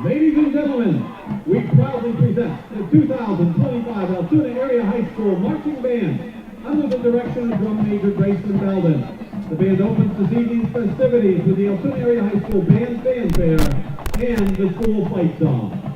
Ladies and gentlemen, we proudly present the 2025 Altoona Area High School Marching Band under the direction of Drum Major Grayson Belden. The band opens this evening's festivities with the Altoona Area High School Band Fanfare and the school fight song.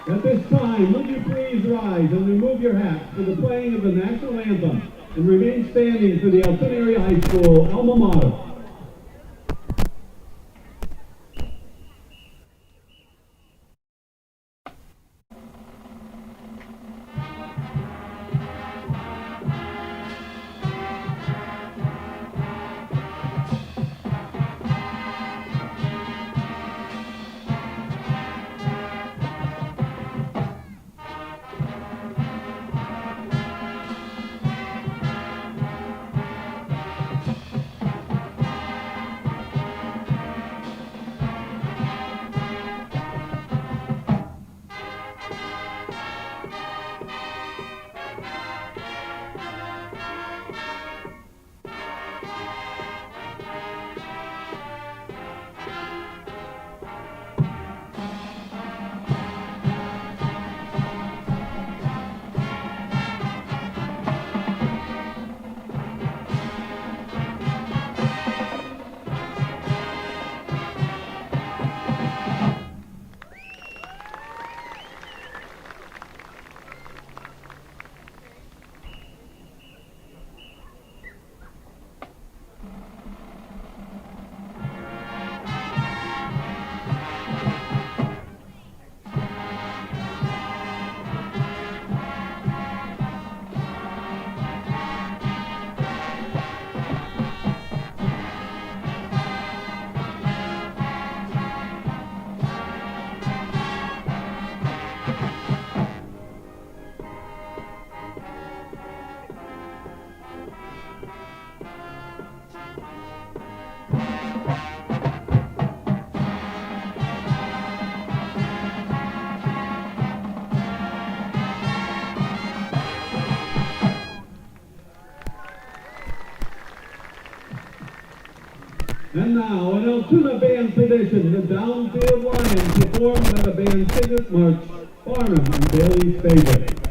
At this time, would you please rise and remove your hats for the playing of the national anthem and remain standing for the Altoona Area High School alma mater. Altoona band tradition, the Downfield Lions, performed by the band Signet March, Barnum and Bailey's favorite.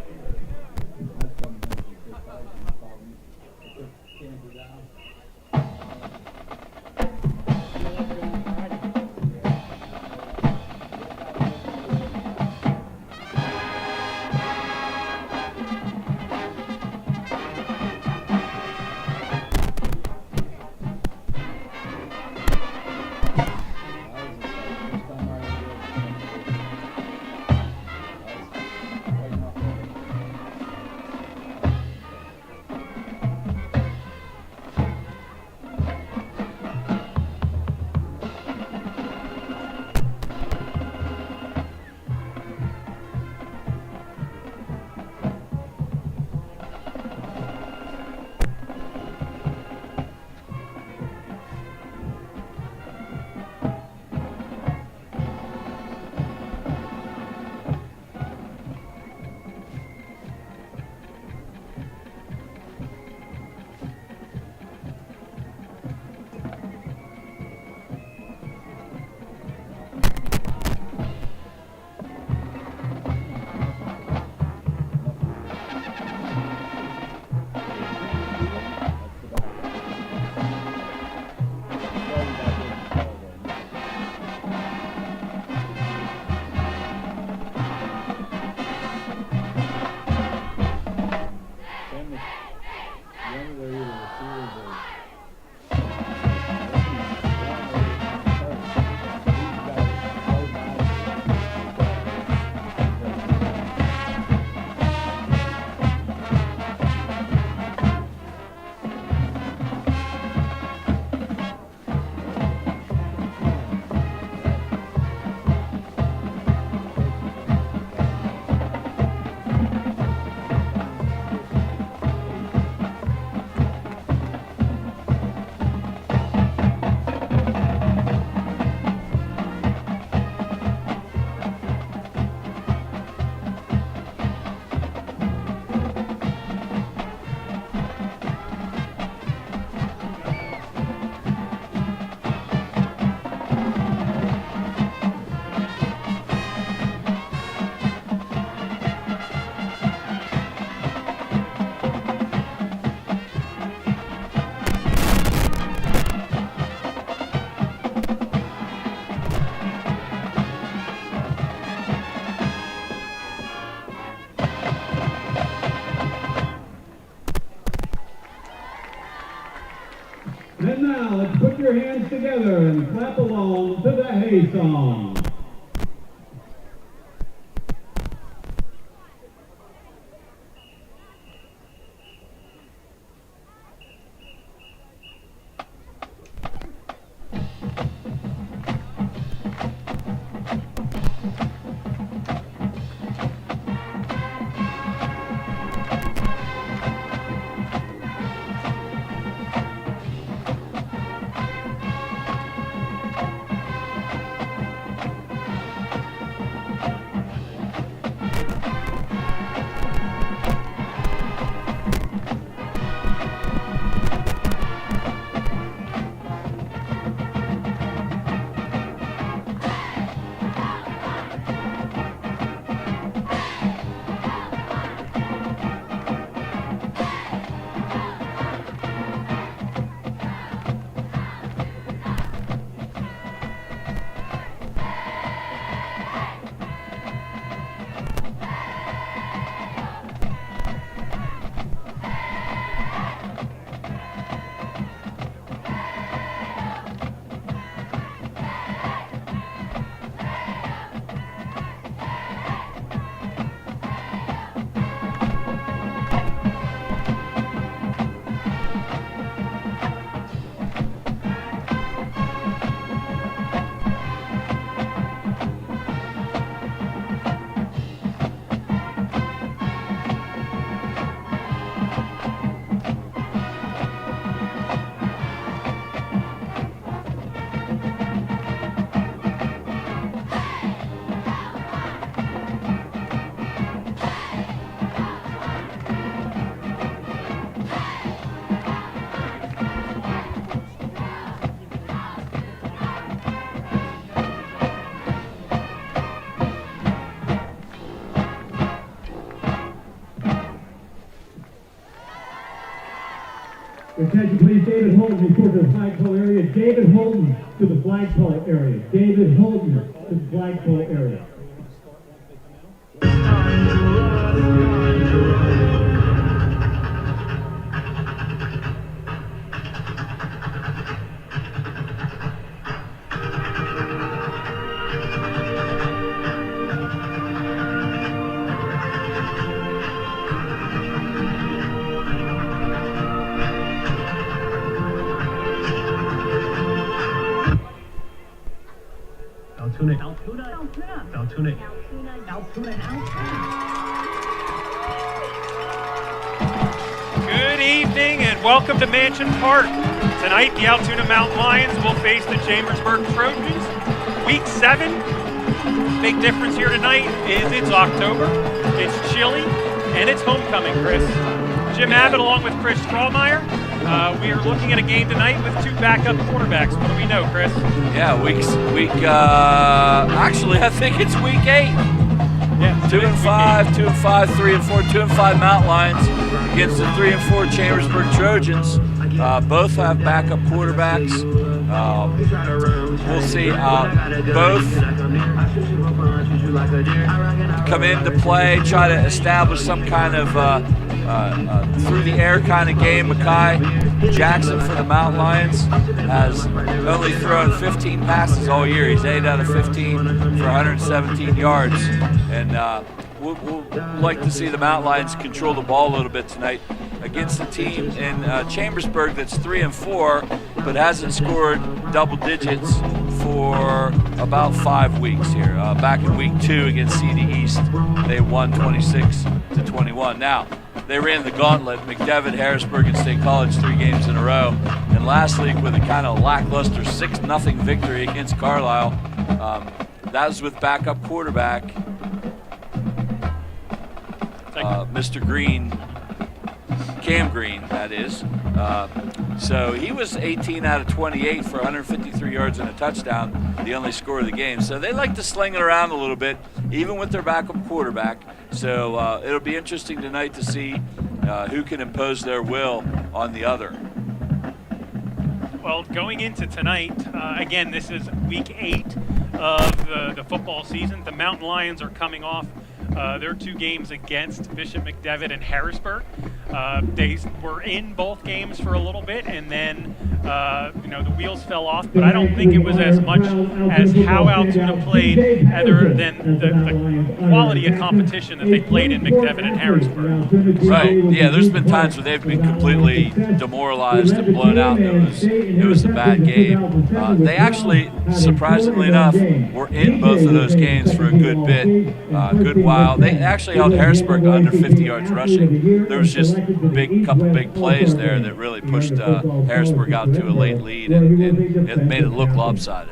And now, let's put your hands together and clap along to the Hay Song. Attention please, David Holton report to the flagpole area. David Holton to the flagpole area. David Holton to the flagpole area. Altoona. Good evening and welcome to Mansion Park. Tonight the Altoona Mountain Lions will face the Chambersburg Trojans. Week 7. Big difference here tonight is it's October, it's chilly, and it's homecoming, Chris. Jim Abbott along with Chris Strawmier. We are looking at a game tonight with 2 backup quarterbacks. What do we know, Chris? Yeah, actually I think it's week 8. Yeah, 2 and 5, 2 and 5, 3 and 4, 2 and 5 Mountain Lions against the 3 and 4 Chambersburg Trojans. Both have backup quarterbacks. We'll see. Both come into play, try to establish some kind of through the air kind of game. Makai Jackson for the Mountain Lions has only thrown 15 passes all year. He's 8 out of 15 for 117 yards. And we'll like to see the Mountain Lions control the ball a little bit tonight against a team in Chambersburg that's 3 and 4, but hasn't scored double digits for about 5 weeks here. Back in week 2 against CD East, they won 26-21. Now, they ran the gauntlet, McDevitt, Harrisburg, and State College 3 games in a row. And last week with a kind of lackluster 6-0 victory against Carlisle. That was with backup quarterback, Mr. Green, Cam Green, that is. So he was 18 out of 28 for 153 yards and a touchdown, the only score of the game. So they like to sling it around a little bit, even with their backup quarterback. So it'll be interesting tonight to see who can impose their will on the other. Well, going into tonight, again, this is week 8 of the football season. The Mountain Lions are coming off their 2 games against Bishop McDevitt and Harrisburg. They were in both games for a little bit, and then the wheels fell off. But I don't think it was as much as how Altoona played, other than the quality of competition that they played in McDevitt and Harrisburg. Right. Yeah. There's been times where they've been completely demoralized and blown out. It was a bad game. They actually, surprisly enough, were in both of those games for a good bit, good while. They actually held Harrisburg to under 50 yards rushing. There was just couple big plays there that really pushed Harrisburg out to a late lead, and it made it look lopsided.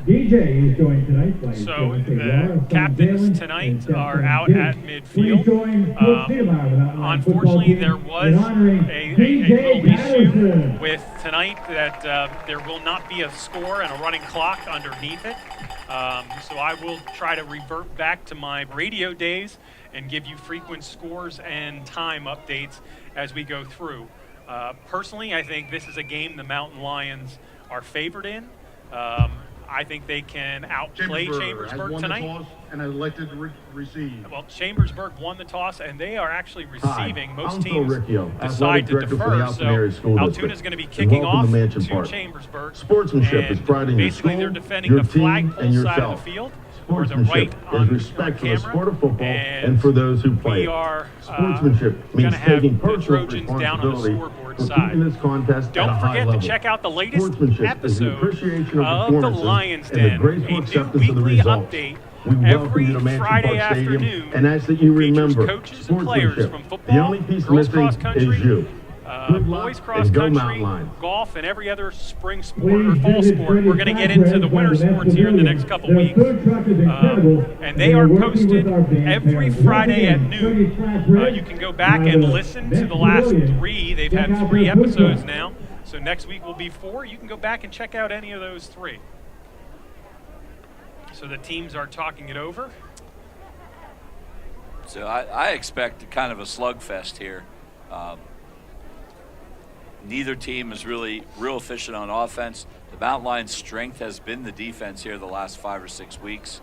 So the captains tonight are out at midfield. Unfortunately, there was a little issue with tonight that there will not be a score and a running clock underneath it. So I will try to revert back to my radio days and give you frequent scores and time updates as we go through. Personally, I think this is a game the Mountain Lions are favored in. I think they can outplay Chambersburg tonight. And elected to receive. Well, Chambersburg won the toss, and they are actually receiving. Most teams decide to defer, so Altoona is going to be kicking off to Chambersburg. Sportsmanship is pride in your school, basically, they're defending the flagpole side of the field, or the right on respect for camera, the sport of football and for those who play. We are sportsmanship means taking the personal Trojans down on the responsibility scoreboard for side. keeping this contest Don't at a high forget level. to check out the latest Sportsmanship is the episode appreciation of of the performances Lions and the Den, graceful a new acceptance of the weekly results. update We welcome every you to Mansion Friday Park Stadium afternoon. and ask that you Features remember coaches and players sportsmanship. from football, The only piece girls missing cross country, is you. Good luck boys cross and go country, Mountain Lions. golf, and every other spring sport or fall sport. We're going to get into the winter sports here in the next couple weeks. And they are posted every Friday at noon. You can go back and listen to the last 3. They've had 3 episodes now. So next week will be 4. You can go back and check out any of those 3. So the teams are talking it over. So I expect kind of a slugfest here. neither team is really real efficient on offense. The Mountain Lions' strength has been the defense here the last 5 or 6 weeks.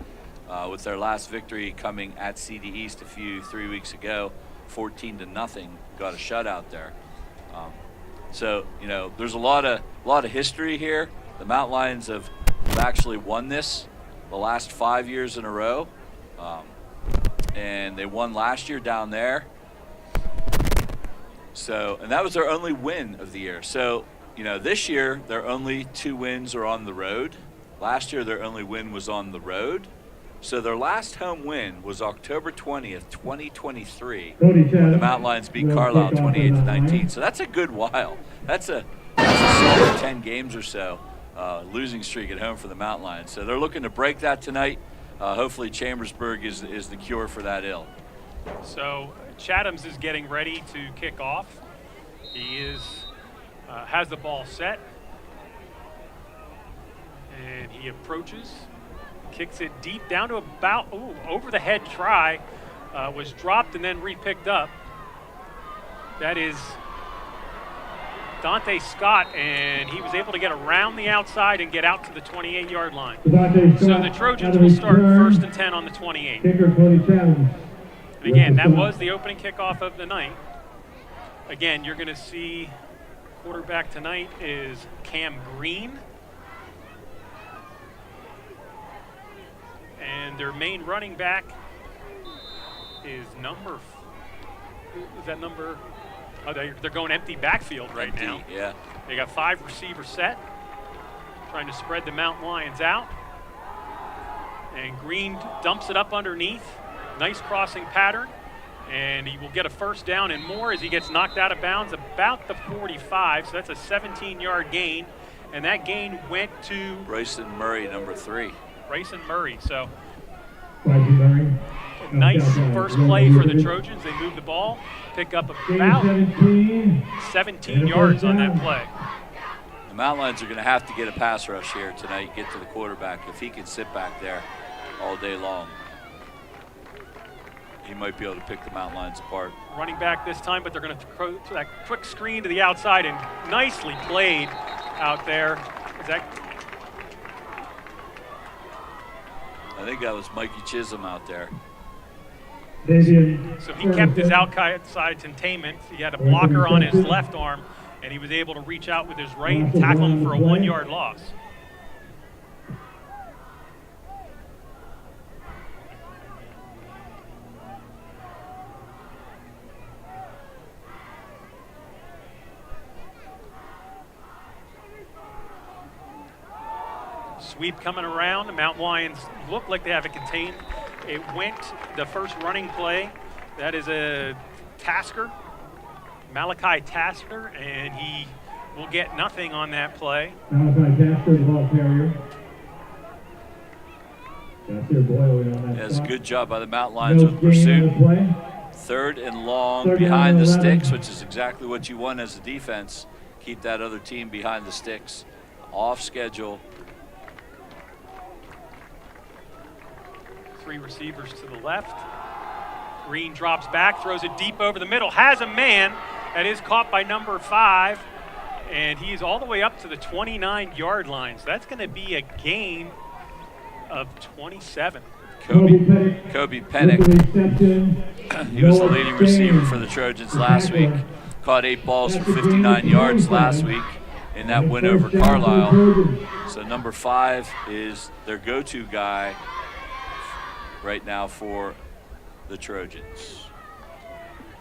With their last victory coming at CD East 3 weeks ago, 14-0, got a shutout there. So there's a lot of history here. The Mountain Lions have actually won this the last 5 years in a row, and they won last year down there. So, and that was their only win of the year. So, this year their only 2 wins are on the road. Last year their only win was on the road. So their last home win was October 20th, 2023, when the Mountain Lions beat Carlisle 28-19. So that's a good while. That's a solid 10 games or so losing streak at home for the Mountain Lions. So they're looking to break that tonight. Hopefully Chambersburg is the cure for that ill. So Chatham's is getting ready to kick off. He has the ball set, and he approaches. Kicks it deep down to about, over the head try, was dropped and then re-picked up. That is Dante Scott, and he was able to get around the outside and get out to the 28-yard line. So the Trojans will start 1st and 10 on the 28. And again, that was the opening kickoff of the night. Again, you're going to see quarterback tonight is Cam Green. And their main running back is they're going empty backfield right now. Yeah. They got 5 receivers set, trying to spread the Mountain Lions out. And Green dumps it up underneath. Nice crossing pattern. And he will get a first down and more as he gets knocked out of bounds about the 45. So that's a 17-yard gain. And that gain went to Bryson Murray, number 3. Bryson Murray. So nice first play for the Trojans. They move the ball, pick up about 17 yards on that play. The Mountain Lions are going to have to get a pass rush here tonight, get to the quarterback. If he can sit back there all day long, he might be able to pick the Mountain Lions apart. Running back this time, but they're going to throw that quick screen to the outside, and nicely played out there. I think that was Mikey Chisholm out there. So he kept his outside containment. He had a blocker on his left arm, and he was able to reach out with his right and tackle him for a 1-yard loss. Sweep coming around. The Mountain Lions look like they have it contained. It went the first running play. That is a Tasker, Malachi Tasker, and he will get nothing on that play. Malachi Tasker, the ball carrier. That's a good job by the Mountain Lions with pursuit. 3rd and long behind the sticks, which is exactly what you want as a defense. Keep that other team behind the sticks. Off schedule. 3 receivers to the left. Green drops back, throws it deep over the middle, has a man that is caught by number 5, and he's all the way up to the 29-yard line. So that's going to be a gain of 27. Kobe Pennick. He was the leading receiver for the Trojans last week. Caught 8 balls for 59 yards last week in that win over Carlisle. So number 5 is their go-to guy right now for the Trojans.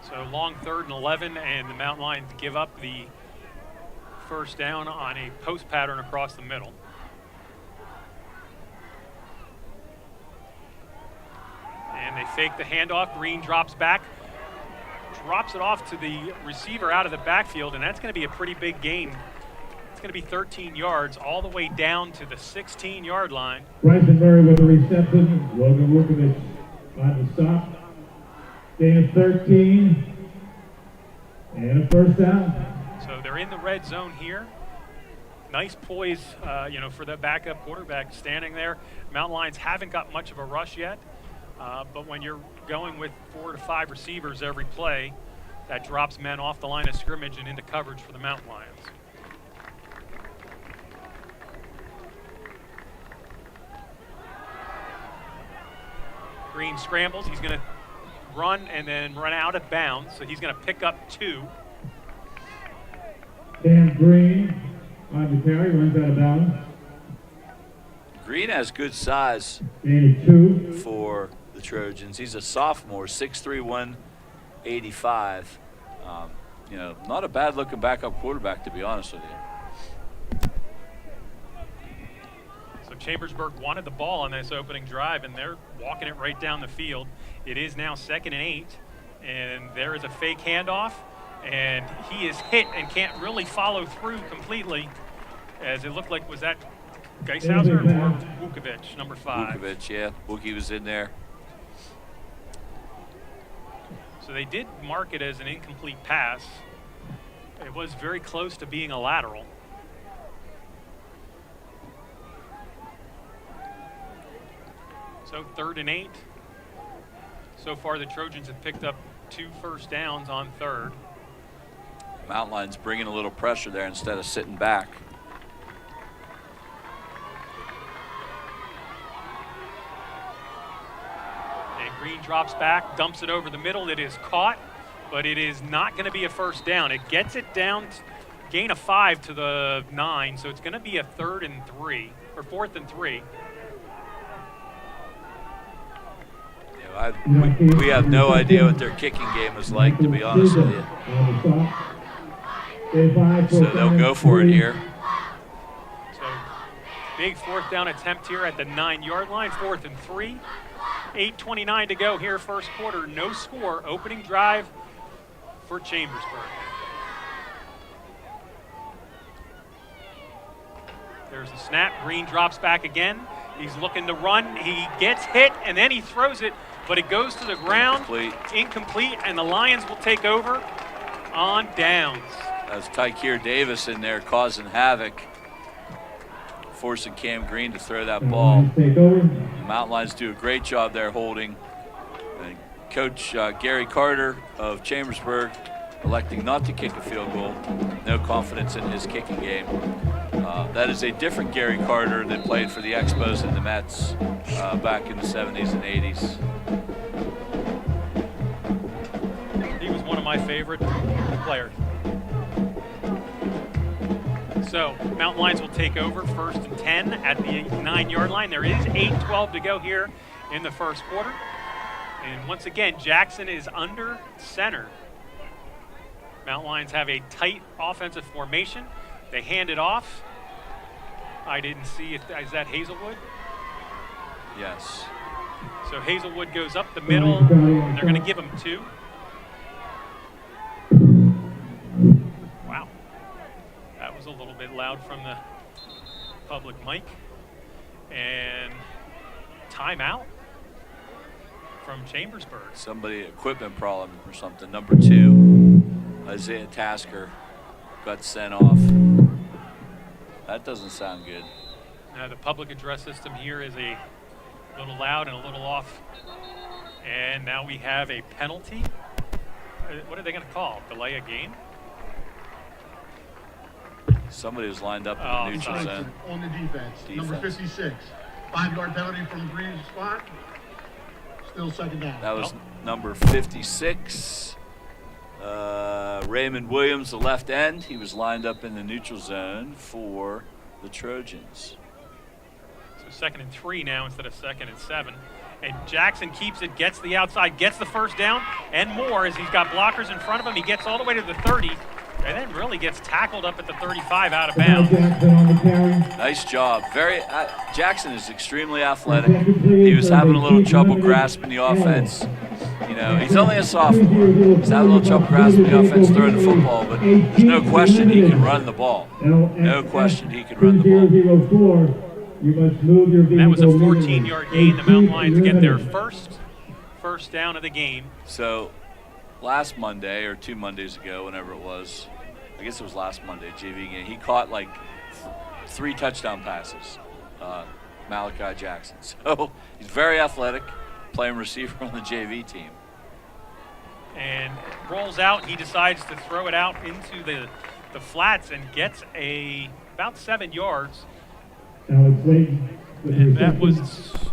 So long 3rd and 11, and the Mountain Lions give up the first down on a post pattern across the middle. And they fake the handoff. Green drops back, drops it off to the receiver out of the backfield, and that's going to be a pretty big gain. It's going to be 13 yards all the way down to the 16-yard line. Bryson Murray with a reception. Logan Vukovic on the stop. Gain of 13. And a first down. So they're in the red zone here. Nice poise, for the backup quarterback standing there. Mountain Lions haven't got much of a rush yet, but when you're going with 4 to 5 receivers every play, That drops men off the line of scrimmage and into coverage for the Mountain Lions. Green scrambles. He's going to run and then run out of bounds, so he's going to pick up 2. Dan Green on the carry, runs out of bounds. Green has good size Gain of 2. for the Trojans. He's a sophomore, 6'3", 185. You know, not a bad looking backup quarterback, to be honest with you. So Chambersburg wanted the ball on this opening drive, and they're walking it right down the field. It is now 2nd and 8, and there is a fake handoff, and he is hit and can't really follow through completely, as it looked like, was that Geishauser or Vukovic, number 5? Vukovic, yeah. Wookie was in there. So they did mark it as an incomplete pass. It was very close to being a lateral. So 3rd and 8. So far the Trojans have picked up 2 first downs on 3rd. Mountain Lions bringing a little pressure there instead of sitting back. And Green drops back, dumps it over the middle. It is caught, but it is not going to be a first down. It gets it down, gain of 5 to the 9, so it's going to be a 3rd and 3, or 4th and 3. We have no idea what their kicking game is like, to be honest with you. So they'll go for it here. So big 4th down attempt here at the 9-yard line, 4th and 3. 8:29 to go here, first quarter. No score. Opening drive for Chambersburg. There's the snap. Green drops back again. He's looking to run. He gets hit, and then he throws it, but it goes to the ground. Incomplete, and the Lions will take over on downs. That's Tykeer Davis in there causing havoc, forcing Cam Green to throw that ball. The Mountain Lions do a great job there holding. And Coach Gary Carter of Chambersburg electing not to kick a field goal. No confidence in his kicking game. That is a different Gary Carter that played for the Expos and the Mets back in the 70s and 80s. He was one of my favorite players. So Mountain Lions will take over 1st and 10 at the 9-yard line. There is 8:12 to go here in the first quarter. And once again, Jackson is under center. Mountain Lions have a tight offensive formation. They hand it off. I didn't see if is that Hazelwood? Yes. So Hazelwood goes up the middle, and they're going to give him 2. Wow. That was a little bit loud from the public mic. And timeout from Chambersburg. Somebody, equipment problem or something. Number 2, Isaiah Tasker got sent off. That doesn't sound good. The public address system here is a little loud and a little off. And now we have a penalty. What are they going to call? Delay a game? Somebody was lined up in the neutral zone. On the defense. Number 56. 5-yard penalty from Green's spot. Still 2nd down. That was number 56. Raymond Williams, the left end. He was lined up in the neutral zone for the Trojans. So 2nd and 3 now instead of 2nd and 7. And Jackson keeps it, gets the outside, gets the first down, and more as he's got blockers in front of him. He gets all the way to the 30, and then really gets tackled up at the 35 out of bounds. Nice job. Jackson is extremely athletic. He was having a little trouble grasping the offense. You know, he's only a sophomore. He's having a little trouble grasping the offense, throwing the football, but there's no question he can run the ball. No question he can run the ball. That was a 14-yard gain. The Mountain Lions get their first down of the game. So last Monday or 2 Mondays ago, whenever it was, I guess it was last Monday, JV game, he caught like 3 touchdown passes, Malachi Jackson. So he's very athletic, playing receiver on the JV team. and rolls out. He decides to throw it out into the flats and gets about 7 yards. Alex Layton with the And that was, reception.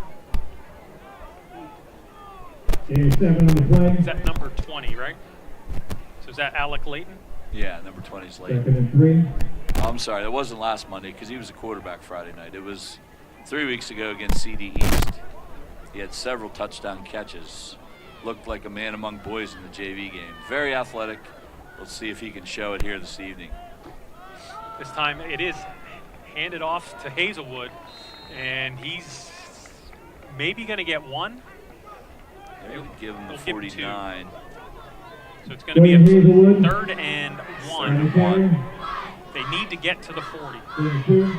Gain 7 on the play. is that number 20, right? So is that Alec Layton? Yeah, number 20 is late. 2nd and 3. Oh, I'm sorry, that wasn't last Monday because he was a quarterback Friday night. It was 3 weeks ago against CD East. He had several touchdown catches. Looked like a man among boys in the JV game. Very athletic. Let's see if he can show it here this evening. This time it is handed off to Hazelwood, and he's maybe going to get 1. They would give him the They'll give him 49. So it's going to be a Hazelwood. 3rd and 1. Carry. They need to get to the 40. 3rd and 2.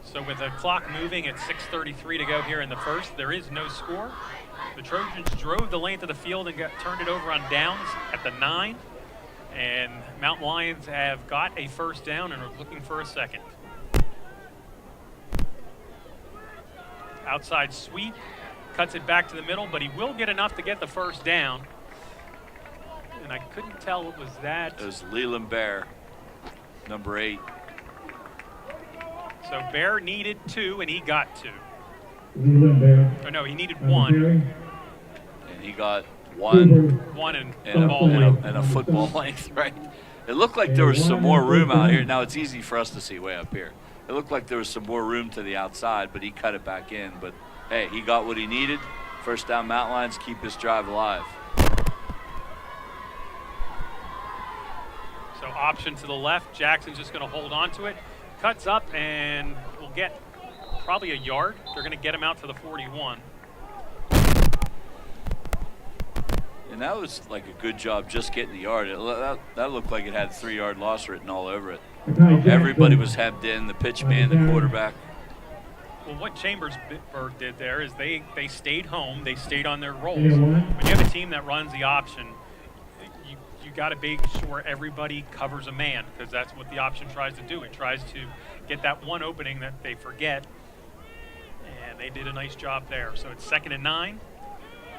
So with the clock moving at 6:33 to go here in the first, there is no score. The Trojans drove the length of the field and turned it over on downs at the 9. And Mountain Lions have got a first down and are looking for a second. Outside sweep, cuts it back to the middle, but he will get enough to get the first down. And I couldn't tell what was that. It was Leland Bear, number 8. So Bear needed 2, and he got 2. Leland Bear. Oh no, he needed On the 1. carry. And he got 1 Cooper. 1 and and ball play. length. a football length, right? It looked like there was some more room out here. Now it's easy for us to see way up here. It looked like there was some more room to the outside, but he cut it back in. But hey, he got what he needed. First down, Mountain Lions, keep this drive alive. So option to the left. Jackson's just going to hold on to it. Cuts up and will get probably a yard. They're going to get him out to the 41. And that was like a good job just getting the yard. That looked like it had 3-yard loss written all over it. Everybody was hemmed in, the pitch man, the quarterback. Well, what Chambersburg did there is they stayed home. They stayed on their roles. Yeah, When what? you have a team that runs the option, you got to make sure everybody covers a man, because that's what the option tries to do. It tries to get that one opening that they forget, and they did a nice job there. So it's 2nd and 9.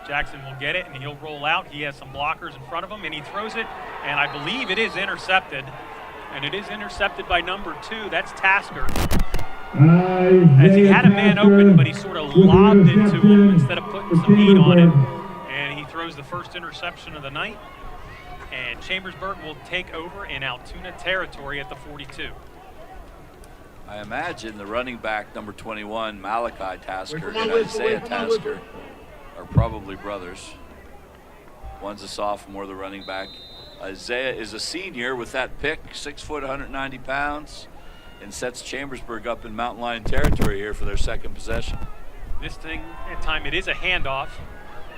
Jackson will get it, and he'll roll out. He has some blockers in front of him, and he throws it, and I believe it is intercepted. And it is intercepted by number 2. That's Tasker. As he had a man open, but he sort of lobbed it to him instead of putting some heat on it. And he throws the first interception of the night. And Chambersburg will take over in Altoona territory at the 42. I imagine the running back, number 21, Malachi Tasker, Wait for my and whistle, Isaiah wait for my Tasker are probably brothers. One's a sophomore, the running back. Isaiah is a senior with that pick, 6 foot, 190 pounds, and sets Chambersburg up in Mountain Lion territory here for their second possession. This time it is a handoff,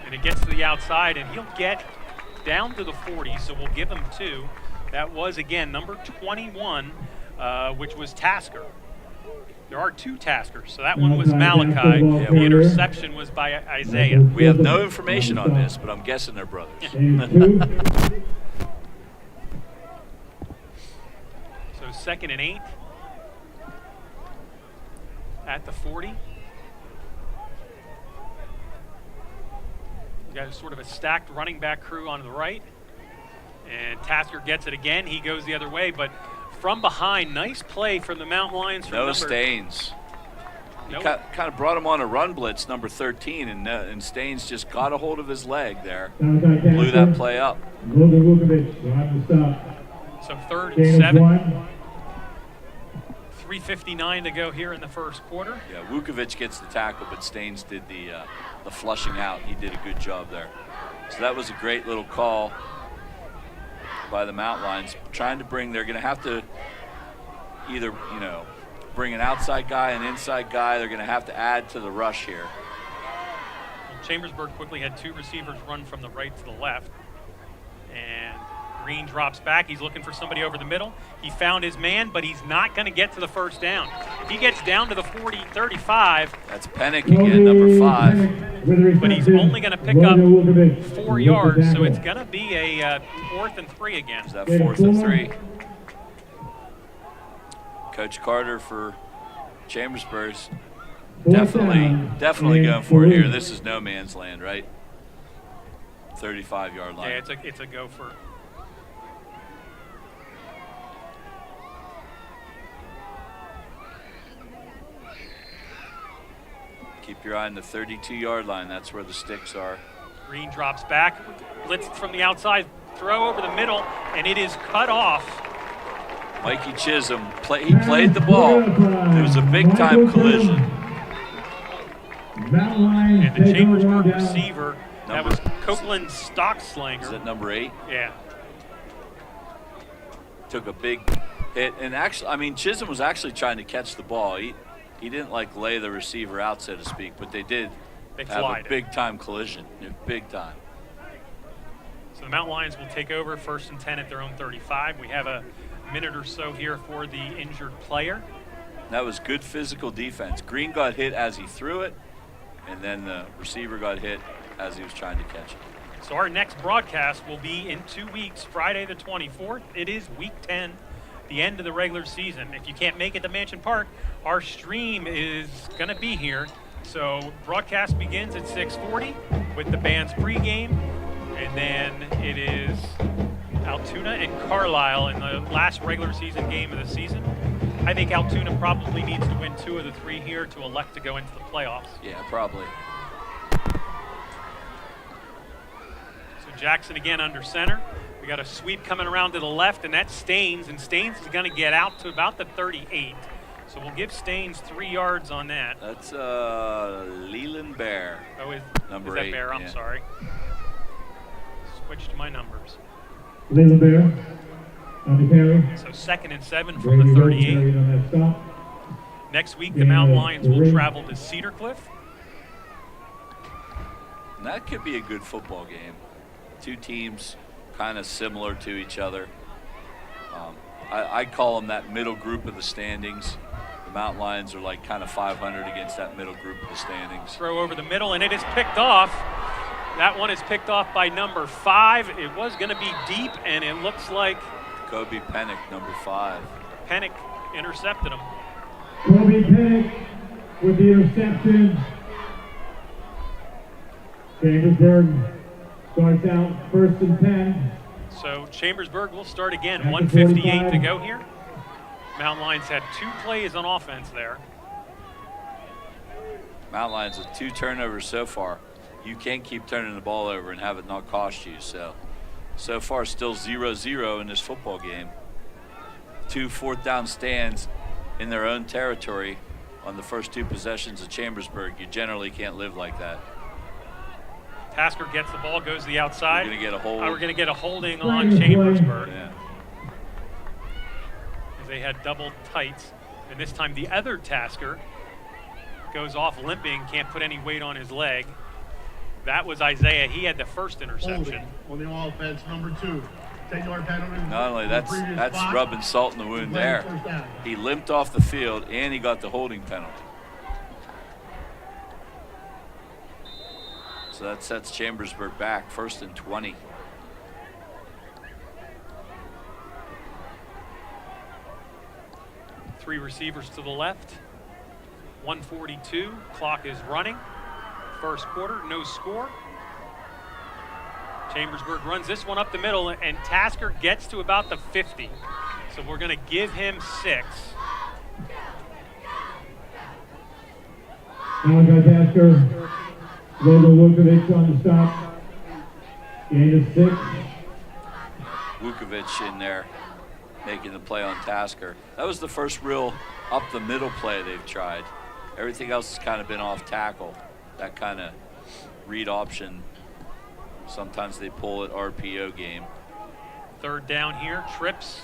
and it gets to the outside, and he'll get down to the 40, so we'll give him 2. That was, again, number 21, which was Tasker. There are 2 Taskers, so that one was Malachi. Yeah, The interception was by Isaiah. We have no information on this, but I'm guessing they're brothers. So 2nd and 8 at the 40. You got sort of a stacked running back crew on the right. And Tasker gets it again. He goes the other way, but from behind, nice play from the Mountain Lions. From No Staines. He kind of brought him on a run blitz, number 13, and Staines just got a hold of his leg there. Blew that play up. So 3rd and 7. 3:59 to go here in the first quarter. Yeah, Vukovic gets the tackle, but Staines did the flushing out. He did a good job there. So that was a great little call by the Mountain Lions. They're going to have to either, bring an outside guy, an inside guy. They're going to have to add to the rush here. Well, Chambersburg quickly had 2 receivers run from the right to the left. And Green drops back. He's looking for somebody over the middle. He found his man, but he's not going to get to the first down. If he gets down to the 40-35. That's Pennick again, number 5. But he's only going to pick up 4 yards, so it's going to be a 4th and 3 again. Is that 4th and 3? Coach Carter for Chambersburg's Definitely going for it here. This is no man's land, right? 35-yard line. Yeah, it's a gopher. Keep your eye on the 32-yard line. That's where the sticks are. Green drops back, blitzed from the outside, throw over the middle, and it is cut off. Mikey Chisholm, he played the ball. It was a big-time collision. And the Chambersburg receiver, that was Copeland Stockslanger. Is that number 8? Yeah. Took a big hit. And actually, I mean, Chisholm was actually trying to catch the ball. He didn't like lay the receiver out, so to speak, but they did have a big-time collision. Big time. So the Mountain Lions will take over 1st and 10 at their own 35. We have a minute or so here for the injured player. That was good physical defense. Green got hit as he threw it, and then the receiver got hit as he was trying to catch it. So our next broadcast will be in 2 weeks, Friday the 24th. It is week 10, the end of the regular season. If you can't make it to Mansion Park, our stream is going to be here. So broadcast begins at 6:40 with the band's pregame, and then it is Altoona and Carlisle in the last regular season game of the season. I think Altoona probably needs to win 2 of the 3 here to elect to go into the playoffs. Yeah, probably. So Jackson again under center. We got a sweep coming around to the left, and that's Staines, and Staines is going to get out to about the 38. So we'll give Staines 3 yards on that. That's Leland Bear. Oh, number is that 8, Bear? I'm yeah. sorry. Switched my numbers. Leland Bear on the carry. So 2nd and 7 from the 38. Next week, the Mountain Lions will travel to Cedar Cliff. And that could be a good football game. 2 teams kind of similar to each other. I call them that middle group of the standings. The Mountain Lions are like kind of 500 against that middle group of the standings. Throw over the middle, and it is picked off. That one is picked off by number 5. It was going to be deep, and it looks like Kobe Pennick, number 5. Pennick intercepted him. Kobe Pennick with the interception. Chambersburg starts out 1st and 10. So Chambersburg will start again. 1:58 to go here. Mountain Lions had 2 plays on offense there. Mountain Lions with 2 turnovers so far. You can't keep turning the ball over and have it not cost you. So far still 0-0 in this football game. 2 4th down stands in their own territory on the first 2 possessions of Chambersburg. You generally can't live like that. Tasker gets the ball, goes to the outside. We're going to get a hold. We're going to get a holding on Chambersburg. Yeah. They had double tights, and this time the other Tasker goes off limping, can't put any weight on his leg. That was Isaiah. He had the first interception. On the offense, number 2. 10-yard penalty. Not only that's rubbing salt in the wound there. He limped off the field, and he got the holding penalty. So that sets Chambersburg back, 1st and 20. Three receivers to the left. 1:42. Clock is running. First quarter, no score. Chambersburg runs this one up the middle, and Tasker gets to about the 50. So we're going to give him 6. Malachi Tasker, Logan Vukovic on the stop. Gain of 6. Vukovic in there making the play on Tasker. That was the first real up the middle play they've tried. Everything else has kind of been off tackle. That kind of read option. Sometimes they pull it RPO game. 3rd down here, trips.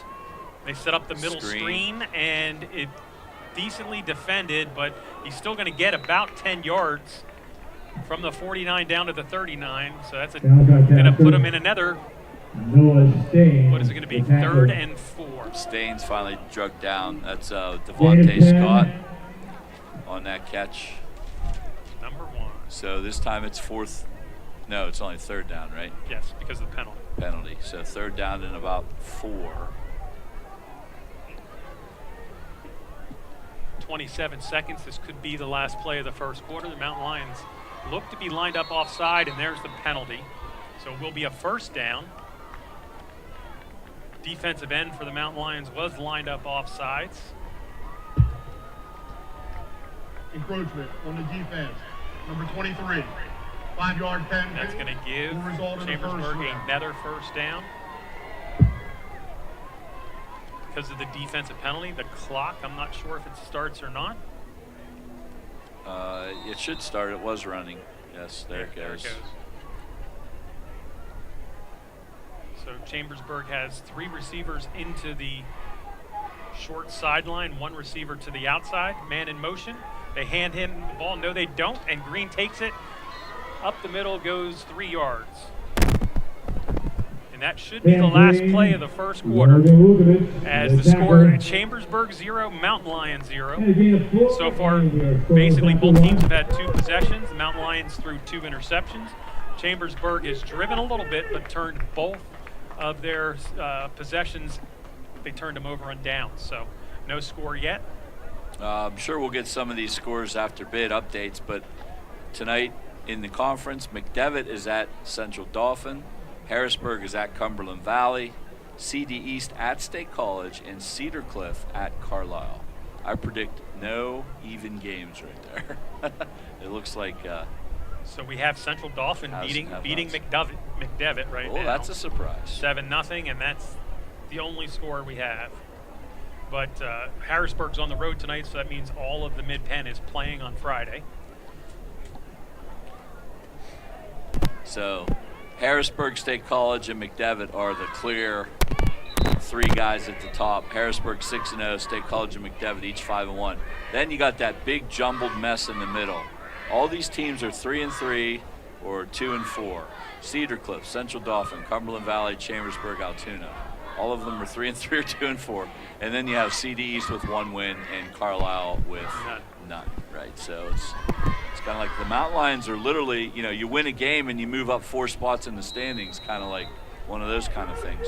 They set up the middle screen, and it decently defended, but he's still going to get about 10 yards from the 49 down to the 39. So that's going to put him in another. What is it going to be? 3rd and 4. Staines finally drugged down. That's Devontae Scott on that catch. Number 1. So this time it's 4th. No, it's only 3rd down, right? Yes, because of the penalty. So 3rd down and about 4. 27 seconds. This could be the last play of the first quarter. The Mountain Lions look to be lined up offside, and there's the penalty. So it will be a first down. Defensive end for the Mountain Lions was lined up offsides. Encroachment on the defense. Number 23. 5-yard penalty. That's going to give Chambersburg another first down. Because of the defensive penalty, the clock, I'm not sure if it starts or not. It should start. It was running. Yes, there it goes. So Chambersburg has 3 receivers into the short sideline, 1 receiver to the outside, man in motion. They hand him the ball. No, they don't, and Green takes it. Up the middle goes 3 yards. And that should be the last play of the first quarter. As the score, Chambersburg 0, Mountain Lions 0. So far, basically both teams have had 2 possessions. The Mountain Lions threw 2 interceptions. Chambersburg has driven a little bit, but turned both of their possessions, they turned them over on downs. So no score yet. I'm sure we'll get some of these scores after bid updates, but tonight in the conference, McDevitt is at Central Dauphin, Harrisburg is at Cumberland Valley, CD East at State College, and Cedar Cliff at Carlisle. I predict no even games right there. It looks like so we have Central Dauphin beating McDevitt right now. Oh, that's a surprise. 7-0, and that's the only score we have. But Harrisburg's on the road tonight, so that means all of the Mid-Penn is playing on Friday. So Harrisburg, State College, and McDevitt are the clear 3 guys at the top. Harrisburg 6-0, State College and McDevitt each 5-1. Then you got that big jumbled mess in the middle. All these teams are 3-3 or 2-4. Cedar Cliff, Central Dauphin, Cumberland Valley, Chambersburg, Altoona. All of them are 3-3 or 2-4. And then you have CD East with 1 win and Carlisle with none. Right? So it's kind of like the Mountain Lions are literally, you win a game and you move up 4 spots in the standings, kind of like one of those kind of things.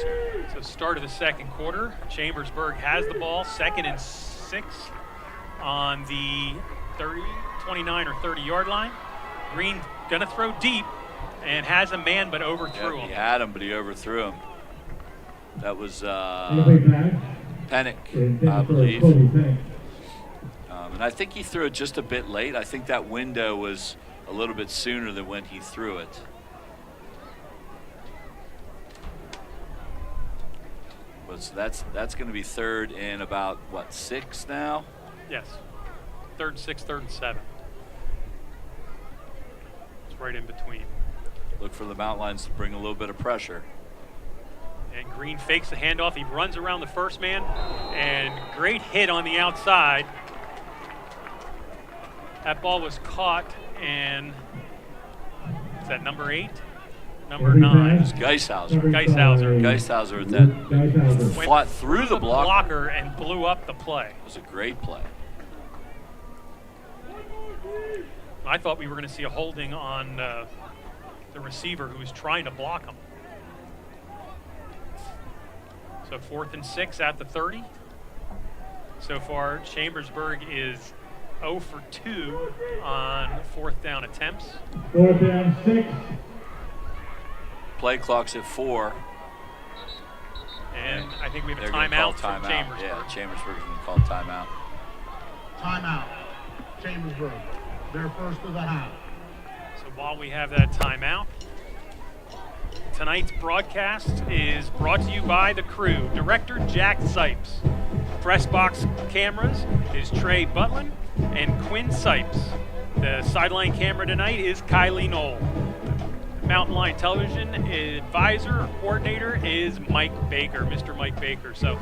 So start of the second quarter, Chambersburg has the ball, 2nd and 6 on the 29 or 30-yard line. Green gonna throw deep and has a man but overthrew him. He had him, but he overthrew him. That was Pennick, I believe. And I think he threw it just a bit late. I think that window was a little bit sooner than when he threw it. But so that's going to be 3rd and about, 6 now? Yes. 3rd, 6, 3rd, and 7. It's right in between. Look for the Mountain Lions to bring a little bit of pressure. And Green fakes the handoff. He runs around the first man, and great hit on the outside. That ball was caught, and is that number 8? Number 9. It's Geishauser. Geishauser with that fought through the blocker and blew up the play. It was a great play. I thought we were going to see a holding on the receiver who was trying to block him. So 4th and 6 at the 30. So far, Chambersburg is 0 for 2 on 4th down attempts. 4th down 6. Play clock's at 4. And I think we have a timeout from Chambersburg. Yeah, Chambersburg's going to call timeout. Timeout. Chambersburg. Their first of the half. So while we have that timeout, tonight's broadcast is brought to you by the crew. Director Jack Sipes. Press box cameras is Trey Butlin and Quinn Sipes. The sideline camera tonight is Kylie Knoll. Mountain Lion Television advisor or coordinator is Mike Baker, Mr. Mike Baker. So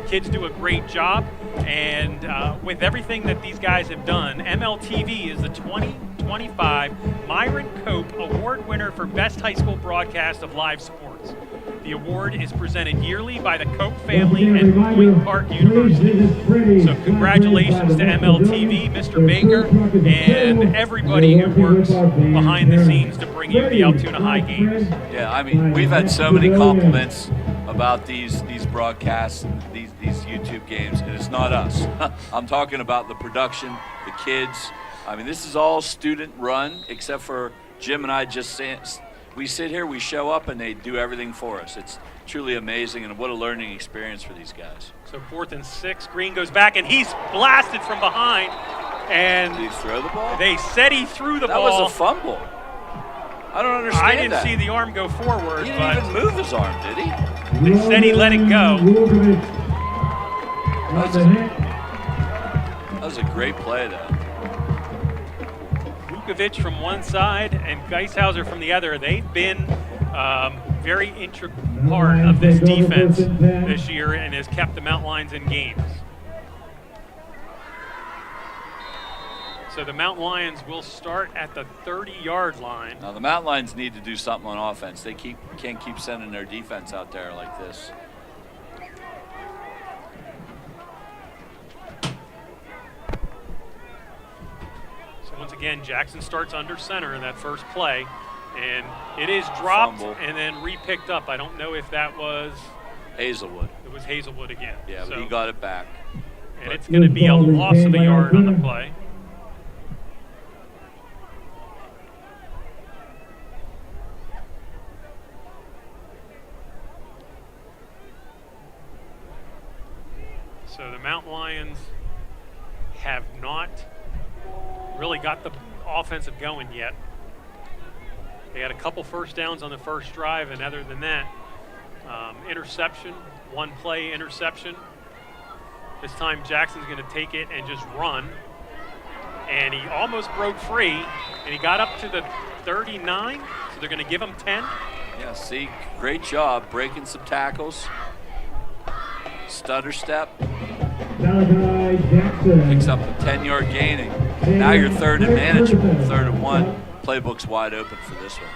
kids do a great job, and with everything that these guys have done, MLTV is the 2025 Myron Cope Award winner for Best High School Broadcast of Live Sports. The award is presented yearly by the Cope family and Point Park University. So congratulations to MLTV, Mr. Baker, and everybody who works behind the scenes to bring you the Altoona High games. Yeah, I mean, we've had so many compliments about these broadcasts, these YouTube games, and it's not us. I'm talking about the production, the kids. I mean, this is all student run, except for Jim and I we sit here, we show up, and they do everything for us. It's truly amazing, and what a learning experience for these guys. So 4th and 6, Green goes back, and he's blasted from behind. And did he throw the ball? They said he threw the ball. That was a fumble. I don't understand I didn't that. see the arm go forward. He didn't even move his arm, did he? They said he let it go. That was a great play, though. Vukovic from one side and Geishauser from the other. They've been very integral part of this defense this year and has kept the Mountain Lions in games. So the Mountain Lions will start at the 30-yard line. Now the Mountain Lions need to do something on offense. They can't keep sending their defense out there like this. So once again, Jackson starts under center in that first play, and it is dropped and then re-picked up. I don't know if that was Hazelwood. It was Hazelwood again. Yeah, but he got it back. And it's going to be a loss of a yard on the play. So the Mountain Lions have not really got the offensive going yet. They had a couple first downs on the first drive, and other than that, interception, one play interception. This time Jackson's going to take it and just run. And he almost broke free, and he got up to the 39, so they're going to give him 10. Yeah, see, great job breaking some tackles. Stutter step. Picks up a 10-yard gain, and now you're third and manageable, 3rd and 1. Playbook's wide open for this one.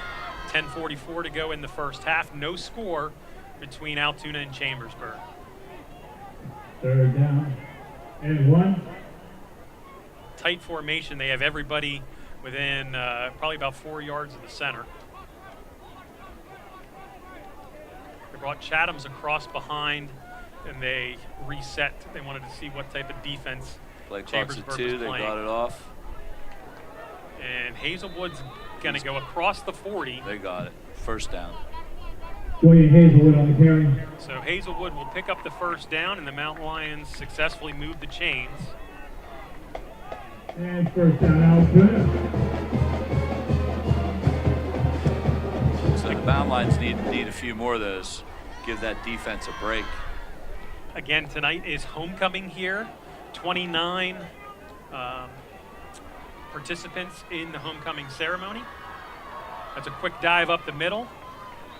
10:44 to go in the first half. No score between Altoona and Chambersburg. 3rd down and 1. Tight formation. They have everybody within probably about 4 yards of the center. They brought Chatham's across behind, and they reset. They wanted to see what type of defense Play clock's at 2. They got it off. And Hazelwood's going to go across the 40. They got it. First down. William Hazelwood on the carry. So Hazelwood will pick up the first down, and the Mountain Lions successfully move the chains. And first down, Altoona. So the Mountain Lions need a few more of those. Give that defense a break. Again, tonight is homecoming here. 29 participants in the homecoming ceremony. That's a quick dive up the middle.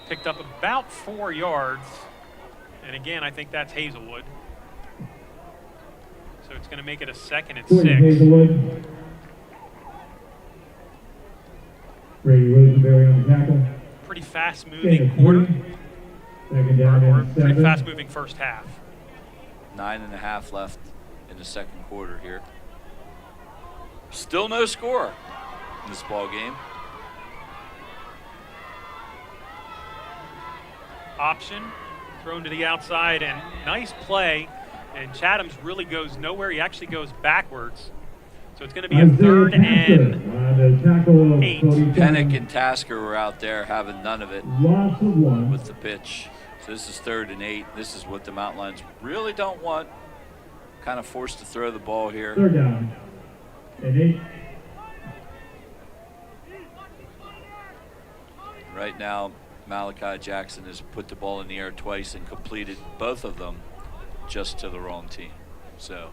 Picked up about 4 yards. And again, I think that's Hazelwood. So it's going to make it a 2nd and 6. Hazelwood. Brady Rosenberry on the tackle. Pretty fast-moving quarter. 2nd down Or and pretty 7. fast-moving first half. 9.5 left in the second quarter here. Still no score in this ball game. Option thrown to the outside, and nice play. And Chatham's really goes nowhere. He actually goes backwards. So it's going to be a 3rd and 8. Pennick and Tasker were out there having none of it with the pitch. So this is 3rd and 8. This is what the Mountain Lions really don't want. Kind of forced to throw the ball here. 3rd down and 8. Right now, Malachi Jackson has put the ball in the air twice and completed both of them just to the wrong team. So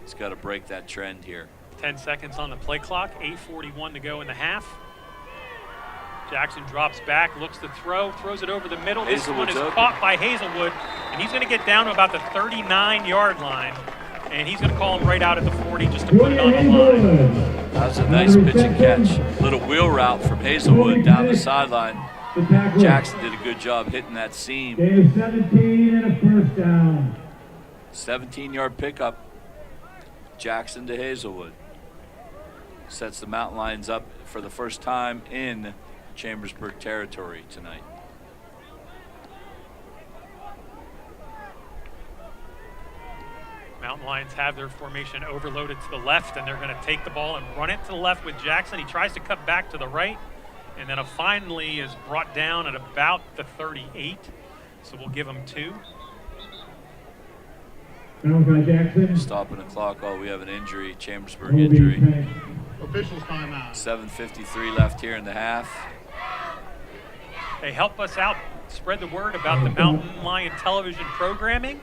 he's got to break that trend here. 10 seconds on the play clock, 8:41 to go in the half. Jackson drops back, looks to throw, throws it over the middle. This one is caught by Hazelwood, and he's going to get down to about the 39-yard line. And he's going to call him right out at the 40 just to put it on the line. That was a nice pitch and catch. Little wheel route from Hazelwood down the sideline. Jackson did a good job hitting that seam. 17 and a first down. 17-yard pickup. Jackson to Hazelwood. Sets the Mountain Lions up for the first time in Chambersburg territory tonight. Mountain Lions have their formation overloaded to the left, and they're going to take the ball and run it to the left with Jackson. He tries to cut back to the right, and then finally is brought down at about the 38. So we'll give him 2. Jackson. Stopping the clock. Oh, we have an injury, Chambersburg injury. Officials timeout. 7:53 left here in the half. Hey, help us out. Spread the word about the Mountain Lion television programming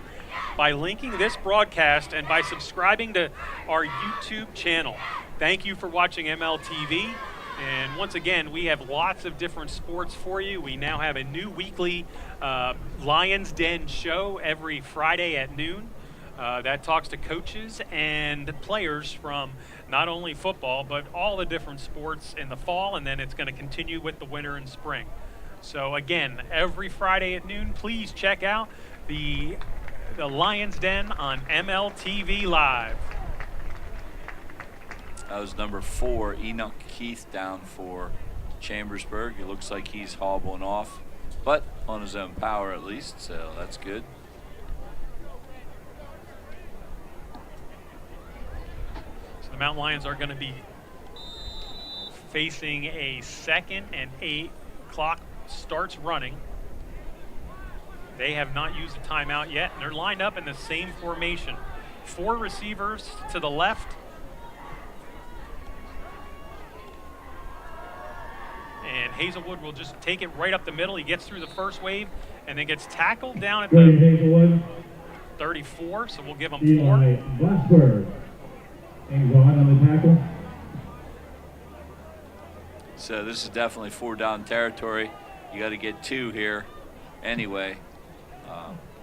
by linking this broadcast and by subscribing to our YouTube channel. Thank you for watching MLTV. And once again, we have lots of different sports for you. We now have a new weekly Lions Den show every Friday at noon. That talks to coaches and players from not only football, but all the different sports in the fall, and then it's going to continue with the winter and spring. So again, every Friday at noon, please check out the Lions Den on MLTV Live. That was number 4, Enoch Keith, down for Chambersburg. It looks like he's hobbling off, but on his own power at least, so that's good. So the Mountain Lions are going to be facing a 2nd and 8 clock starts running. They have not used a timeout yet, and they're lined up in the same formation. 4 receivers to the left. And Hazelwood will just take it right up the middle. He gets through the first wave and then gets tackled down at the 34, so we'll give him 4. Glassberg. And go on the tackle. So this is definitely 4 down territory. You got to get 2 here anyway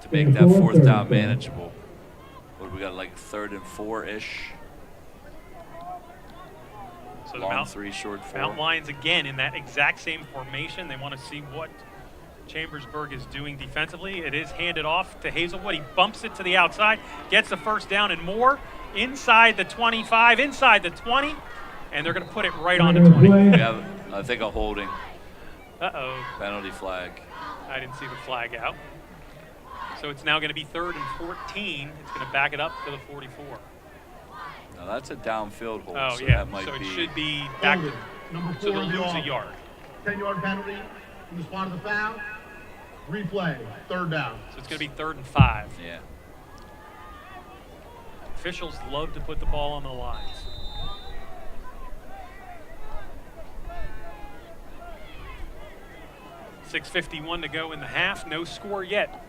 to make that 4th down manageable. What do we got, like 3rd and 4-ish? So Long the 3, short 4. Mountain Lions again in that exact same formation. They want to see what Chambersburg is doing defensively. It is handed off to Hazelwood. He bumps it to the outside, gets the 1st down and more. Inside the 25, inside the 20, and they're going to put it right on the 20. We have, I think, a holding. Uh-oh. Penalty flag. I didn't see the flag out. So it's now going to be 3rd and 14. It's going to back it up to the 44. Now that's a downfield hold. Oh, so yeah. That might So it be should be back to, Number 4 so they'll in the lose a off. yard. 10-yard penalty from the spot of the foul. Replay, 3rd down. So it's going to be 3rd and 5. Yeah. Officials love to put the ball on the lines. .6:51 to go in the half. No score yet.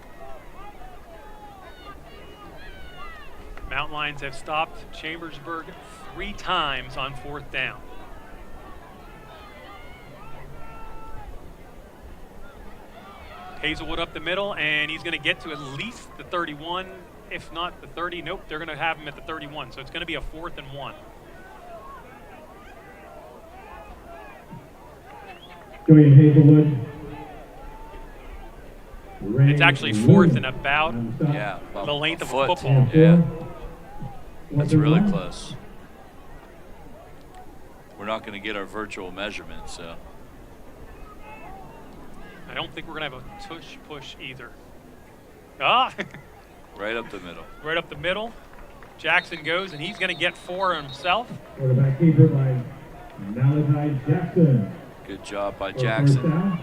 Mountain Lions have stopped Chambersburg 3 times on 4th down. Hazelwood up the middle, and he's going to get to at least the 31, if not the 30. Nope, they're going to have him at the 31, so it's going to be a 4th and 1. Julian Hazelwood. It's actually 4th and about Yeah. the length of a foot. football. Yeah. That's really close. We're not going to get our virtual measurement, so. I don't think we're going to have a tush push either. Ah! Right up the middle. Right up the middle. Jackson goes, and he's going to get 4 himself. Quarterback keeper by Malachi Jackson. Good job by For Jackson. 1st down.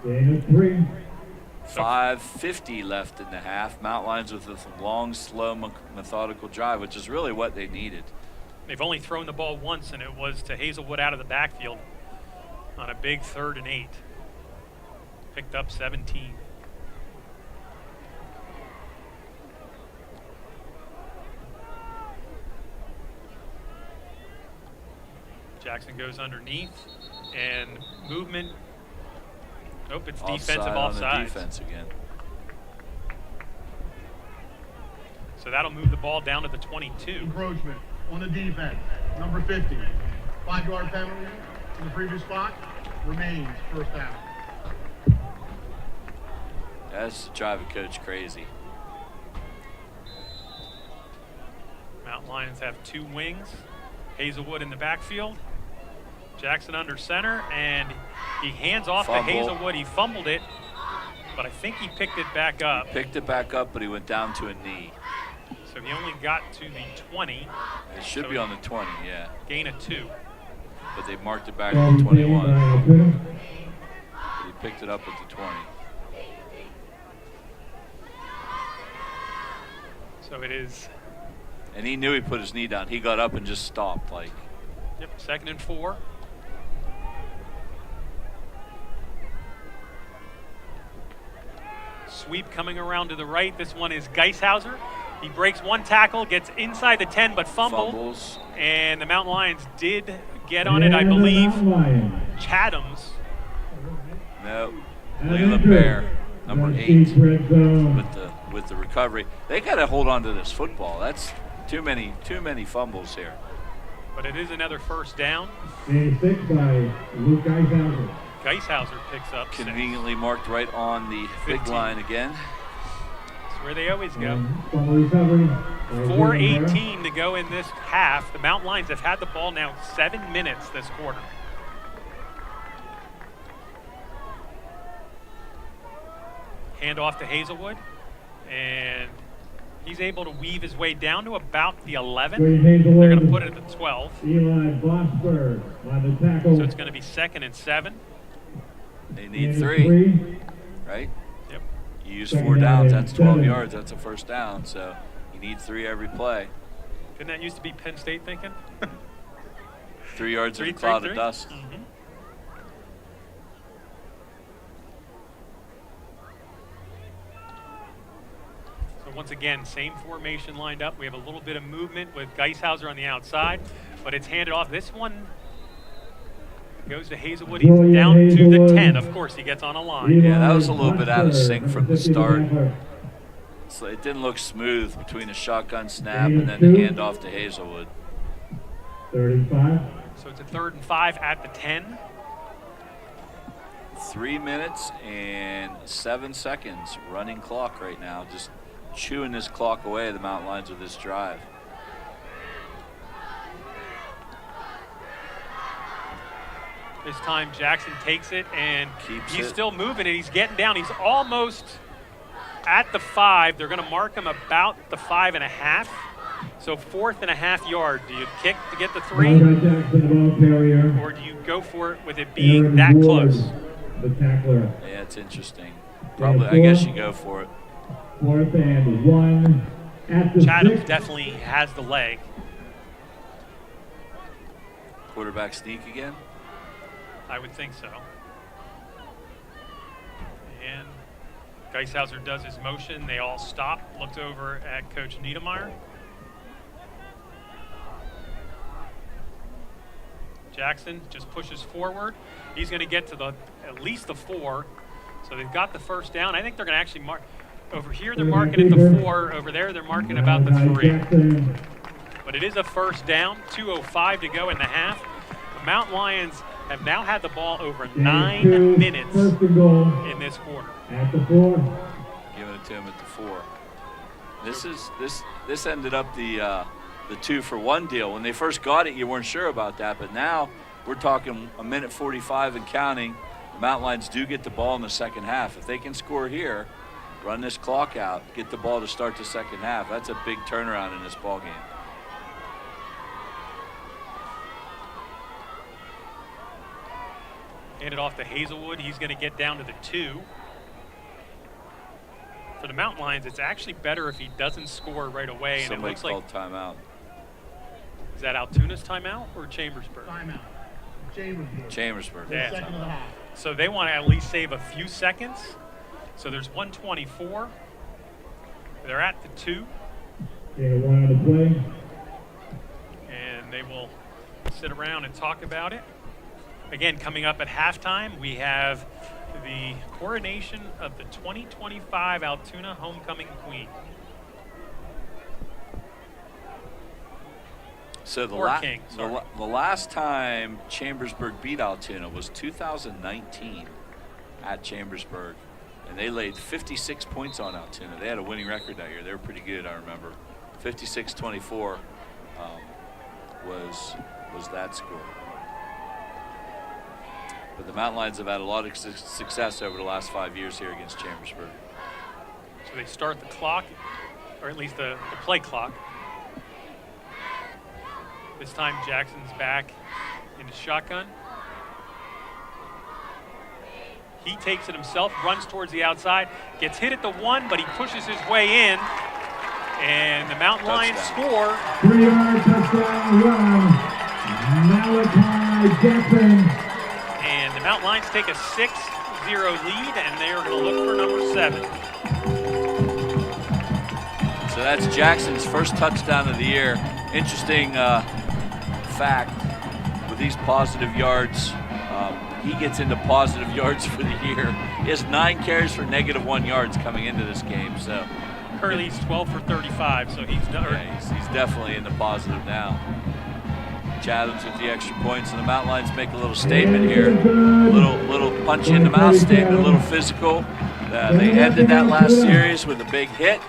Gain of 3. 5:50 left in the half. Mountain Lions with this long, slow, methodical drive, which is really what they needed. They've only thrown the ball once, and it was to Hazelwood out of the backfield on a big 3rd and 8. Picked up 17. Jackson goes underneath, and movement. Nope, it's defensive on the offside. defense again. So that'll move the ball down to the 22. Encroachment on the defense. Number 50. 5-yard penalty in the previous spot. Remains 1st down. That's driving coach crazy. Mountain Lions have 2 wings. Hazelwood in the backfield. Jackson under center, and he hands off Fumble. to Hazelwood. He fumbled it, but I think he picked it back up. Picked it back up, but he went down to a knee. So he only got to the 20. It should So be on the 20, yeah. Gain of 2. But they marked it back to the 21. But he picked it up at the 20. So it is. And he knew he put his knee down. He got up and just stopped. Like, Yep, 2nd and 4. Sweep coming around to the right. This one is Geishauser. He breaks one tackle, gets inside the 10, but fumbles. And the Mountain Lions did get on it, I believe. Chatham's. no, Leland Bear, number 8, with the recovery. They got to hold on to this football. That's too many fumbles here. But it is another first down. 86 by Luke Geishauser. Geishauser picks up 6. Conveniently marked right on the big 15. line again. That's where they always go. Fumble recovery. 4:18 to go in this half. The Mountain Lions have had the ball now 7 minutes this quarter. Hand off to Hazelwood, and he's able to weave his way down to about the 11. They're going to put it at the 12. Eli Bosberg on the tackle. So it's going to be 2nd and 7. They need 3, right? Yep. You use 4 downs, that's 12 yards, that's a first down. So you need 3 every play. Didn't that used to be Penn State thinking? 3 yards in a 3, cloud 3, of 3? dust. Mm-hmm. So once again, same formation lined up. We have a little bit of movement with Geishauser on the outside, but it's handed off. This one goes to Hazelwood. He's down to the 10. Of course, he gets on a line. Yeah, that was a little bit out of sync from the start. So it didn't look smooth between the shotgun snap and then the handoff to Hazelwood. 35. So it's a 3rd and 5 at the 10. 3 minutes and 7 seconds running clock right now. Just chewing this clock away, the Mountain Lions, with this drive. This time Jackson takes it and he's it. still moving and he's getting down. He's almost at the 5. They're going to mark him about the 5.5. So 4th and a half yard. Do you kick to get the 3? Or do you go for it with it being that close? The tackler. Yeah, it's interesting. Probably, I guess you go for it. 4th and 1 at the Chatham 6. definitely has the leg. Quarterback sneak again. I would think so. And Geishauser does his motion. They all stop, looked over at Coach Niedermeyer. Jackson just pushes forward. He's going to get to at least the 4. So they've got the first down. I think they're going to actually mark. Over here, they're marking at the 4. Over there, they're marking about the 3. But it is a first down. 2:05 to go in the half. The Mountain Lions have now had the ball over 9 minutes in this quarter. At the 4. Giving it to him at the 4. This ended up the 2-for-1 deal. When they first got it, you weren't sure about that, but now we're talking 1:45 and counting. The Mountain Lions do get the ball in the second half. If they can score here, run this clock out, get the ball to start the second half, that's a big turnaround in this ball game. Hand it off to Hazelwood. He's going to get down to the 2. For the Mountain Lions, it's actually better if he doesn't score right away. And Somebody it looks like, called timeout. is that Altoona's timeout or Chambersburg? Timeout. Chambersburg. Chambersburg. Yeah. Second of the half. So they want to at least save a few seconds. So there's 1:24. They're at the 2. Okay, 1 on the play. And they will sit around and talk about it. Again, coming up at halftime, we have the coronation of the 2025 Altoona Homecoming Queen. So King, the last time Chambersburg beat Altoona was 2019 at Chambersburg, and they laid 56 points on Altoona. They had a winning record that year. They were pretty good, I remember. 56-24 was that score. But the Mountain Lions have had a lot of success over the last 5 years here against Chambersburg. So they start the clock or at least the play clock. This time Jackson's back in his shotgun. He takes it himself, runs towards the outside, gets hit at the 1, but he pushes his way in. And the Mountain Lions score. 3-yard touchdown run. Malachi Jackson. And the Mountain Lions take a 6-0 lead, and they are going to look for number 7. So that's Jackson's first touchdown of the year. Interesting fact with these positive yards. He gets into positive yards for the year. He has 9 carries for -1 yards coming into this game. So currently he's 12 for 35, so he's definitely in the positive now. Chathams with the extra points, and the Mountain Lions make a little statement here. Little punch in the mouth statement, a little physical. They ended that last series with a big hit.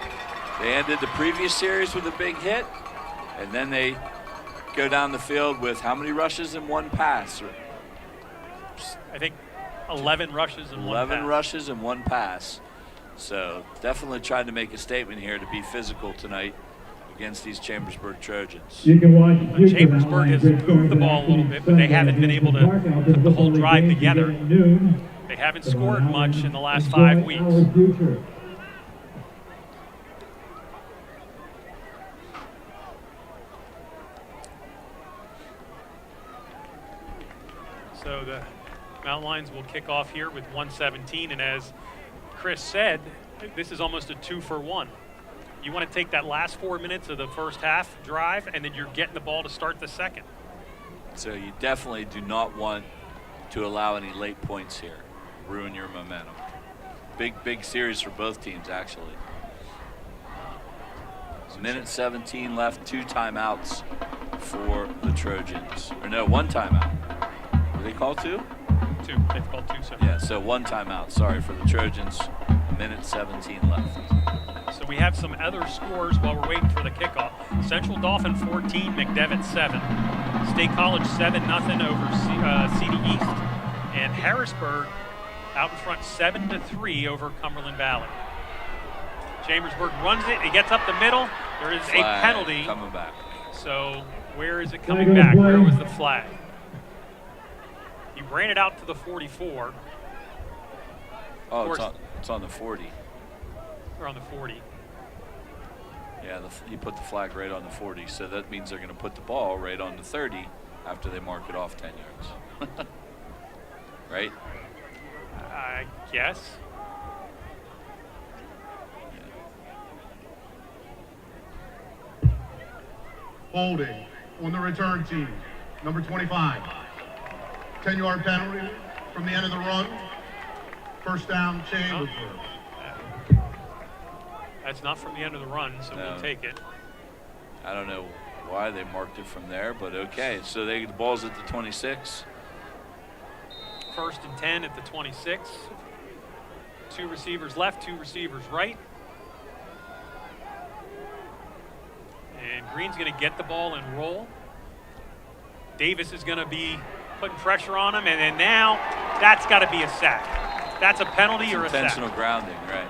They ended the previous series with a big hit, and then they go down the field with how many rushes and 1 pass? I think 11 rushes and 1 pass. 11 rushes and 1 pass. So definitely trying to make a statement here to be physical tonight against these Chambersburg Trojans. You can watch Chambersburg has moved the ball a little bit, but they haven't been able to put the whole drive together. They haven't scored much in the last 5 weeks. So the Mountain Lions will kick off here with 1:17, and as Chris said, this is almost a 2-for-1. You want to take that last 4 minutes of the first half drive, and then you're getting the ball to start the second. So you definitely do not want to allow any late points here. Ruin your momentum. Big series for both teams, actually. Minute 17 left, 2 timeouts for the Trojans. Or no, 1 timeout. Were they called 2? 2. They've called 2. So. Yeah, so 1 timeout, sorry, for the Trojans. Minute 17 left. So we have some other scores while we're waiting for the kickoff. Central Dauphin 14, McDevitt 7. State College 7-0 over CD East. And Harrisburg out in front 7-3 over Cumberland Valley. Chambersburg runs it. It gets up the middle. There is a penalty. Coming back. So where is it coming back? Where was the flag? He ran it out to the 44. Oh, it's on the 40. Or on the 40. Yeah, he put the flag right on the 40, so that means they're going to put the ball right on the 30 after they mark it off 10 yards. Right? I guess. Holding on the return team, number 25. 10-yard penalty from the end of the run. First down, Chambersburg. That's not from the end of the run, so we'll take it. I don't know why they marked it from there, but okay. So the ball's at the 26. 1st and 10 at the 26. 2 receivers left, 2 receivers right. And Green's going to get the ball and roll. Davis is going to be putting pressure on him, and then now that's got to be a sack. That's a penalty or a sack. Intentional grounding, right.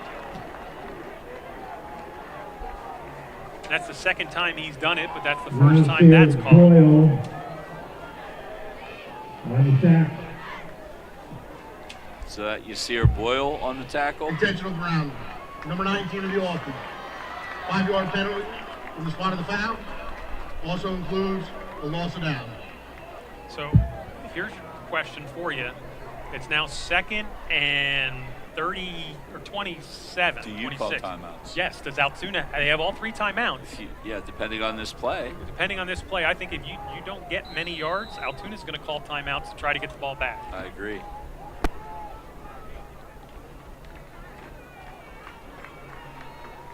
That's the second time he's done it, but that's the first time that's called. So you see her Boyle on the tackle. Intentional grounding. Number 19 of the offense. 5-yard penalty from the spot of the foul. Also includes the loss of down. So here's a question for you. It's now 2nd and 30 or 27. Do you 26. call timeouts? Yes. Does Altoona? They have all 3 timeouts. Yeah, depending on this play. Depending on this play, I think if you don't get many yards, Altoona's going to call timeouts to try to get the ball back. I agree.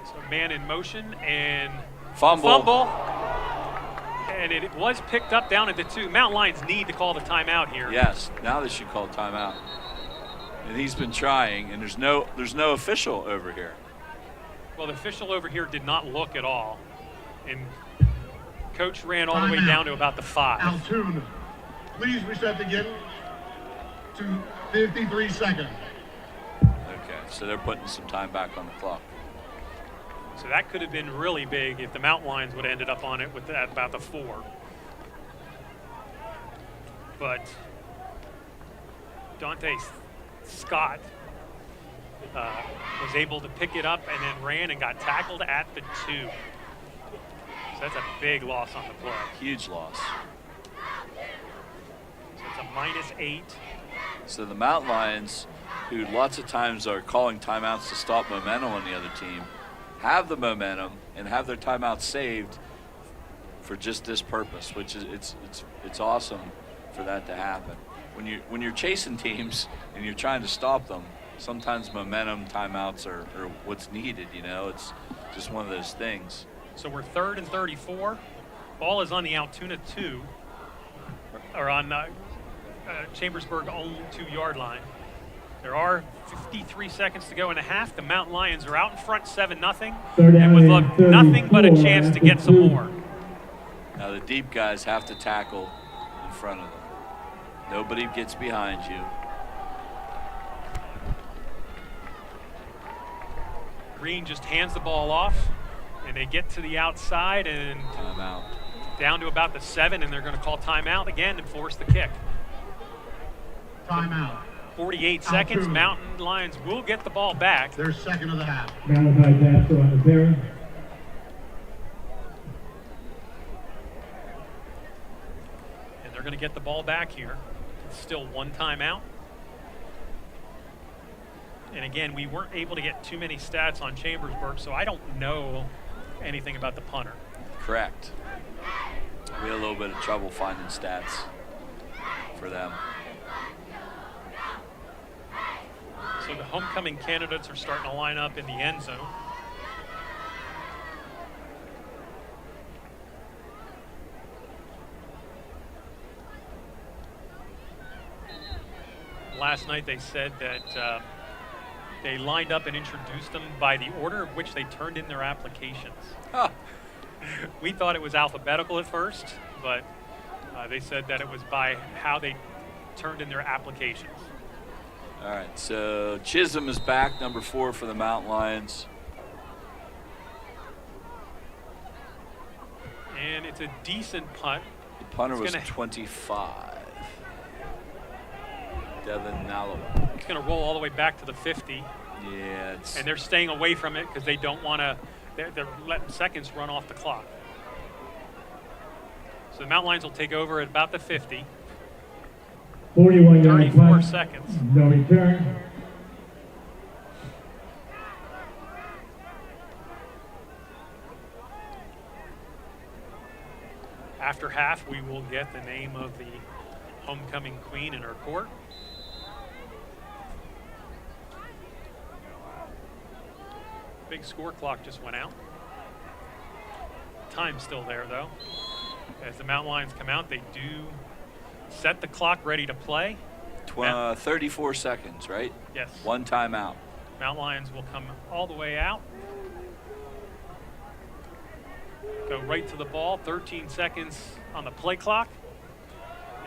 So man in motion and Fumble. And it was picked up down at the 2. Mountain Lions need to call the timeout here. Yes, now they should call timeout. And he's been trying, and there's no official over here. Well, the official over here did not look at all. And Coach ran all the way down to about the 5. Altoona, please reset the game to 53 seconds. Okay, so they're putting some time back on the clock. So that could have been really big if the Mountain Lions would have ended up on it with that, about the 4. But Dante Scott was able to pick it up and then ran and got tackled at the 2. So that's a big loss on the play. Huge loss. So it's a -8. So the Mountain Lions, who lots of times are calling timeouts to stop momentum on the other team, have the momentum and have their timeouts saved for just this purpose, which is it's awesome for that to happen. When you're chasing teams and you're trying to stop them, sometimes momentum timeouts are what's needed. You know, it's just one of those things. So we're 3rd and 34. Ball is on the Altoona 2, or on Chambersburg own 2-yard line. There are 53 seconds to go in a half. The Mountain Lions are out in front 7-0, and would love nothing but a chance to get some more. Now the deep guys have to tackle in front of them. Nobody gets behind you. Green just hands the ball off, and they get to the outside and Timeout. down to about the 7, and they're going to call timeout again and force the kick. Timeout. 48 seconds. Altoona. Mountain Lions will get the ball back. Their second of the half. Malachi Castro on the carry. And they're going to get the ball back here. It's still 1 timeout. And again, we weren't able to get too many stats on Chambersburg, so I don't know anything about the punter. Correct. We had a little bit of trouble finding stats for them. So the homecoming candidates are starting to line up in the end zone. Last night they said that they lined up and introduced them by the order of which they turned in their applications. Huh. We thought it was alphabetical at first, but they said that it was by how they turned in their applications. All right, so Chisholm is back, number 4 for the Mountain Lions. And it's a decent punt. The punter It's was gonna- 25. Devin Nalloway. It's going to roll all the way back to the 50. Yeah, it's And they're staying away from it because they don't want to, they're letting seconds run off the clock. So the Mountain Lions will take over at about the 50. 41 yard 34 punt. seconds. No return. After half, we will get the name of the homecoming queen in her court. Big score clock just went out. Time's still there, though. As the Mountain Lions come out, they do set the clock ready to play. 34 seconds, right? Yes. 1 timeout. Mountain Lions will come all the way out. Go right to the ball, 13 seconds on the play clock.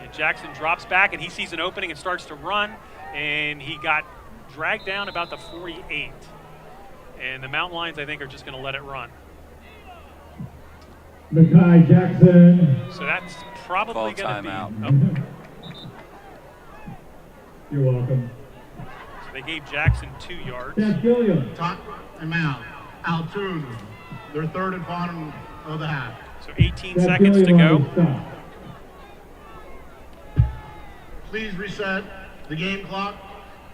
And Jackson drops back, and he sees an opening and starts to run, and he got dragged down about the 48. And the Mountain Lions, I think, are just going to let it run. Makai Jackson. So that's probably Call going to timeout. be. You're welcome. So they gave Jackson 2 yards. Seth Gilliam. Timeout. Altoona. Their third and final of the half. So 18 Seth seconds to Gilliam go. on the stop. Please reset the game clock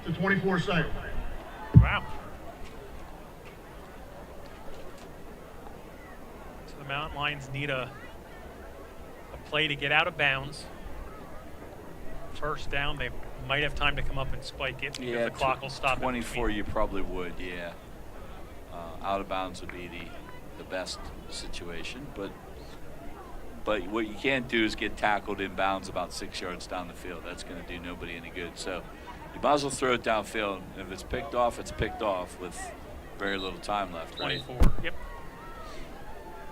to 24 seconds. Wow. So the Mountain Lions need a play to get out of bounds. First down, they might have time to come up and spike it because Yeah, the clock will stop. in 24, between. you probably would, yeah. Out of bounds would be the best situation, but what you can't do is get tackled in bounds about 6 yards down the field. That's going to do nobody any good. So you might as well throw it downfield. If it's picked off, it's picked off with very little time left, right? 24. Yep.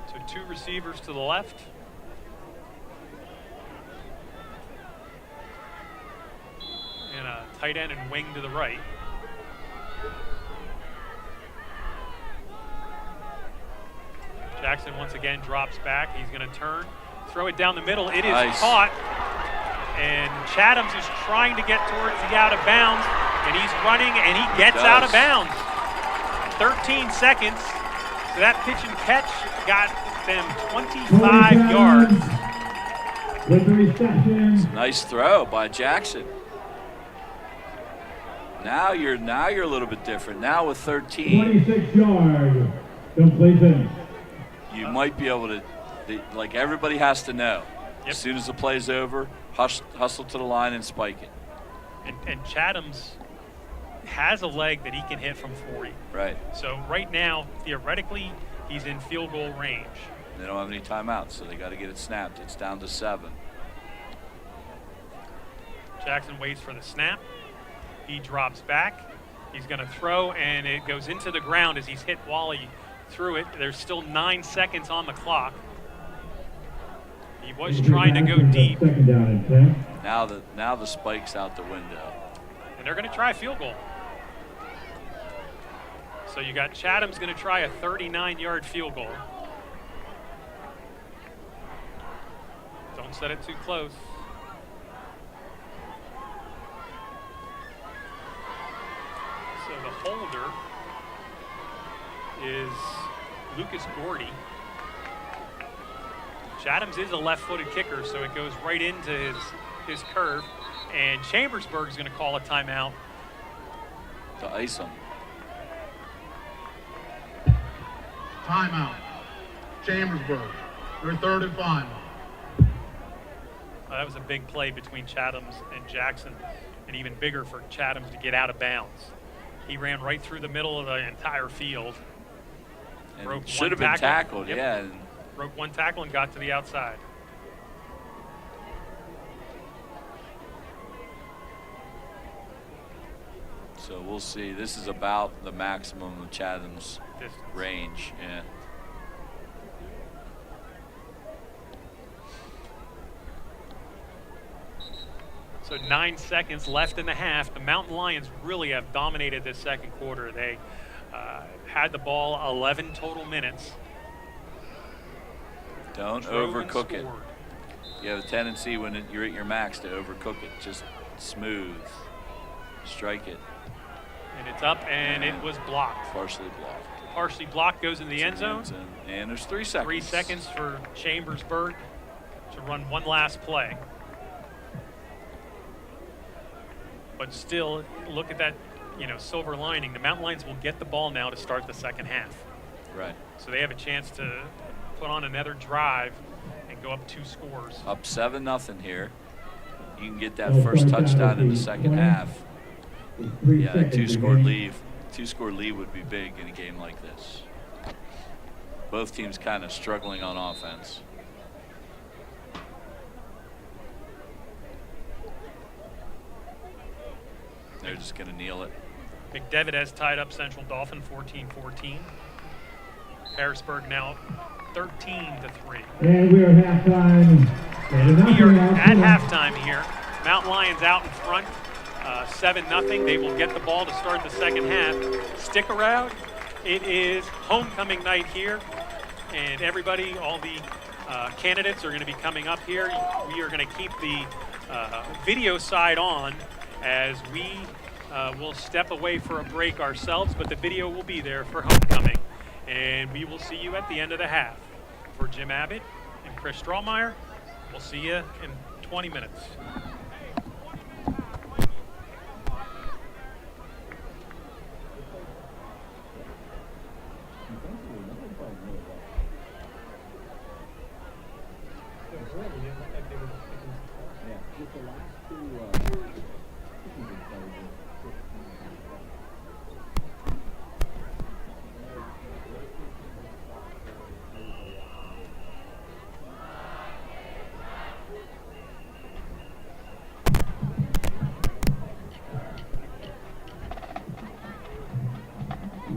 So 2 receivers to the left. And a tight end and wing to the right. Jackson once again drops back. He's going to turn, throw it down the middle. It is Nice. caught. And Chathams is trying to get towards the out of bounds, and he's running, and he gets out of bounds. 13 seconds. So that pitch and catch got them 25 yards. With the reception. Nice throw by Jackson. Now you're a little bit different. Now with 13, 26-yard completion. you might be able to, like everybody has to know. Yep. As soon as the play's over, hustle to the line and spike it. And Chathams has a leg that he can hit from 40. Right. So right now, theoretically, he's in field goal range. They don't have any timeouts, so they got to get it snapped. It's down to 7. Jackson waits for the snap. He drops back. He's going to throw, and it goes into the ground as he's hit Wally through it. There's still 9 seconds on the clock. He was trying to go deep. Second down and 10. Now the spike's out the window. And they're going to try a field goal. So you got Chatham's going to try a 39-yard field goal. Don't set it too close. So the holder is Lucas Gordy. Chatham's is a left-footed kicker, so it goes right into his curve. And Chambersburg is going to call a timeout. To ice him. Timeout. Chambersburg. Their 3rd and final. That was a big play between Chatham's and Jackson, and even bigger for Chatham's to get out of bounds. He ran right through the middle of the entire field. And Broke should one have been tackle. tackled, Yep. yeah. And Broke one tackle and got to the outside. so we'll see. This is about the maximum of Chatham's Distance. range. Yeah. So 9 seconds left in the half. The Mountain Lions really have dominated this second quarter. They had the ball 11 total minutes. Don't Drove and overcook it. scored. You have a tendency when you're at your max to overcook it. Just smooth. Strike it. And it's up, and it was blocked. Partially blocked. Partially blocked, goes in the end zone. And there's 3 seconds. 3 seconds for Chambersburg to run one last play. But still, look at that, silver lining. The Mountain Lions will get the ball now to start the second half. Right. So they have a chance to put on another drive and go up 2 scores. Up 7-0 here. You can get that first touchdown in the second half. Yeah, a 2-score lead. 2-score lead would be big in a game like this. Both teams kind of struggling on offense. They're just going to kneel it. McDevitt has tied up Central Dauphin 14-14. Harrisburg now 13-3. And we are halftime. We are at halftime here. Mountain Lions out in front, 7-0. They will get the ball to start the second half. Stick around. It is homecoming night here, and everybody, all the candidates are going to be coming up here. We are going to keep the video side on as we will step away for a break ourselves, but the video will be there for homecoming. And we will see you at the end of the half. For Jim Abbott and Chris Strawmier, we'll see you in 20 minutes.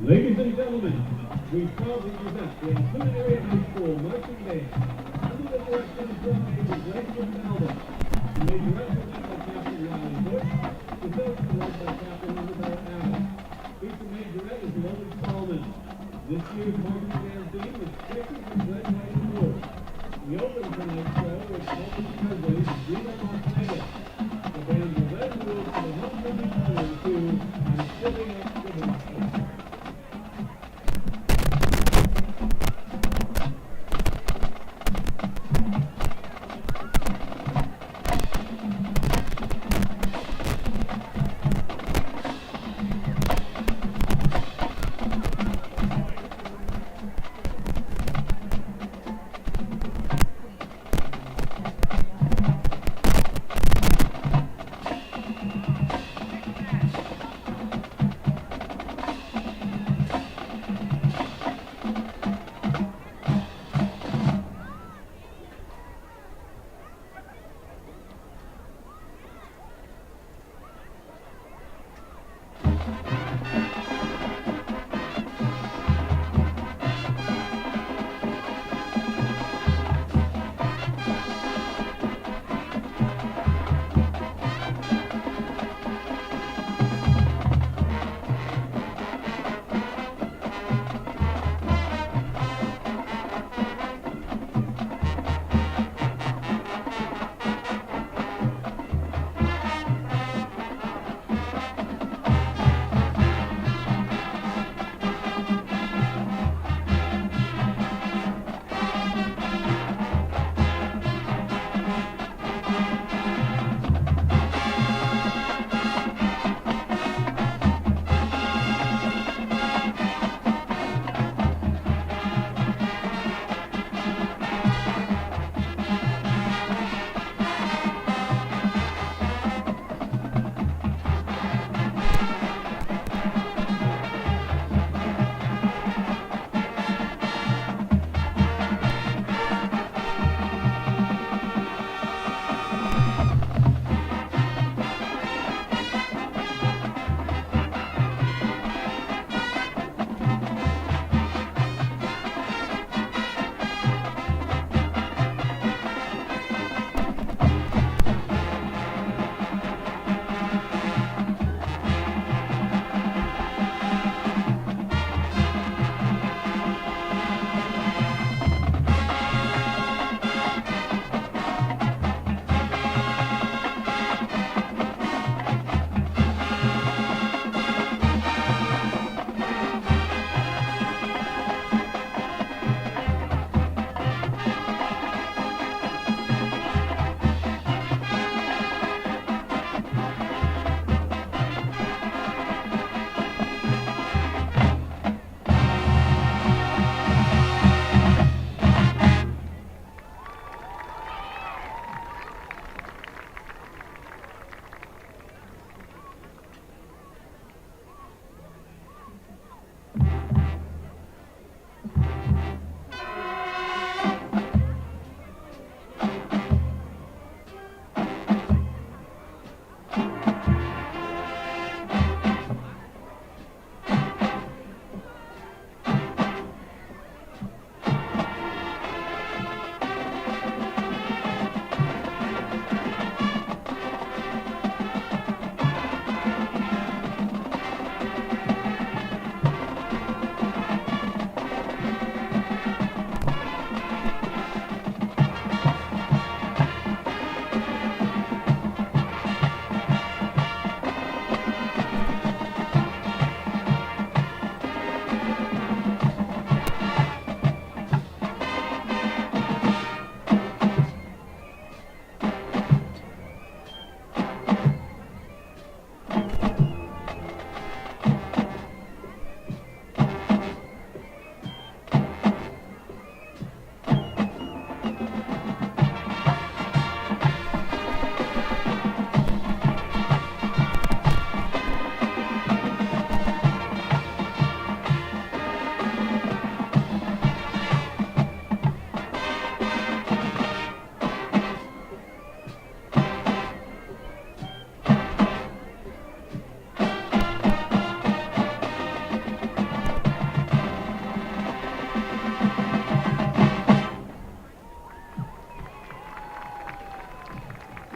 Ladies and gentlemen, we proudly present the Altoona Area High School Marching Band under the direction of drum major Grayson Alden. The major represented by Captain Riley Bush, the section led by Captain Isabel Abbott. Feature majorette is Logan Stallman. This year's marching band theme is Quicker The band will then move to the homecoming to I'm Sitting Up With Myself.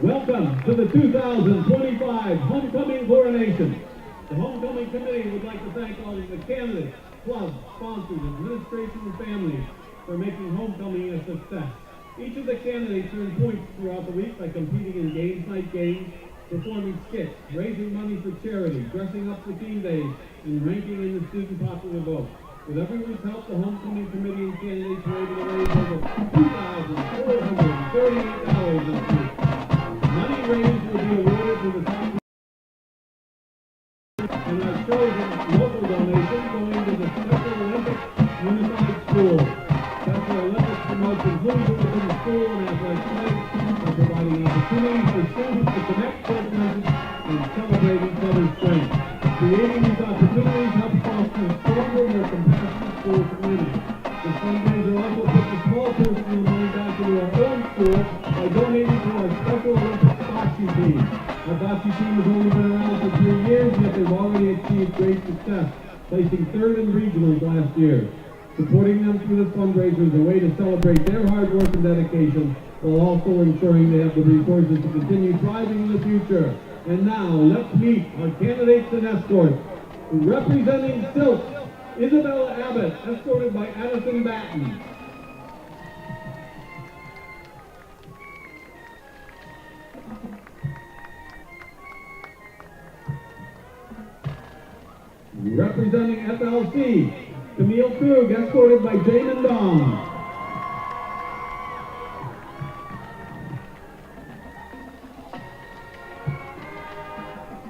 Welcome to the 2025 Homecoming Coronation. The Homecoming Committee would like to thank all of the candidates, clubs, sponsors, administration, and families for making homecoming a success. Each of the candidates earn points throughout the week by competing in games night games, performing skits, raising money for charity, dressing up for team days, and ranking in the student popular vote. With every week's help, the homecoming committee and candidates were able to raise over $2,438 this week. Money raised will be awarded to the top and our chosen local donation going to the Special Olympics Unified School. Special Olympics promotes inclusion within the school and athletic play by providing opportunities for students to connect, build friendships, and celebrate each other's strength. Creating these opportunities helps foster a stronger, more compassionate school community. The fundraiser also puts a small portion of the money back into our own school by donating to our Special Olympics bocce team. Our bocce team has only been around for 3 years, yet they've already achieved great success, placing 3rd in regionals last year. Supporting them through this fundraiser is a way to celebrate their hard work and dedication, while also ensuring they have the resources to continue thriving in the future. And now, let's meet our candidates and escorts. Representing Silk, Isabella Abbott, escorted by Addison Batten. Representing FLC, Camille Krug, escorted by Jamin Dong.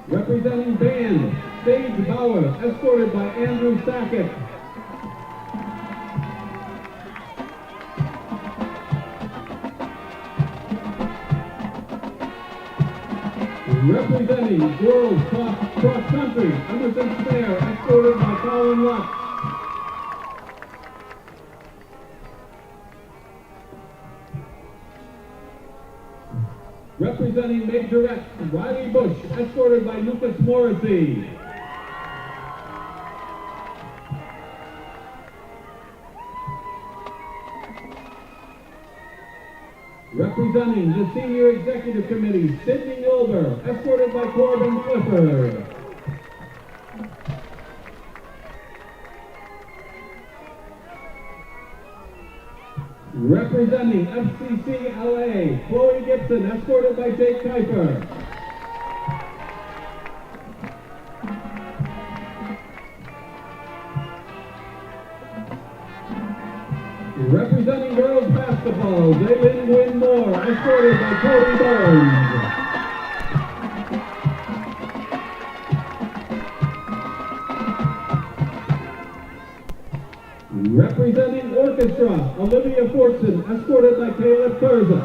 Representing band, Sage Bauer, escorted by Andrew Sackett. Representing girls cross country, Emerson Snare, escorted by Colin Lutz. Representing Majorette, Riley Bush, escorted by Lucas Morrissey. Representing the Senior Executive Committee, Sidney Wilbur, escorted by Corbin Clifford. Representing FCC LA, Chloe Gibson, escorted by Jake Kuiper. Representing girls basketball, Zaylin Gwynn Moore, escorted by Cody Burns. Representing orchestra, Olivia Fortson, escorted by Caleb Kurza.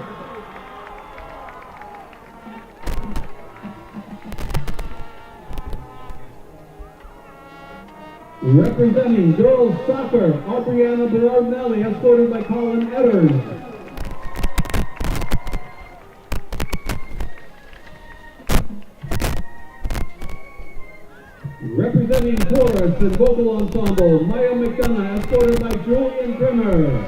Representing girls soccer, Aubriana Berardinelli, escorted by Colin Edders. Representing chorus and vocal ensemble, Maya McDonough, escorted by Julian Trimmer.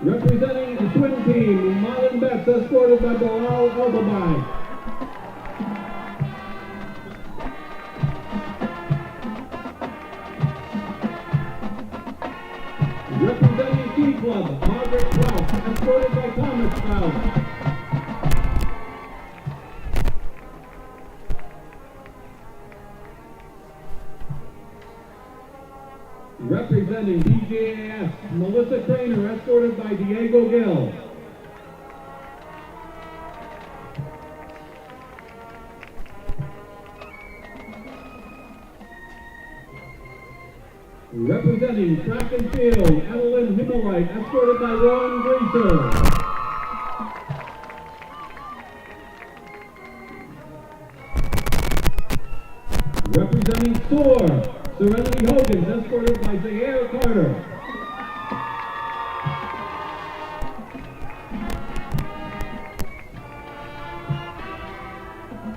Representing the twin team, Marlon Betts, escorted by Bilal Elbabai. Representing Key Club, Margaret Kraus, escorted by Thomas Kraus. Representing DJAS, Melissa Craner, escorted by Diego Gill. Representing track and field, Evelyn Himmelreich, escorted by Ron Greaser. Representing SOAR, Serenity Hogan, escorted by Zaire Carter.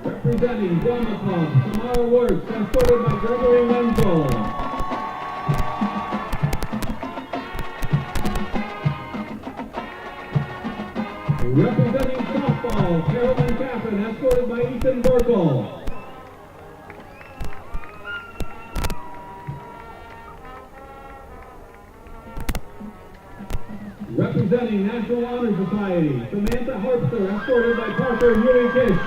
Representing Drama Club, Samara Wirtz, escorted by Gregory Wenzel. Representing softball, Carolyn Caffin, escorted by Ethan Burkle. Representing National Honor Society, Samantha Harpster, escorted by Parker Huey Kish.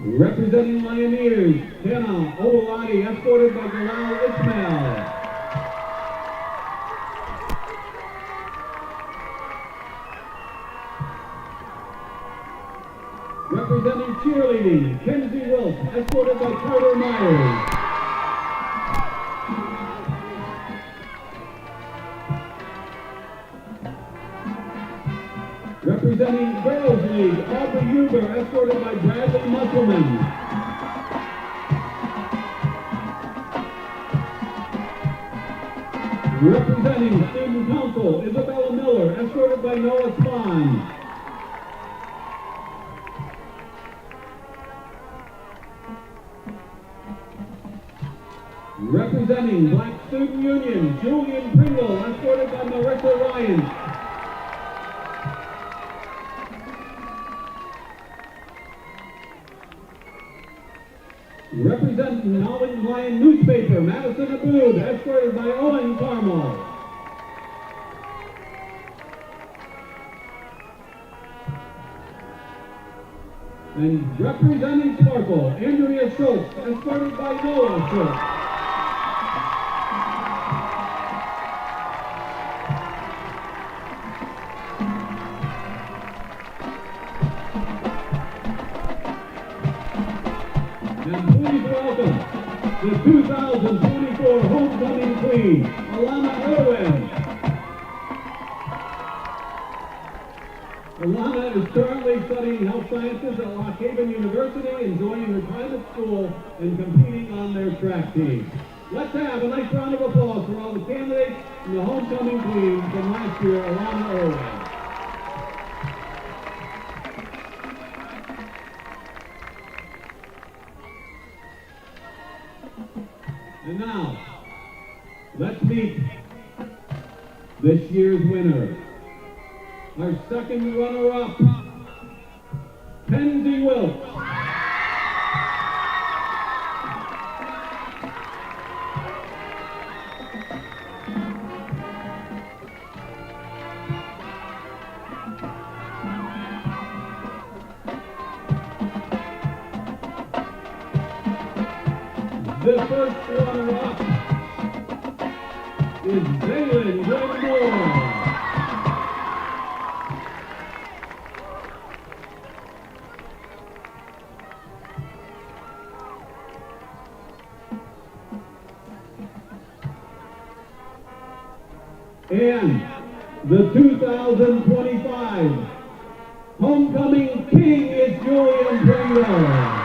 Representing Lioneers, Hannah Ovalati, escorted by Galal Ismail. Representing cheerleading, Kenzie Wilk, escorted by Carter Myers. Representing Girls League, Aubrey Huber, escorted by Bradley Musselman. Representing Student Council, Isabella Miller, escorted by Noah Spahn. Representing Black Student Union, Julian Pringle, escorted by Marissa Ryan. Representing Knowledge Lion Newspaper, Madison Abood, escorted by Owen Carmel. And representing Sparkle, Andrea Schultz, escorted by Noah Schultz. And please welcome the 2024 Homecoming Queen, Alana Irwin. Alana is currently studying health sciences at Lock Haven University, enjoying her time at school and competing on their track team. Let's have a nice round of applause for all the candidates and the Homecoming Queen from last year, Alana Irwin. And now, let's meet this year's winner. Our second runner-up, Kenzie Wilkes. The first runner-up is Jalen Gilmore. And the 2025 Homecoming King is Julian Pringle.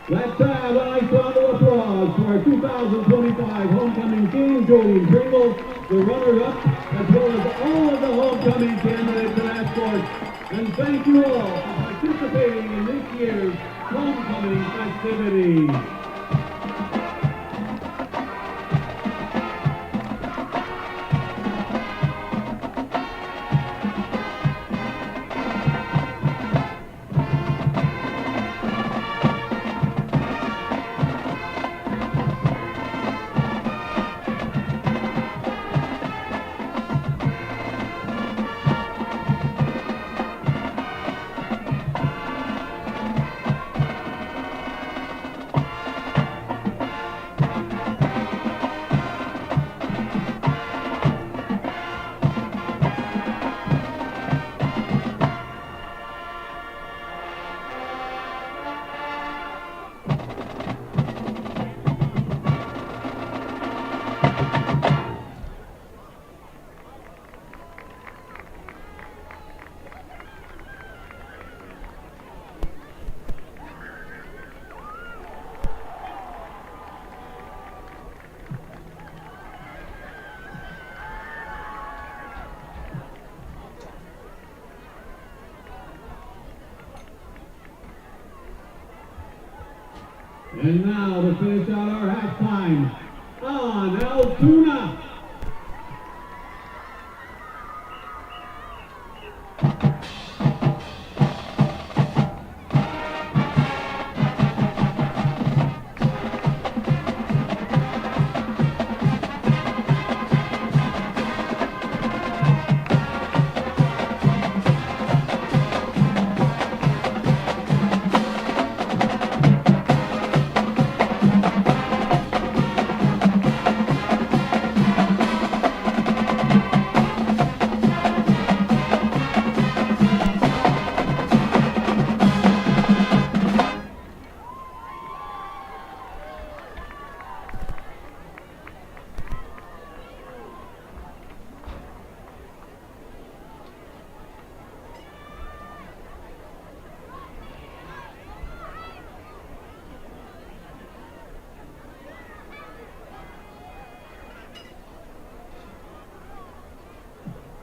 Let's have a nice round of applause for our 2025 Homecoming King, Julian Pringle, the runner-up, as well as all of the homecoming candidates and escorts. And thank you all for participating in this year's homecoming festivities. And now to finish out our halftime, on, Altoona.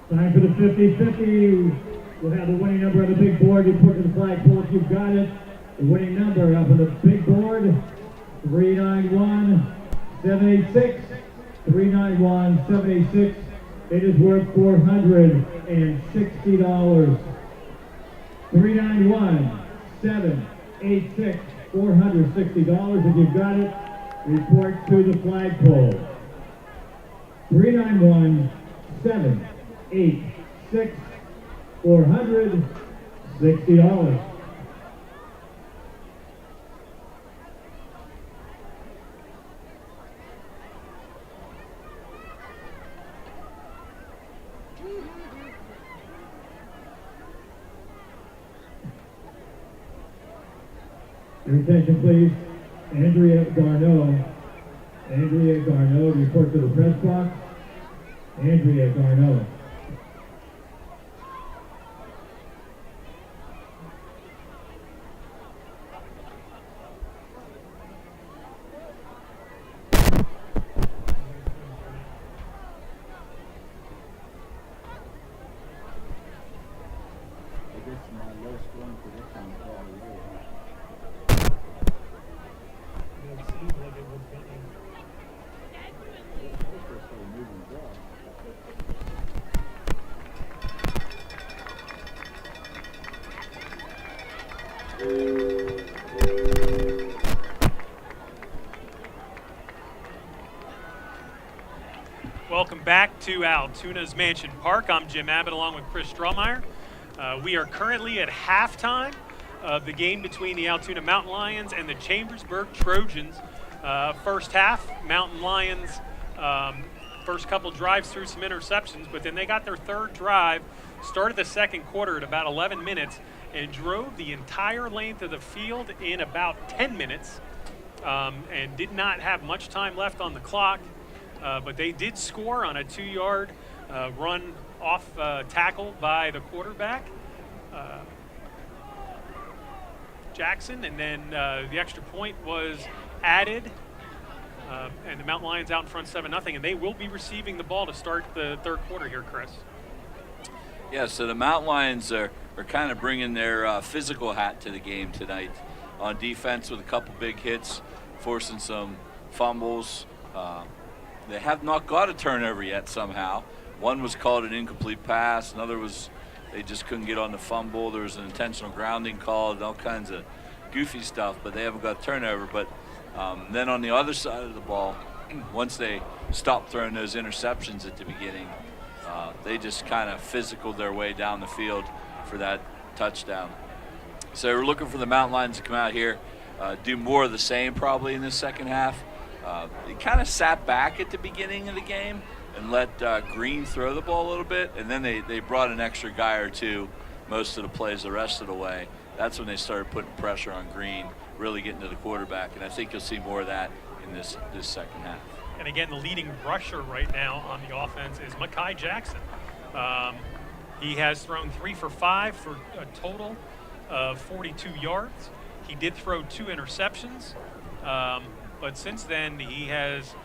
Time for the 50-50. We'll have the winning number on the big board. You put to the flagpole if you've got it. The winning number up on the big board, 391-786. 391-786. It is worth $460. 391-786. $460. If you've got it, report to the flagpole. 391-786. $460. Your attention, please. Andrea Garneau, report to the press box. Andrea Garneau. Welcome back to Altoona's Mansion Park. I'm Jim Abbott along with Chris Strawmier. We are currently at halftime of the game between the Altoona Mountain Lions and the Chambersburg Trojans. First half, Mountain Lions first couple drives through some interceptions, but then they got their third drive, started the second quarter at about 11 minutes, and drove the entire length of the field in about 10 minutes and did not have much time left on the clock. But they did score on a 2-yard run off tackle by the quarterback, Jackson, and then the extra point was added, and the Mountain Lions out in front 7-0, and they will be receiving the ball to start the third quarter here, Chris. Yeah, so the Mountain Lions are kind of bringing their physical hat to the game tonight on defense with a couple big hits, forcing some fumbles. They have not got a turnover yet somehow. One was called an incomplete pass. Another was they just couldn't get on the fumble. There was an intentional grounding called, all kinds of goofy stuff, but they haven't got a turnover. But then on the other side of the ball, once they stopped throwing those interceptions at the beginning, they just kind of physicaled their way down the field for that touchdown. So we're looking for the Mountain Lions to come out here, do more of the same probably in this second half. They kind of sat back at the beginning of the game and let Green throw the ball a little bit, and then they brought an extra guy or two most of the plays the rest of the way. That's when they started putting pressure on Green, really getting to the quarterback, and I think you'll see more of that in this second half. And again, the leading rusher right now on the offense is Mekhi Jackson. He has thrown 3 for 5 for a total of 42 yards. He did throw 2 interceptions. But since then, he has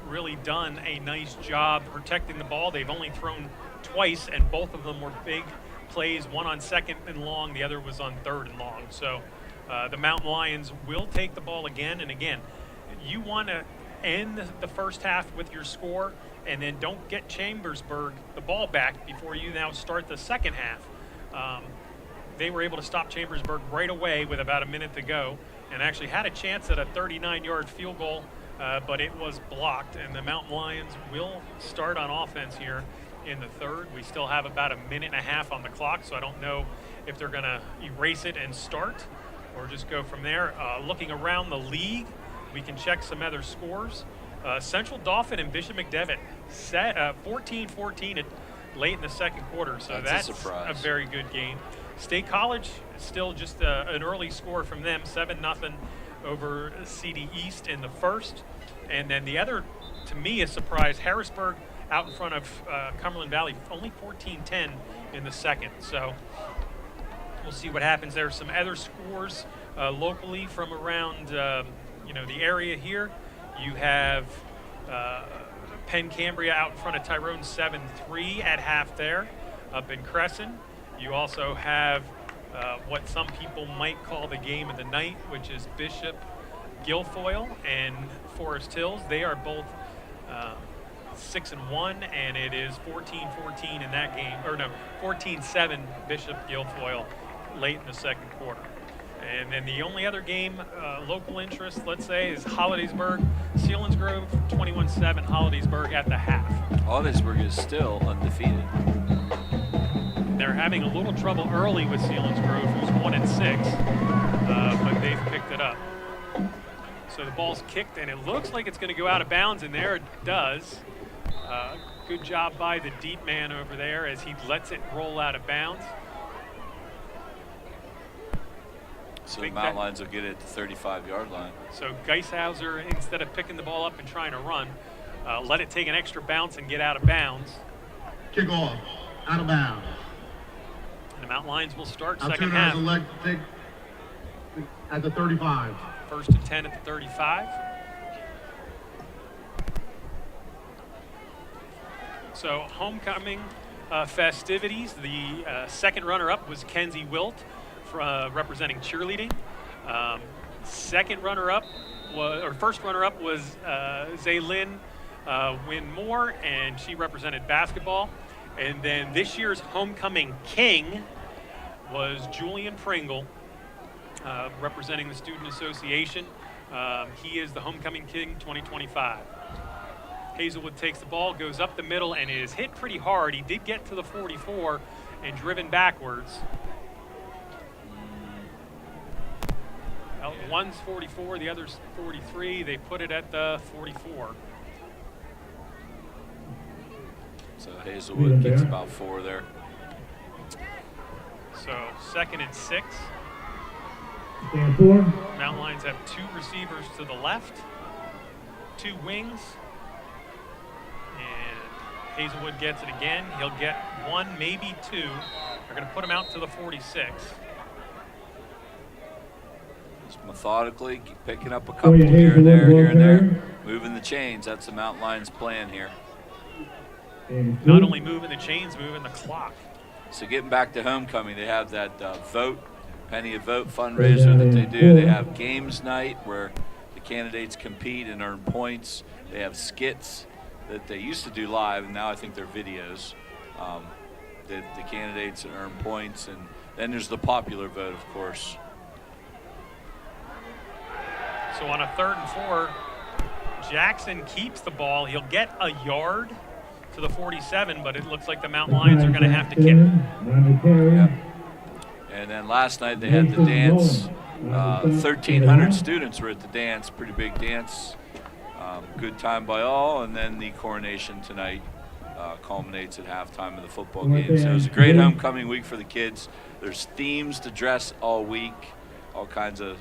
really done a nice job protecting the ball. They've only thrown twice, and both of them were big plays, one on 2nd and long, the other was on 3rd and long. So the Mountain Lions will take the ball again and again. You want to end the first half with your score, and then don't get Chambersburg the ball back before you now start the second half. They were able to stop Chambersburg right away with about a minute to go, and actually had a chance at a 39-yard field goal, but it was blocked, and the Mountain Lions will start on offense here in the third. We still have about a minute and a half on the clock, so I don't know if they're going to erase it and start or just go from there. Looking around the league, we can check some other scores. Central Dauphin and Bishop McDevitt set 14-14 late in the second quarter, so that's a very good game. State College still just an early score from them, 7-0 over CD East in the first. And then the other, to me, a surprise, Harrisburg out in front of Cumberland Valley, only 14-10 in the second. So we'll see what happens there. Some other scores locally from around the area here. You have Penn Cambria out in front of Tyrone 7-3 at half there up in Crescent. You also have what some people might call the game of the night, which is Bishop Guilfoyle and Forest Hills. They are both 6-1, and it is 14-14 in that game, or no, 14-7 Bishop Guilfoyle late in the second quarter. And then the only other game, local interest, let's say, is Hollidaysburg, Selinsgrove, 21-7 Hollidaysburg at the half. Hollidaysburg is still undefeated. They're having a little trouble early with Selinsgrove, who's 1-6, but they've picked it up. So the ball's kicked, and it looks like it's going to go out of bounds, and there it does. Good job by the deep man over there as he lets it roll out of bounds. So the Mountain Lions will get it at the 35-yard line. So Geishauser, instead of picking the ball up and trying to run, let it take an extra bounce and get out of bounds. Kickoff, out of bounds. And the Mountain Lions will start second Altoona half. has elected at the 35. First and 10 at the 35. So homecoming festivities. The second runner-up was Kenzie Wilt, representing cheerleading. Second runner-up first runner-up was Zaylin Wynn-Moore, and she represented basketball. And then this year's homecoming king was Julian Pringle, representing the Student Association. He is the homecoming king 2025. Hazelwood takes the ball, goes up the middle, and is hit pretty hard. He did get to the 44 and driven backwards. One's 44, the other's 43. They put it at the 44. So Hazelwood gets about 4 there. So second and 6. Stand 4. Mountain Lions have 2 receivers to the left, 2 wings, and Hazelwood gets it again. He'll get 1, maybe 2. They're going to put him out to the 46. Just methodically picking up a couple here and there, moving the chains. That's the Mountain Lions' plan here. Not only moving the chains, moving the clock. So getting back to homecoming, they have that Penny a Vote fundraiser that they do. They have games night where the candidates compete and earn points. They have skits that they used to do live, and now I think they're videos. That the candidates earn points, and then there's the popular vote, of course. So on a 3rd and 4, Jackson keeps the ball. He'll get a yard to the 47, but it looks like the Mountain Lions are going to have to kick. Yep. And then last night they had the dance. 1,300 students were at the dance, pretty big dance. Good time by all, and then the coronation tonight culminates at halftime of the football game. So it was a great homecoming week for the kids. There's themes to dress all week, all kinds of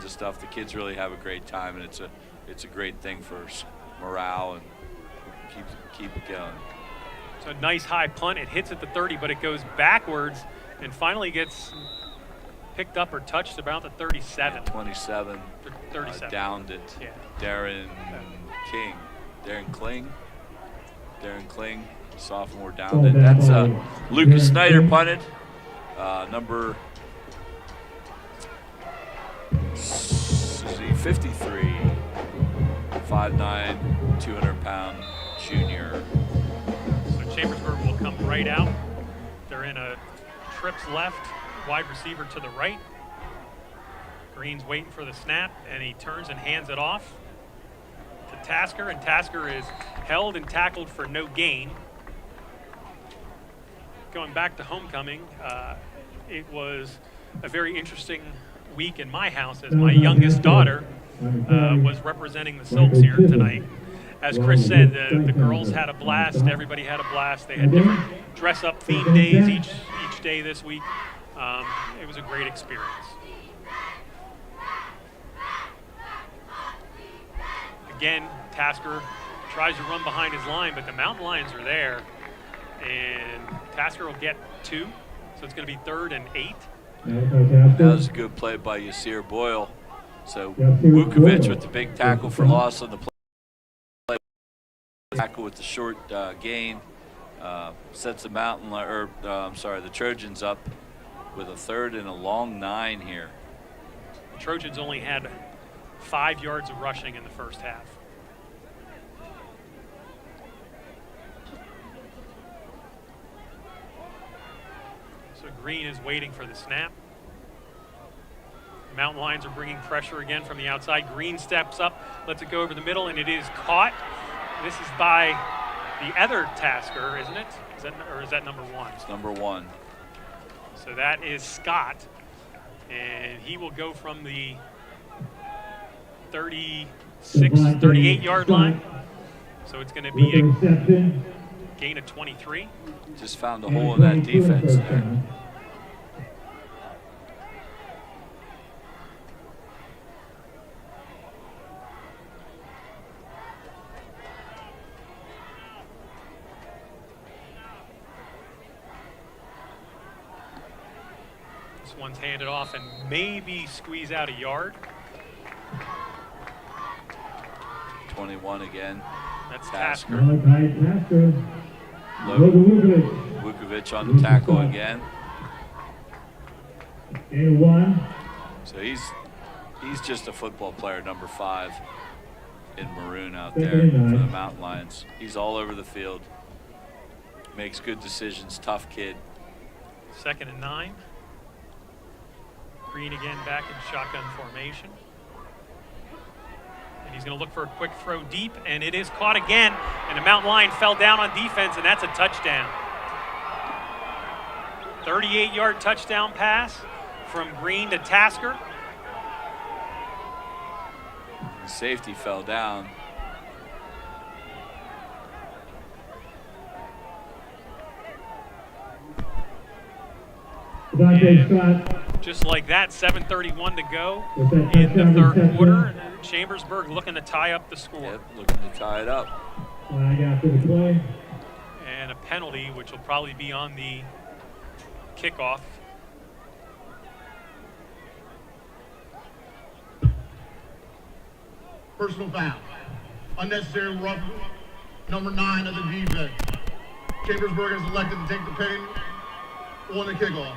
stuff. The kids really have a great time, and it's a great thing for morale and keep it going. So a nice high punt. It hits at the 30, but it goes backwards and finally gets picked up or touched about the 37. 27. 37. Downed it. Yeah. Darren Kling, sophomore, downed it. That's Lucas Snyder punted. Number 53. 5 5'9", 200-pound junior. So Chambersburg will come right out. They're in a trips left, wide receiver to the right. Green's waiting for the snap, and he turns and hands it off to Tasker, and Tasker is held and tackled for no gain. Going back to homecoming, it was a very interesting week in my house as my youngest daughter was representing the Silks here tonight. As Chris said, the girls had a blast. Everybody had a blast. They had different dress-up theme days each day this week. It was a great experience. Again, Tasker tries to run behind his line, but the Mountain Lions are there, and Tasker will get 2, so it's going to be 3rd and 8. That was a good play by Yasir Boyle. So Vukovic with the big tackle for loss on the play. Tackle with the short gain sets the the Trojans up with a 3rd and a long 9 here. The Trojans only had 5 yards of rushing in the first half. So Green is waiting for the snap. Mountain Lions are bringing pressure again from the outside. Green steps up, lets it go over the middle, and it is caught. This is by the other Tasker, isn't it? Is that number 1? It's number 1. So that is Scott, and he will go from the 38-yard line. So it's going to be a gain of 23. Just found the hole in that defense there. This one's handed off and maybe squeeze out a yard. 21 again. That's Tasker. Vukovic on the tackle again. So he's just a football player, number 5 in maroon out there for the Mountain Lions. He's all over the field. Makes good decisions, tough kid. 2nd and 9. Green again back in shotgun formation. And he's going to look for a quick throw deep, and it is caught again. And the Mountain Lion fell down on defense, and that's a touchdown. 38-yard touchdown pass from Green to Tasker. The safety fell down. Just like that, 7:31 to go in the 3rd quarter. Chambersburg looking to tie up the score. Yep, looking to tie it up. And a penalty, which will probably be on the kickoff. Personal foul. Unnecessary roughness. Number 9 of the defense. Chambersburg has elected to take the penalty on the kickoff.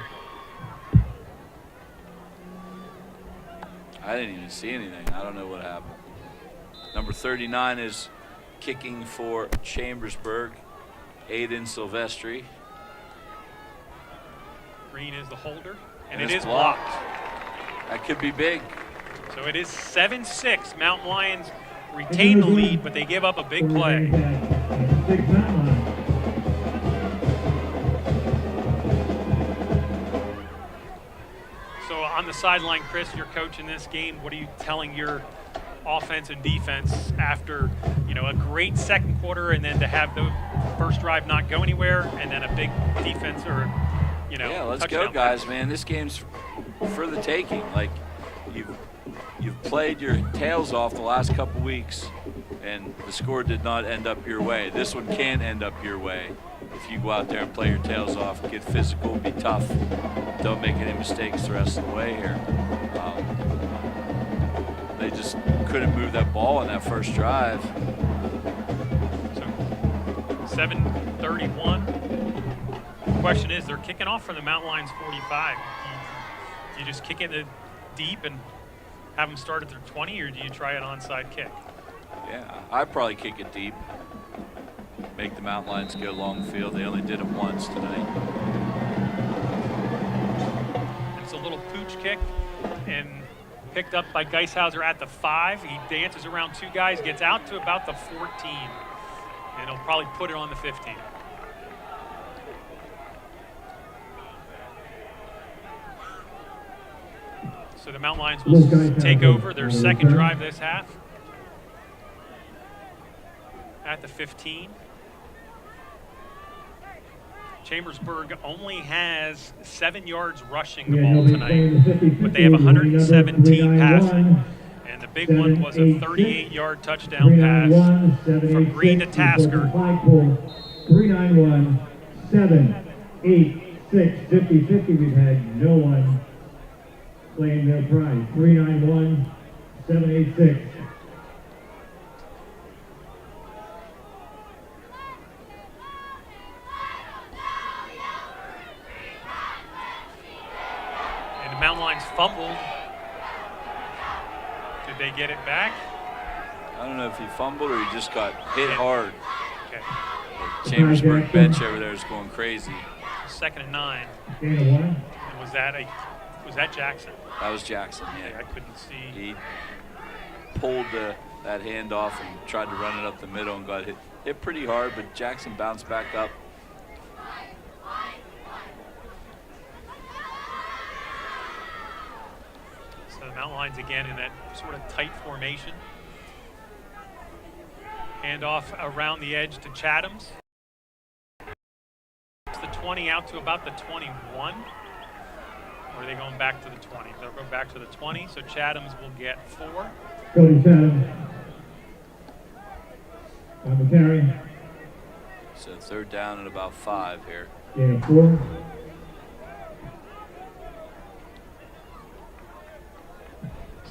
I didn't even see anything. I don't know what happened. Number 39 is kicking for Chambersburg, Aiden Silvestri. Green is the holder, and And it it's is blocked. That could be big. So it is 7-6. Mountain Lions retain the lead, but they give up a big play. So on the sideline, Chris, you're coaching this game. What are you telling your offense and defense after, a great second quarter, and then to have the first drive not go anywhere, and then a big defense or, Yeah, let's touchdown go, guys, pass? man. This game's for the taking. Like, you've played your tails off the last couple weeks, and the score did not end up your way. This one can end up your way if you go out there and play your tails off, get physical, be tough. Don't make any mistakes the rest of the way here. They just couldn't move that ball on that first drive. So 7:31. The question is, they're kicking off from the Mountain Lions 45. Do you just kick it deep and have them start at their 20, or do you try an onside kick? Yeah, I'd probably kick it deep. Make the Mountain Lions go long field. They only did it once tonight. It's a little pooch kick and picked up by Geishauser at the 5. He dances around 2 guys, gets out to about the 14, and he'll probably put it on the 15. So the Mountain Lions will take over their second drive this half at the 15. Chambersburg only has 7 yards rushing the ball tonight, but they have 117 passing. And the big one was a 38-yard touchdown pass from Green to Tasker. 391, 7, 8, 6, 50, 50. We've had no one claim their prize. 391, 786. And the Mountain Lions fumbled. Did they get it back? I don't know if he fumbled or he just got hit hard. Okay. The Chambersburg bench over there is going crazy. 2nd and 9. Gain of 1. And was that Jackson? That was Jackson, I yeah. couldn't see. He pulled that hand off and tried to run it up the middle and got hit pretty hard, but Jackson bounced back up. So the Mountain Lions again in that sort of tight formation. Handoff around the edge to Chatham's. It's the 20 out to about the 21. Or are they going back to the 20? They'll go back to the 20, so Chatham's will get 4. Cody Chatham. On the carry. So 3rd down and about 5 here. Gain of 4.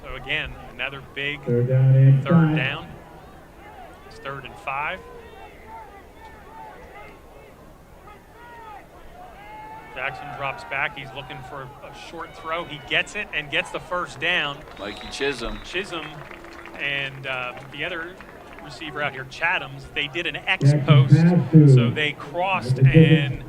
So again, another big 3rd down and 3rd 5. down. It's 3rd and 5. Jackson drops back. He's looking for a short throw. He gets it and gets the 1st down. Mikey Chisholm. Chisholm and the other receiver out here, Chatham's, they did an X post, so they crossed and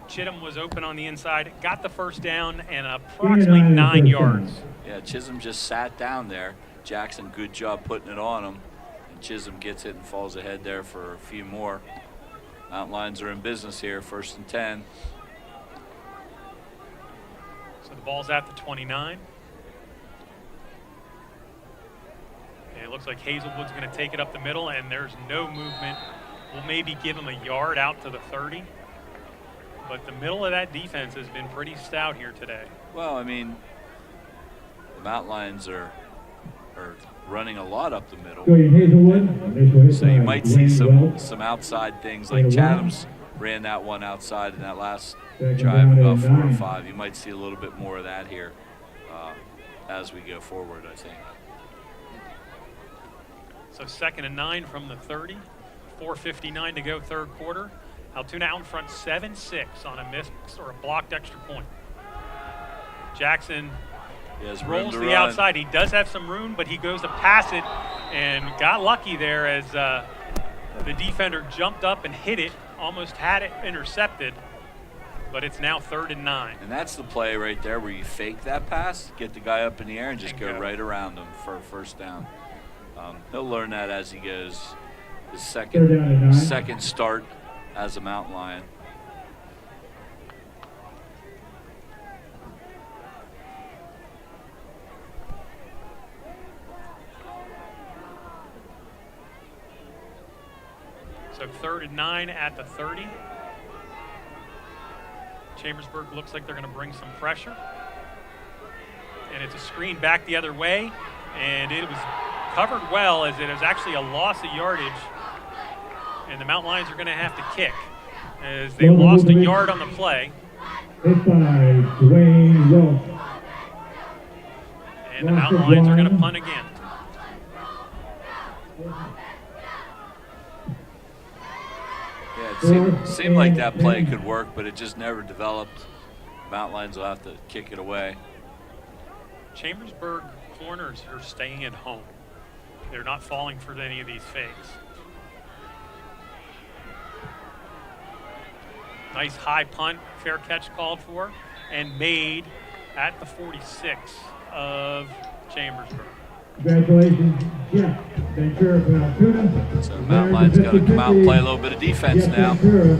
Chisholm was open on the inside, got the 1st down and approximately 9 yards. Yeah, Chisholm just sat down there. Jackson, good job putting it on him. And Chisholm gets it and falls ahead there for a few more. Mountain Lions are in business here, 1st and 10. So the ball's at the 29. And it looks like Hazelwood's going to take it up the middle, and there's no movement. We'll maybe give him a yard out to the 30. But the middle of that defense has been pretty stout here today. Well, I mean, the Mountain Lions are running a lot up the middle. So you might see some outside things like Chatham's ran that one outside in that last drive about 4 or 5. You might see a little bit more of that here as we go forward, I think. So 2nd and 9 from the 30. 4:59 to go, 3rd quarter. Altoona out in front 7-6 on a missed or a blocked extra point. Jackson rolls to the outside. He does have some room, but he goes to pass it and got lucky there as the defender jumped up and hit it, almost had it intercepted, but it's now 3rd and 9. And that's the play right there where you fake that pass, get the guy up in the air and just go right around him for a 1st down. He'll learn that as he goes his second start as a Mountain Lion. So 3rd and 9 at the 30. Chambersburg looks like they're going to bring some pressure. And it's a screen back the other way. And it was covered well as it was actually a loss of yardage. And the Mountain Lions are going to have to kick as they lost a yard on the play. Hit by Dwayne Welch. And the Mountain Lions are going to punt again. Yeah, it seemed like that play could work, but it just never developed. Mountain Lions will have to kick it away. Chambersburg corners are staying at home. They're not falling for any of these fakes. Nice high punt, fair catch called for, and made at the 46 of Chambersburg. Congratulations, Jeff Ventura from Altoona. So Mountain Lions got to come out and play a little bit of defense Jeff now. Ventura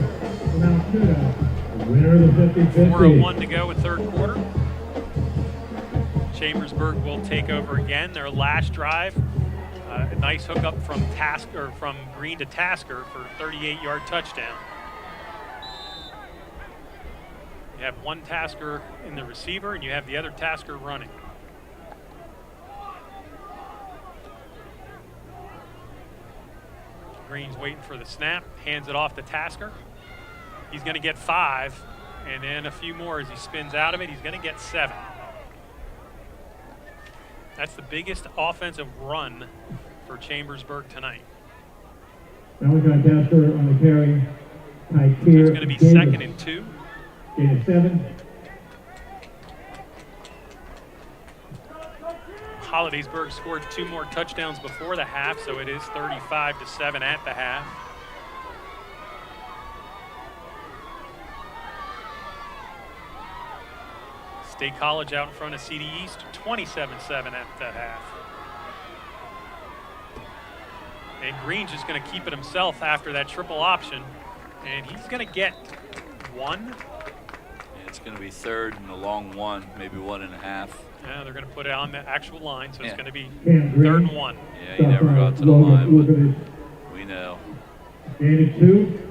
from Altoona, the winner of the 50-50. 4:01 to go in third quarter. Chambersburg will take over again. Their last drive, a nice hookup from Green to Tasker for a 38-yard touchdown. You have one Tasker in the receiver, and you have the other Tasker running. Green's waiting for the snap, hands it off to Tasker. He's going to get 5, and then a few more as he spins out of it. He's going to get 7. That's the biggest offensive run for Chambersburg tonight. Now we got Tasker on the carry. So it's going to be 2nd and 2. Gain of 7. Hollidaysburg scored 2 more touchdowns before the half, so it is 35-7 at the half. State College out in front of CD East, 27-7 at the half. And Green's just going to keep it himself after that triple option, and he's going to get 1. It's going to be 3rd and a long 1, maybe 1.5. Yeah, they're going to put it on the actual line, so it's going to be Green. 3rd and 1. Yeah, he never got to the line, but we know. Gain of 2.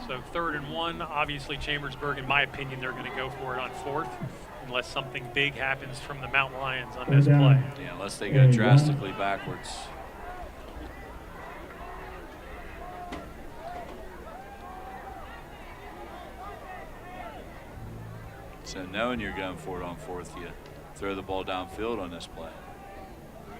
So 3rd and 1, obviously Chambersburg, in my opinion, they're going to go for it on 4th, unless something big happens from the Mountain Lions on this play. Yeah, unless they go drastically backwards. So knowing you're going for it on 4th, you throw the ball downfield on this play.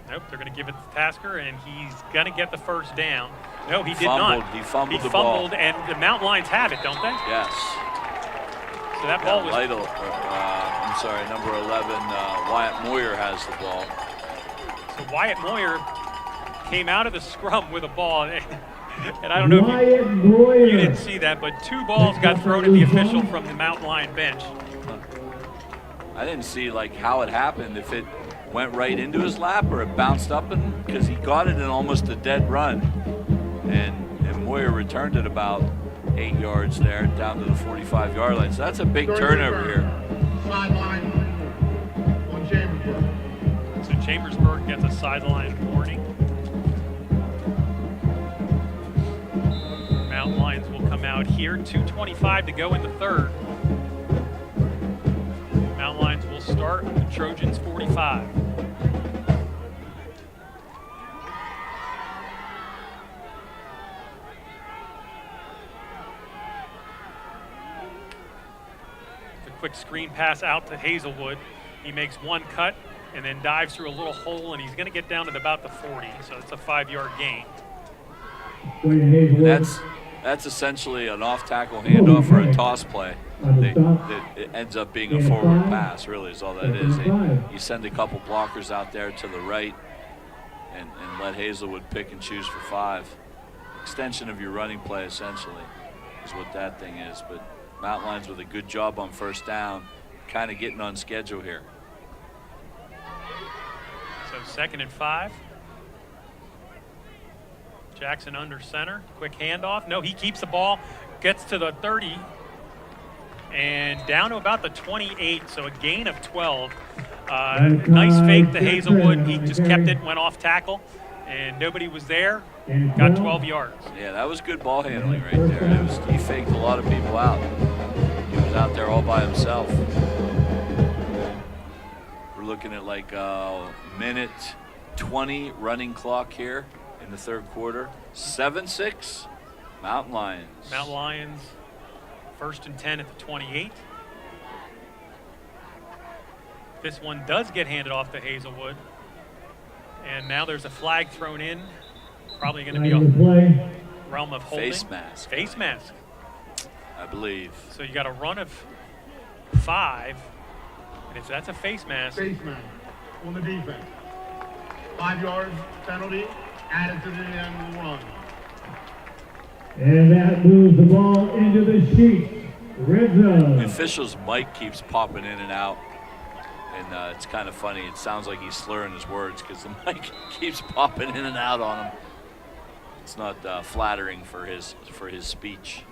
Nope, they're going to give it to Tasker, and he's going to get the first down. No, he did Fumbled. not. He fumbled the ball. He fumbled, and the Mountain Lions have it, don't they? Yes. So that ball was... I'm sorry, number 11, Wyatt Moyer has the ball. So Wyatt Moyer came out of the scrum with a ball, and I don't know if you didn't see that, but 2 balls got thrown at the official from the Mountain Lion bench. I didn't see how it happened, if it went right into his lap or it bounced up, because he got it in almost a dead run, and Moyer returned it about 8 yards there down to the 45-yard line. So that's a big turnover here. Sideline on Chambersburg. So Chambersburg gets a sideline warning. Mountain Lions will come out here. 2:25 to go in the 3rd. Mountain Lions will start with the Trojans 45. The quick screen pass out to Hazelwood. He makes 1 cut and then dives through a little hole, and he's going to get down to about the 40, so it's a 5-yard gain. That's essentially an off-tackle handoff or a toss play. It ends up being a forward pass, really, is all that is. You send a couple blockers out there to the right and let Hazelwood pick and choose for 5. Extension of your running play, essentially, is what that thing is. But Mountain Lions with a good job on 1st down, kind of getting on schedule here. So 2nd and 5. Jackson under center, quick handoff. No, he keeps the ball, gets to the 30, and down to about the 28, so a gain of 12. Nice fake to Hazelwood. He just kept it, went off tackle, and nobody was there. Got 12 yards. Yeah, that was good ball handling right there. He faked a lot of people out. He was out there all by himself. We're looking at a minute 20 running clock here in the 3rd quarter. 7-6, Mountain Lions. Mountain Lions, 1st and 10 at the 28. This one does get handed off to Hazelwood. And now there's a flag thrown in. Probably going to be a realm of holding. Face mask. Face mask. I believe. So you got a run of 5. And if that's a face mask. Face mask on the defense. 5 yards penalty added to the end of the run. And that moves the ball into the sheet. Red zone. The official's mic keeps popping in and out, and it's kind of funny. It sounds like he's slurring his words because the mic keeps popping in and out on him. It's not flattering for his speech.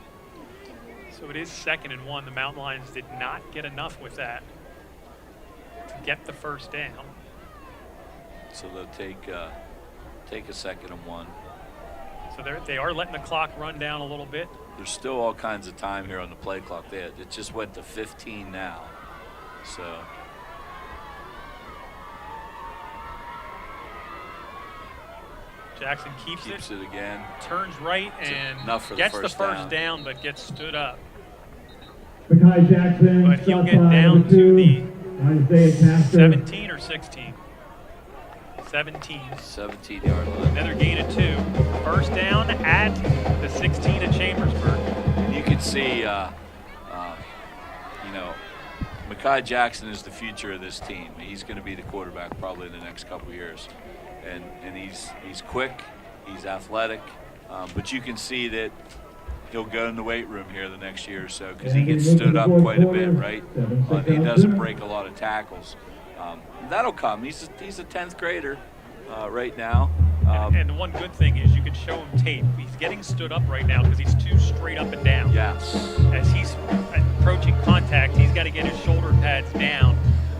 So it is 2nd and 1. The Mountain Lions did not get enough with that to get the first down. So they'll take a 2nd and 1. So they are letting the clock run down a little bit. There's still all kinds of time here on the play clock. It just went to 15 now. So Jackson keeps it again. Turns right and gets the first down, but gets stood up. Makai Jackson. But he'll get down to the 17 or 16. 17. 17-yard line. Another gain of 2. First down at the 16 of Chambersburg. You can see, Makai Jackson is the future of this team. He's going to be the quarterback probably in the next couple of years, and he's quick, he's athletic, but you can see that he'll go in the weight room here the next year or so because he gets stood up quite a bit, right? He doesn't break a lot of tackles. That'll come. He's a 10th grader right now. And the one good thing is you can show him tape. He's getting stood up right now because he's too straight up and down. Yes. As he's approaching contact, he's got to get his shoulder pads down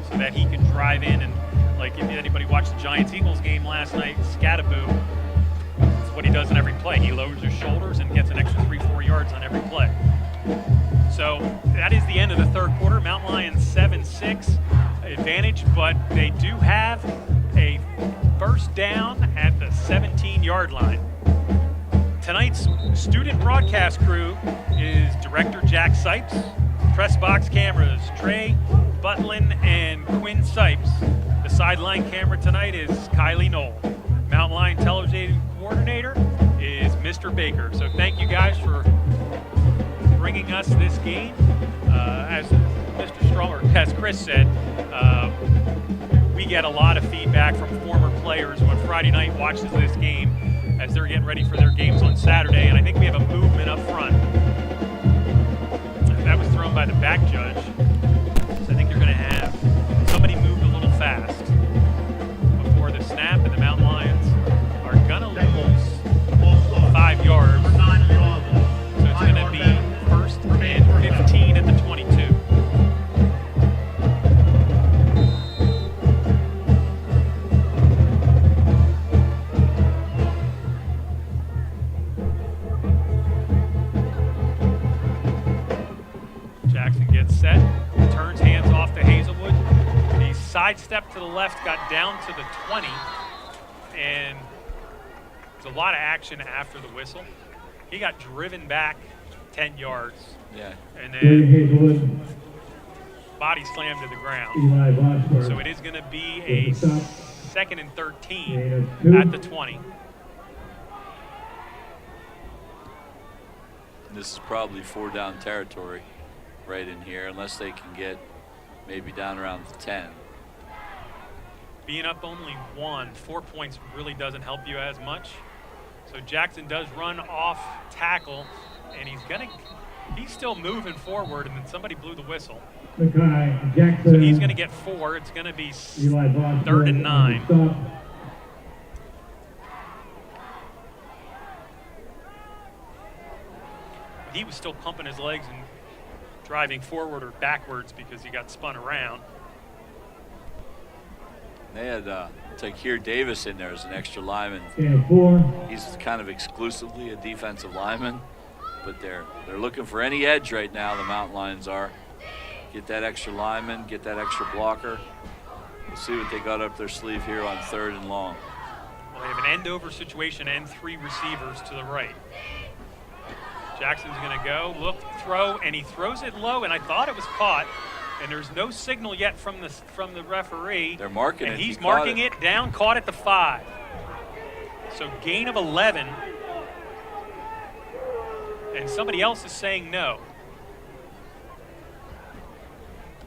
so that he can drive in. And like if anybody watched the Giants-Eagles game last night, Scattaboo, that's what he does in every play. He lowers his shoulders and gets an extra 3-4 yards on every play. So that is the end of the third quarter. Mountain Lions 7-6 advantage, but they do have a first down at the 17-yard line. Tonight's student broadcast crew is Director Jack Sipes, press box cameras Trey Butlin and Quinn Sipes. The sideline camera tonight is Kylie Knoll. Mountain Lion television coordinator is Mr. Baker. So thank you guys for bringing us this game. As Mr. Strawmier, as Chris said, we get a lot of feedback from former players when Friday night watches this game as they're getting ready for their games on Saturday, and I think we have a movement up front. That was thrown by the back judge. So I think you're going to have somebody move a little fast before the snap, and the Mountain Lions are going to lose 5 yards. So it's going to be 1st and 15 at the 22. Jackson gets set, turns hands off to Hazelwood. He sidestepped to the left, got down to the 20, and there's a lot of action after the whistle. He got driven back 10 yards. Yeah. And then body slammed to the ground. So it is going to be a 2nd and 13 at the 20. This is probably 4-down territory right in here, unless they can get maybe down around the 10. Being up only 1, 4 points really doesn't help you as much. So Jackson does run off tackle, and he's still moving forward, and then somebody blew the whistle. Jackson. So he's going to get 4. It's going to be 3rd and 9. He was still pumping his legs and driving forward or backwards because he got spun around. They had Takir Davis in there as an extra lineman. He's kind of exclusively a defensive lineman, but they're looking for any edge right now, the Mountain Lions are. Get that extra lineman, get that extra blocker. We'll see what they got up their sleeve here on 3rd and long. Well, they have an end-over situation and 3 receivers to the right. Jackson's going to go, look, throw, and he throws it low, and I thought it was caught. And there's no signal yet from the referee. They're marking it. And he's marking it down, caught at the 5. So gain of 11. And somebody else is saying no.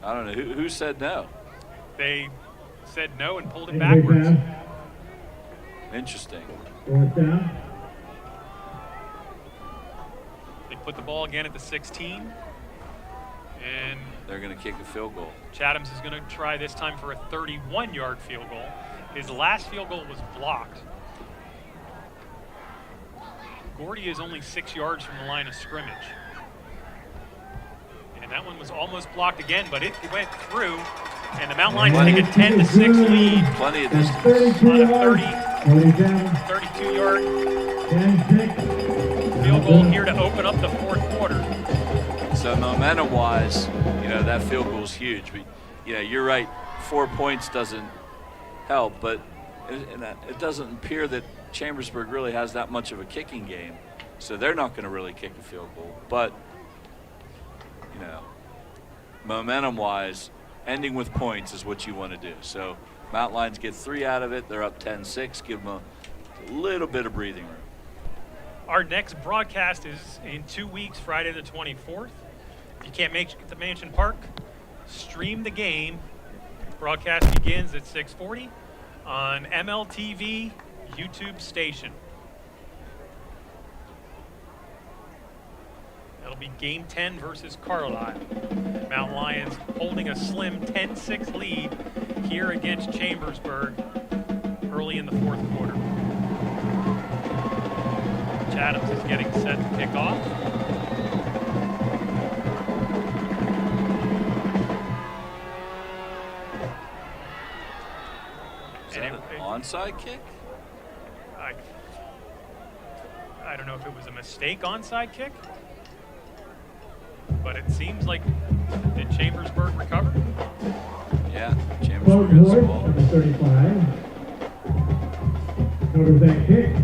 I don't know. Who said no? They said no and pulled it backwards. Interesting. Fourth down. They put the ball again at the 16. And They're going to kick a field goal. Chatham's is going to try this time for a 31-yard field goal. His last field goal was blocked. Gordy is only 6 yards from the line of scrimmage. And that one was almost blocked again, but it went through. And the Mountain Lions take a 10-6 lead Plenty of distance. on a 32-yard field goal here to open up the fourth quarter. So momentum-wise, that field goal is huge. But, you're right. 4 points doesn't help, but it doesn't appear that Chambersburg really has that much of a kicking game. So they're not going to really kick a field goal. But, momentum-wise, ending with points is what you want to do. So Mountain Lions get 3 out of it. They're up 10-6. Give them a little bit of breathing room. Our next broadcast is in 2 weeks, Friday the 24th. If you can't make it to Mansion Park, stream the game. Broadcast begins at 6:40 on MLTV YouTube station. That'll be Game 10 versus Carlisle. Mountain Lions holding a slim 10-6 lead here against Chambersburg early in the fourth quarter. Chatham's is getting set to kick off. Is that an onside kick? I don't know if it was a mistake onside kick, but it seems like, did Chambersburg recover? Yeah, Chambersburg has the ball. Number 35. Covers that kick.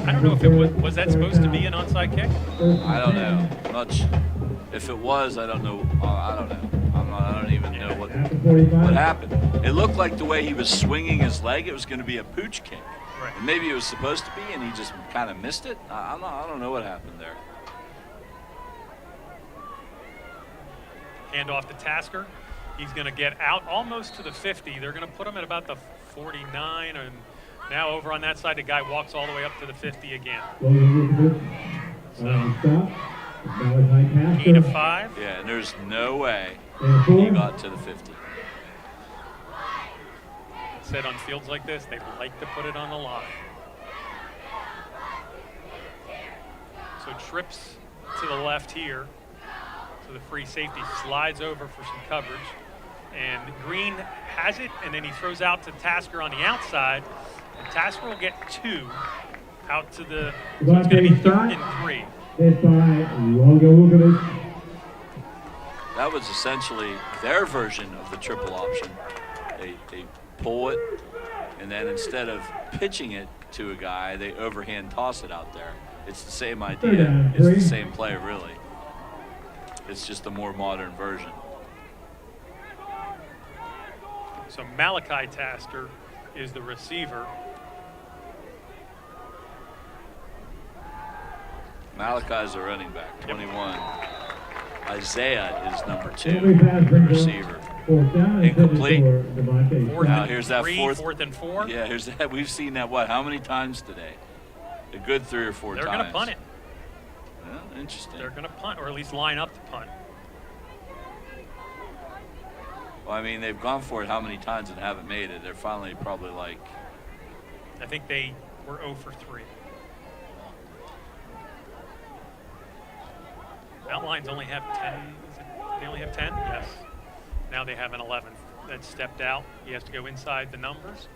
I don't know if it was that supposed to be an onside kick? I don't know. If it was, I don't know. I don't know. I don't even know what happened. It looked like the way he was swinging his leg, it was going to be a pooch kick. Right. And maybe it was supposed to be, and he just kind of missed it. I don't know what happened there. Hand off to Tasker. He's going to get out almost to the 50. They're going to put him at about the 49, and now over on that side, the guy walks all the way up to the 50 again. So, gain of 5. Yeah, and there's no way he got to the 50. Said on fields like this, they like to put it on the line. So trips to the left here. So the free safety slides over for some coverage. And Green has it, and then he throws out to Tasker on the outside. And Tasker will get 2 out to the, so it's going to be 3rd and 3. That was essentially their version of the triple option. They pull it, and then instead of pitching it to a guy, they overhand toss it out there. It's the same idea. It's the same play, really. It's just a more modern version. So Malachi Tasker is the receiver. Malachi's a running back, 21. Isaiah is number 2, the receiver. Incomplete. Now here's that 4th and 4. Yeah, here's that. We've seen that, how many times today? A good 3 or 4 They're times. going to punt it. Well, interesting. They're going to punt, or at least line up to punt. Well, I mean, they've gone for it how many times and haven't made it? They're finally probably like... I think they were 0 for 3. Mountain Lions only have 10. They only have 10? Yes. Now they have an 11 that stepped out. He has to go inside the numbers.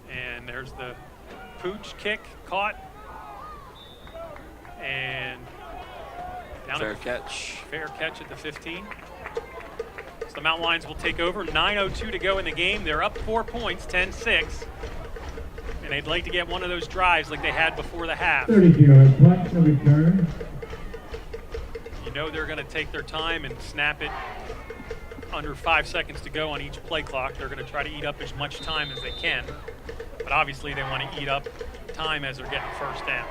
And there's the pooch kick caught. And down fair catch. Fair catch at the 15. So the Mountain Lions will take over. 9:02 to go in the game. They're up 4 points, 10-6. And they'd like to get one of those drives like they had before the half. 30-yard punt, no return. You know they're going to take their time and snap it under 5 seconds to go on each play clock. They're going to try to eat up as much time as they can. But obviously they want to eat up time as they're getting first downs.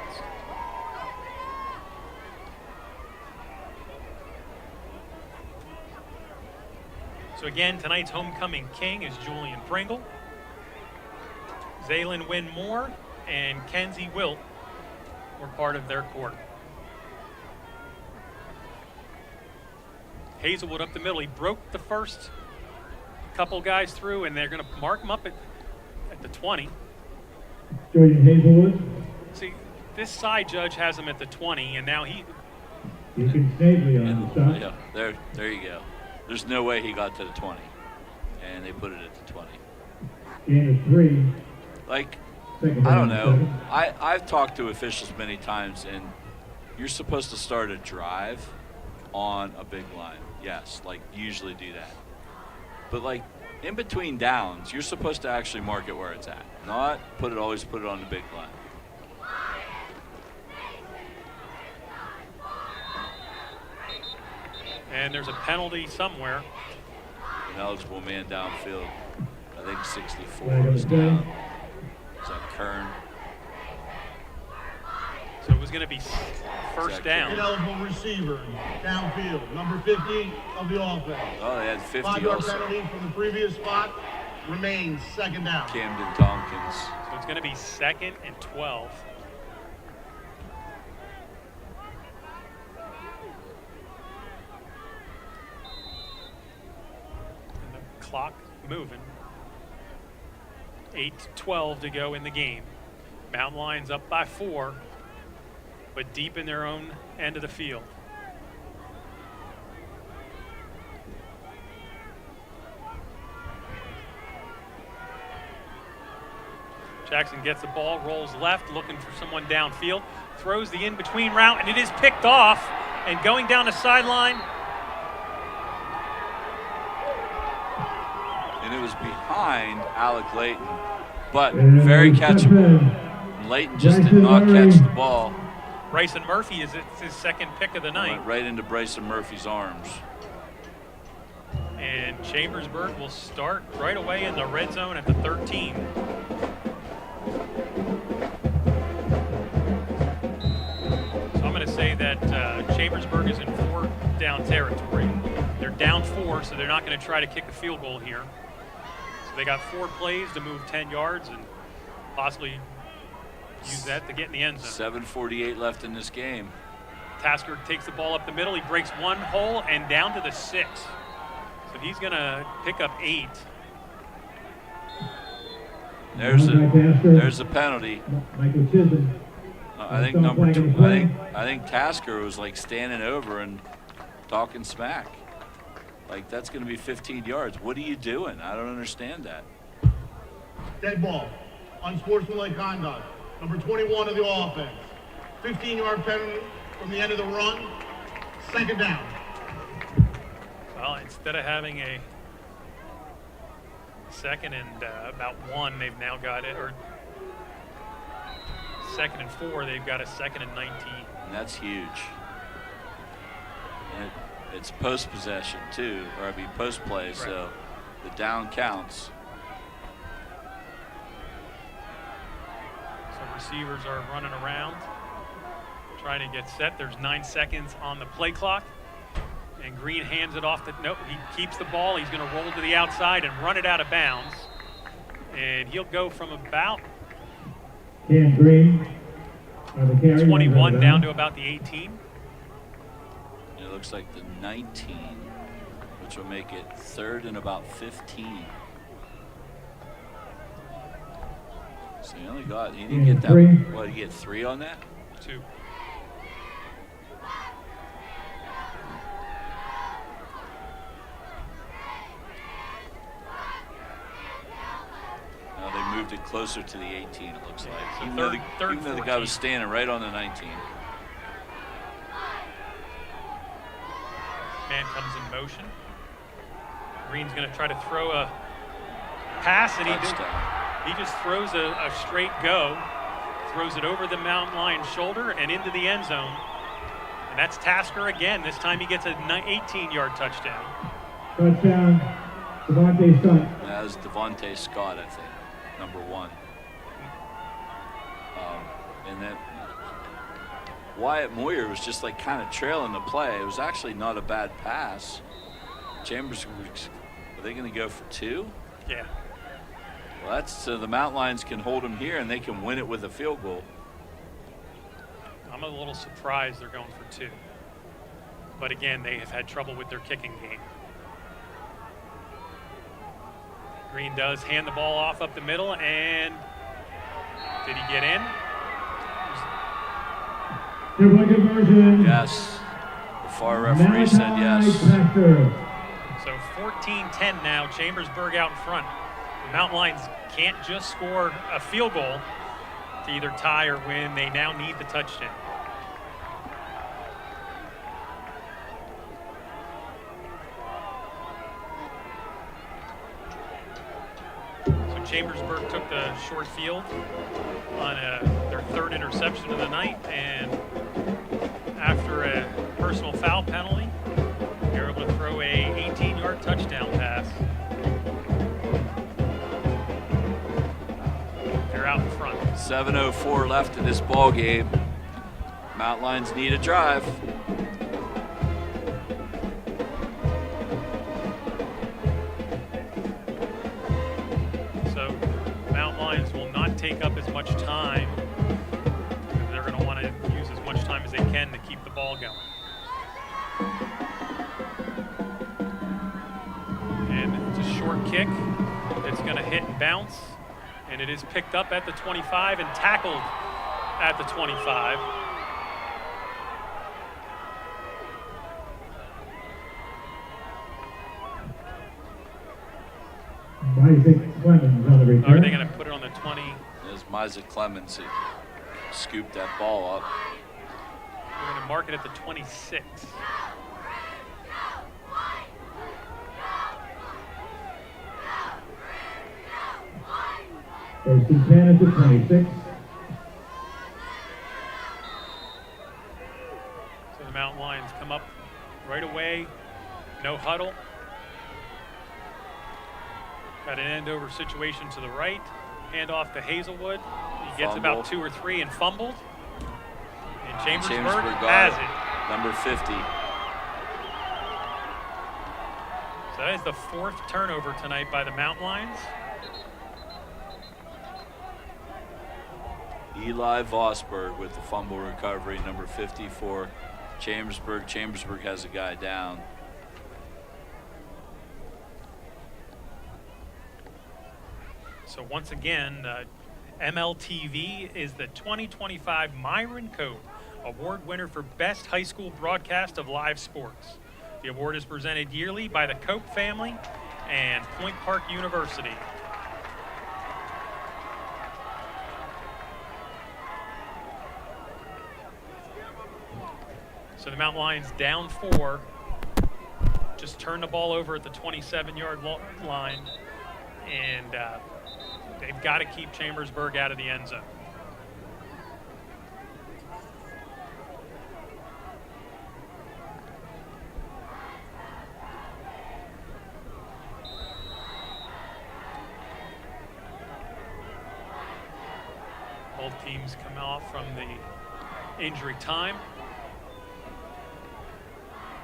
So again, tonight's homecoming king is Julian Pringle. Zaylin Wynn Moore and Kenzie Wilt were part of their quarter. Hazelwood up the middle. He broke the first couple guys through, and they're going to mark him up at the 20. Jordan Hazelwood. See, this side judge has him at the 20, and now he... Deacon Snavely on the shot. Yeah, there you go. There's no way he got to the 20, and they put it at the 20. Gain of 3. Like, Second I don't down, know. 7. I've talked to officials many times, and you're supposed to start a drive on a big line. Yes, like usually do that. But like in between downs, you're supposed to actually mark it where it's at, not always put it on the big line. And there's a penalty somewhere. An eligible man downfield. I think 64 Flag on was the play. down. Is that Kern? So it was going to be first down. Ineligible receiver, downfield, number 50 of the offense. Oh, they had 50 5-yard also. penalty from the previous spot, remains second down. Camden Tompkins. So it's going to be 2nd and 12. And the clock moving. 8:12 to go in the game. Mountain Lions up by 4, but deep in their own end of the field. Jackson gets the ball, rolls left, looking for someone downfield, throws the in-between route, and it is picked off. And going down the sideline, And it was behind Alec Layton, but very catchable. Layton just did not catch the ball. Bryson Murphy is his second pick of the night. Went right into Bryson Murphy's arms. And Chambersburg will start right away in the red zone at the 13. So I'm going to say that Chambersburg is in 4-down territory. They're down 4, so they're not going to try to kick a field goal here. So they got 4 plays to move 10 yards and possibly use that to get in the end zone. 7:48 left in this game. Tasker takes the ball up the middle. He breaks one hole and down to the 6. So he's going to pick up 8. There's a penalty. Michael Chisholm. I think number 2. I think Tasker was like standing over and talking smack. Like that's going to be 15 yards. What are you doing? I don't understand that. Dead ball, unsportsmanlike conduct, number 21 of the offense. 15-yard penalty from the end of the run, second down. Well, instead of having a 2nd and about 1, they've now got it, or 2nd and 4, they've got a 2nd and 19. And that's huge. And it's post possession too, or post play, right. So the down counts. So receivers are running around, trying to get set. There's 9 seconds on the play clock. And Green hands it off. Nope, he keeps the ball. He's going to roll to the outside and run it out of bounds. And he'll go from about Cam Green. 21 down to about the 18. It looks like the 19, which will make it 3rd and about 15. So he didn't get that. What, did he get 3 on that? 2. They moved it closer to the 18, it looks like. So Even though the guy 14. was standing right on the 19. Man comes in motion. Green's going to try to throw a pass, and he just throws a straight go, throws it over the Mountain Lion's shoulder and into the end zone. And that's Tasker again. This time he gets an 18-yard touchdown. Touchdown, Devontae Scott. That was Devontae Scott, I think, number 1. And then Wyatt Moyer was just like kind of trailing the play. It was actually not a bad pass. Chambers, are they going to go for 2? Yeah. Well, That's so the Mountain Lions can hold them here and they can win it with a field goal. I'm a little surprised they're going for 2. But again, they have had trouble with their kicking game. Green does hand the ball off up the middle, and did he get in? Two-point conversion. Yes. The far referee said yes. So 14-10 now, Chambersburg out in front. The Mountain Lions can't just score a field goal to either tie or win. They now need the touchdown. Chambersburg took the short field on their 3rd interception of the night, and after a personal foul penalty, they were able to throw a 18-yard touchdown pass. They're out in front. 7:04 left in this ball game. Mountain Lions need a drive. Take up as much time. They're going to want to use as much time as they can to keep the ball going. And it's a short kick. It's going to hit and bounce. And it is picked up at the 25 and tackled at the 25. Isaac Clemens on the return. Are they going to put it on the 20? There's Isaac Clemens who scooped that ball up. We're going to mark it at the 26. First and 10 at the 26. So the Mountain Lions come up right away. No huddle. Got an end-over situation to the right. Hand off to Hazelwood. He gets about 2 or 3 and fumbled. And Chambersburg has it. Number 50. So that is the 4th turnover tonight by the Mountain Lions. Eli Vosberg with the fumble recovery, number 50 for Chambersburg. Chambersburg has a guy down. So once again, MLTV is the 2025 Myron Cope Award winner for Best High School Broadcast of Live Sports. The award is presented yearly by the Cope family and Point Park University. So the Mountain Lions down 4, just turn the ball over at the 27-yard line, and they've got to keep Chambersburg out of the end zone. Both teams come off from the injury time.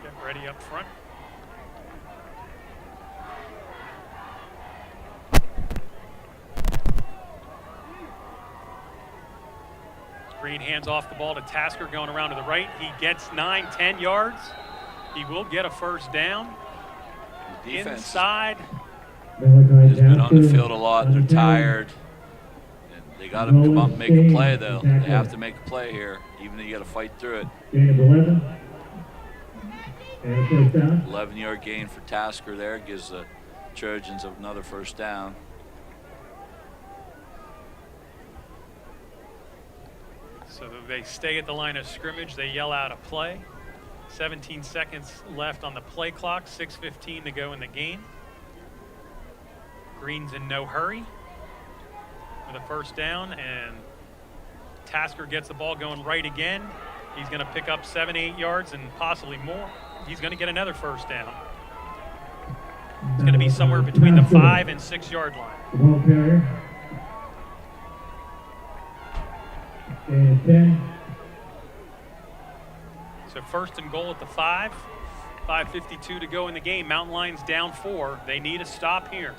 Get ready up front. Green hands off the ball to Tasker going around to the right. He gets 9-10 yards. He will get a first down. Defense Inside. has been on the field a lot. They're tired. And they got to come up and make a play, though. They have to make a play here, even though you got to fight through it. Gain of 11. And a first down. 11-yard gain for Tasker there. Gives the Trojans another first down. So they stay at the line of scrimmage. They yell out a play. 17 seconds left on the play clock. 6:15 to go in the game. Green's in no hurry for the first down, and Tasker gets the ball going right again. He's going to pick up 7-8 yards and possibly more. He's going to get another first down. It's going to be somewhere between the 5 and 6 yard line. Ball carrier. And 10. So first and goal at the 5. 5:52 to go in the game. Mountain Lions down 4. They need a stop here.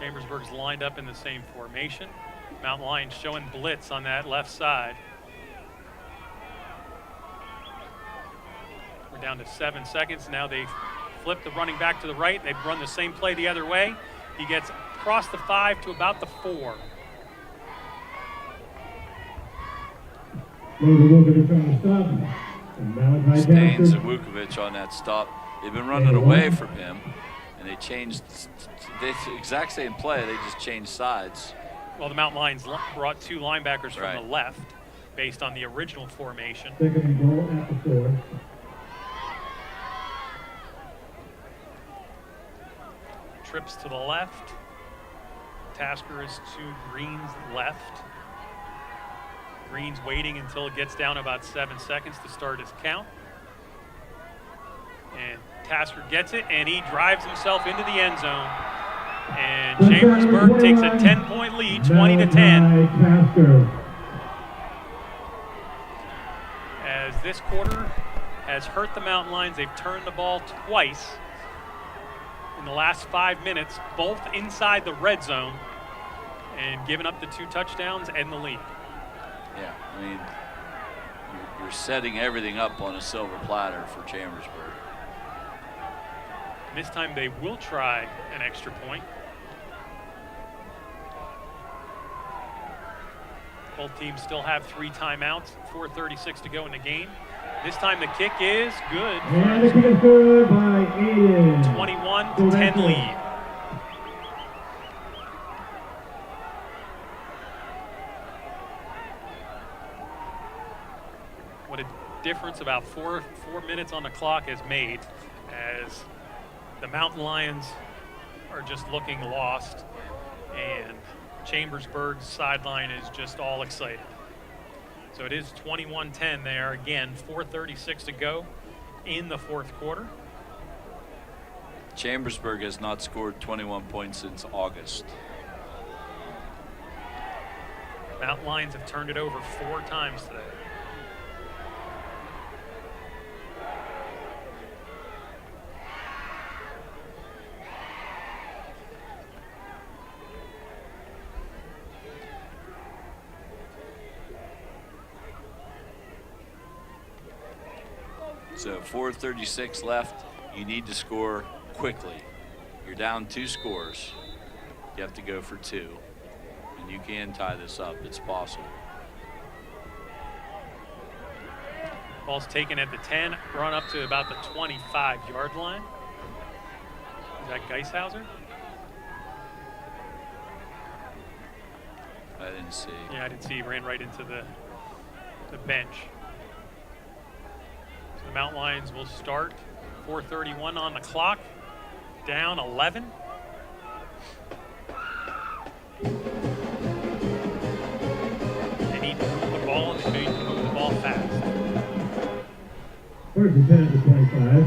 Chambersburg's lined up in the same formation. Mountain Lions showing blitz on that left side. We're down to 7 seconds. Now they flip the running back to the right. They run the same play the other way. He gets across the 5 to about the 4. Staines and Vukovic on that stop. They've been running away from him, and they changed the exact same play. They just changed sides. Well, the Mountain Lions brought 2 linebackers from the left based on the original formation. Second and goal at the 4. Trips to the left. Tasker is to Green's left. Green's waiting until it gets down about 7 seconds to start his count. And Tasker gets it, and he drives himself into the end zone. And Chambersburg takes a 10-point lead, 20-10. As this quarter has hurt the Mountain Lions, they've turned the ball twice in the last 5 minutes, both inside the red zone, and given up the 2 touchdowns and the lead. Yeah, I mean, you're setting everything up on a silver platter for Chambersburg. This time they will try an extra point. Both teams still have 3 timeouts, 4:36 to go in the game. This time the kick is good. And the kick is good by Aiden. 21-10 lead. What a difference about four minutes on the clock has made, as the Mountain Lions are just looking lost, and Chambersburg's sideline is just all excited. So it is 21-10 there. Again, 4:36 to go in the 4th quarter. Chambersburg has not scored 21 points since August. Mountain Lions have turned it over 4 times today. So 4:36 left. You need to score quickly. You're down 2 scores. You have to go for 2. And you can tie this up. It's possible. Ball's taken at the 10, run up to about the 25-yard line. Is that Geishauser? I didn't see. Yeah, I didn't see. He ran right into the bench. So the Mountain Lions will start. 4:31 on the clock. Down 11. They need to move the ball, and they need to move the ball fast. First and 10 at the 25.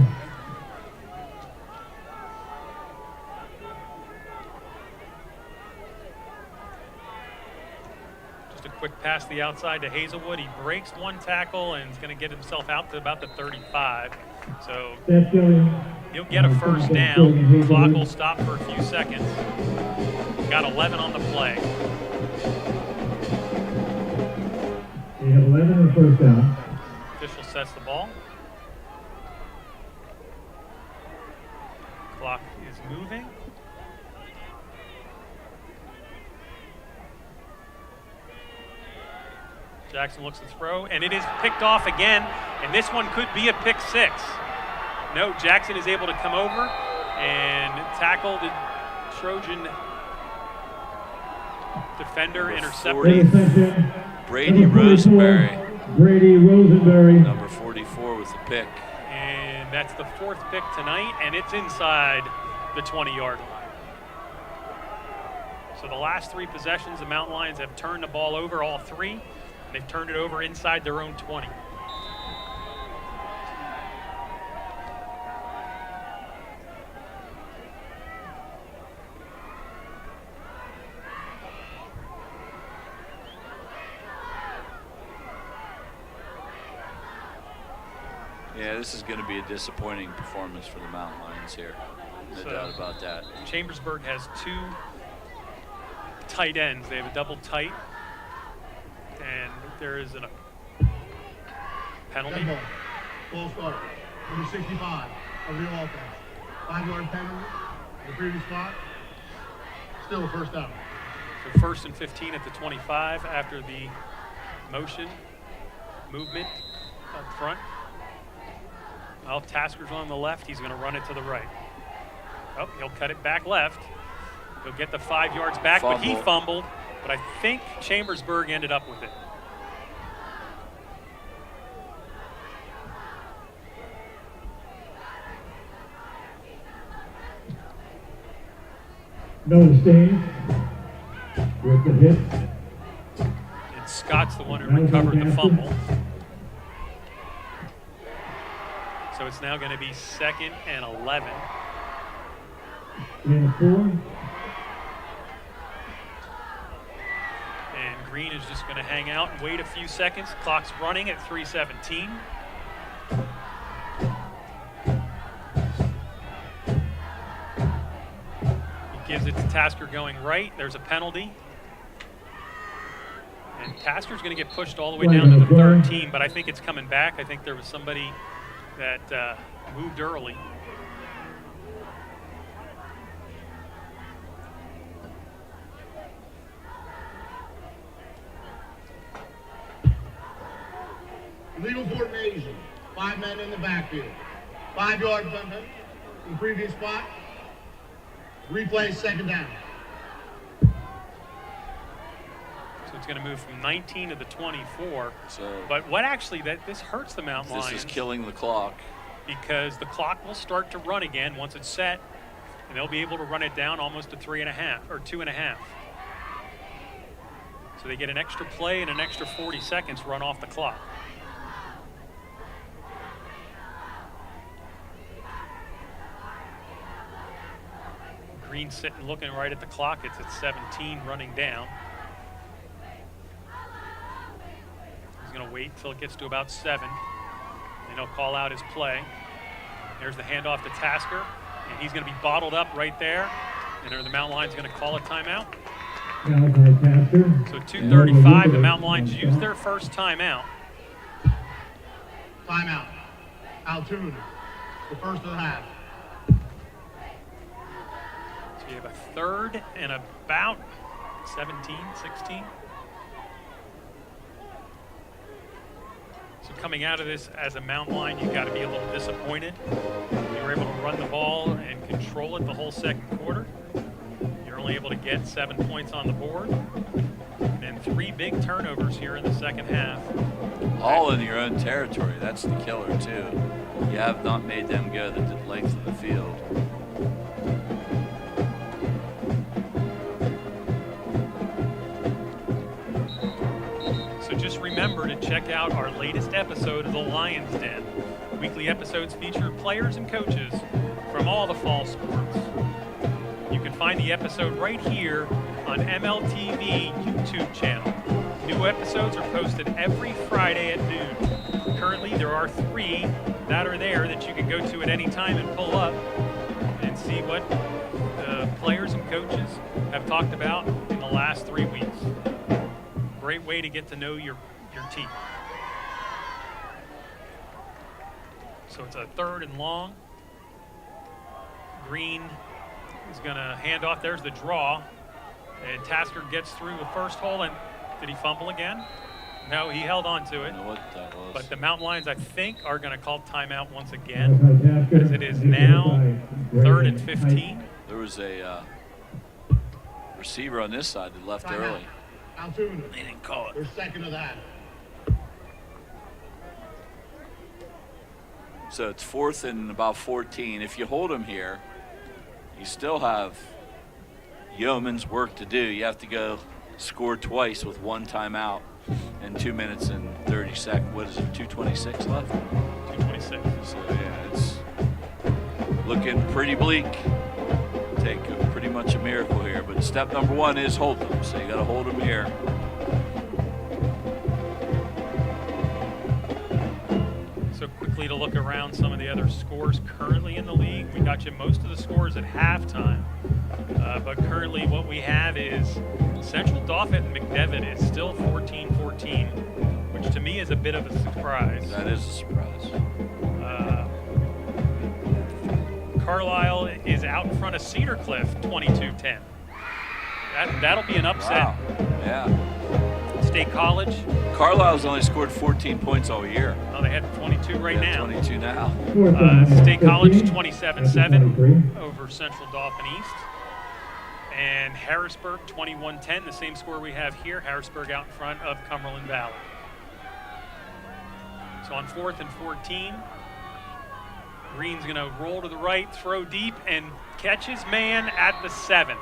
Just a quick pass to the outside to Hazelwood. He breaks 1 tackle and is going to get himself out to about the 35. So he'll get a first down. Clock will stop for a few seconds. Got 11 on the play. They have 11 on first down. Official sets the ball. Clock is moving. Jackson looks to throw, and it is picked off again, and this one could be a pick 6. No, Jackson is able to come over and tackle the Trojan defender, intercepted. Brady Rosenberry. Brady Rosenberry. Number 44 with the pick. And that's the 4th pick tonight, and it's inside the 20-yard line. So the last 3 possessions, the Mountain Lions have turned the ball over, all 3. They've turned it over inside their own 20. Yeah, this is going to be a disappointing performance for the Mountain Lions here. No doubt about that. Chambersburg has 2 tight ends. They have a double tight, and there is a penalty. Dead ball. Ball start. Number 65 of the offense. 5-yard penalty. The previous spot. Still first down. So 1st and 15 at the 25 after the movement up front. Well, Tasker's on the left. He's going to run it to the right. Oh, he'll cut it back left. He'll get the 5 yards back, but he fumbled. But I think Chambersburg ended up with it. No stays with the hit. And Scott's the one who recovered the fumble. So it's now going to be 2nd and 11. And 4. And Green is just going to hang out and wait a few seconds. Clock's running at 3:17. He gives it to Tasker going right. There's a penalty. And Tasker's going to get pushed all the way down to the 13, but I think it's coming back. I think there was somebody that moved early. Legal formation. 5 men in the backfield. 5-yard penalty in the previous spot. Replay 2nd down. So it's going to move from 19 to the 24. So, but what actually, this hurts the Mountain Lions. This is killing the clock. Because the clock will start to run again once it's set, and they'll be able to run it down almost to 3.5 or 2.5. So they get an extra play and an extra 40 seconds run off the clock. Green sitting looking right at the clock. It's at 17 running down. He's going to wait until it gets to about 7. And he'll call out his play. There's the handoff to Tasker. And he's going to be bottled up right there. And the Mountain Lions going to call a timeout. So 2:35, the Mountain Lions use their first timeout. Timeout. Altoona. The first of the half. So you have a 3rd and about 17, 16. So coming out of this as a Mountain Lion, you've got to be a little disappointed. You were able to run the ball and control it the whole 2nd quarter. You're only able to get 7 points on the board. And 3 big turnovers here in the 2nd half. All in your own territory. That's the killer, too. You have not made them go the length of the field. Just remember to check out our latest episode of The Lion's Den. Weekly episodes feature players and coaches from all the fall sports. You can find the episode right here on MLTV YouTube channel. New episodes are posted every Friday at noon. Currently, there are 3 that are there that you can go to at any time and pull up and see what the players and coaches have talked about in the last 3 weeks. Great way to get to know your team. So it's a 3rd and long. Green is going to hand off. There's the draw. And Tasker gets through the first hole. And did he fumble again? No, he held on to it. I don't know what that was. But the Mountain Lions, I think, are going to call timeout once again. As it is now 3rd and 15. There was a receiver on this side that left early. Altoona. They didn't call it. They're 2nd of the half. So it's 4th and about 14. If you hold them here, you still have yeoman's work to do. You have to go score twice with 1 timeout and 2 minutes and 30 seconds. What is it, 2:26 left? 2:26. So yeah, it's looking pretty bleak. Take pretty much a miracle here, but step number 1 is hold them. So you got to hold them here. So quickly to look around some of the other scores currently in the league. We got you most of the scores at halftime. But currently what we have is Central Dauphin and McDevitt is still 14-14, which to me is a bit of a surprise. That is a surprise. Carlisle is out in front of Cedar Cliff 22-10. That'll be an upset. Wow. Yeah. State College. Carlisle's only scored 14 points all year. Oh, they had 22 right now. 22 now. State College 27-7 over Central Dauphin East. And Harrisburg 21-10, the same score we have here. Harrisburg out in front of Cumberland Valley. So on 4th and 14, Green's going to roll to the right, throw deep, and catch his man at the 7.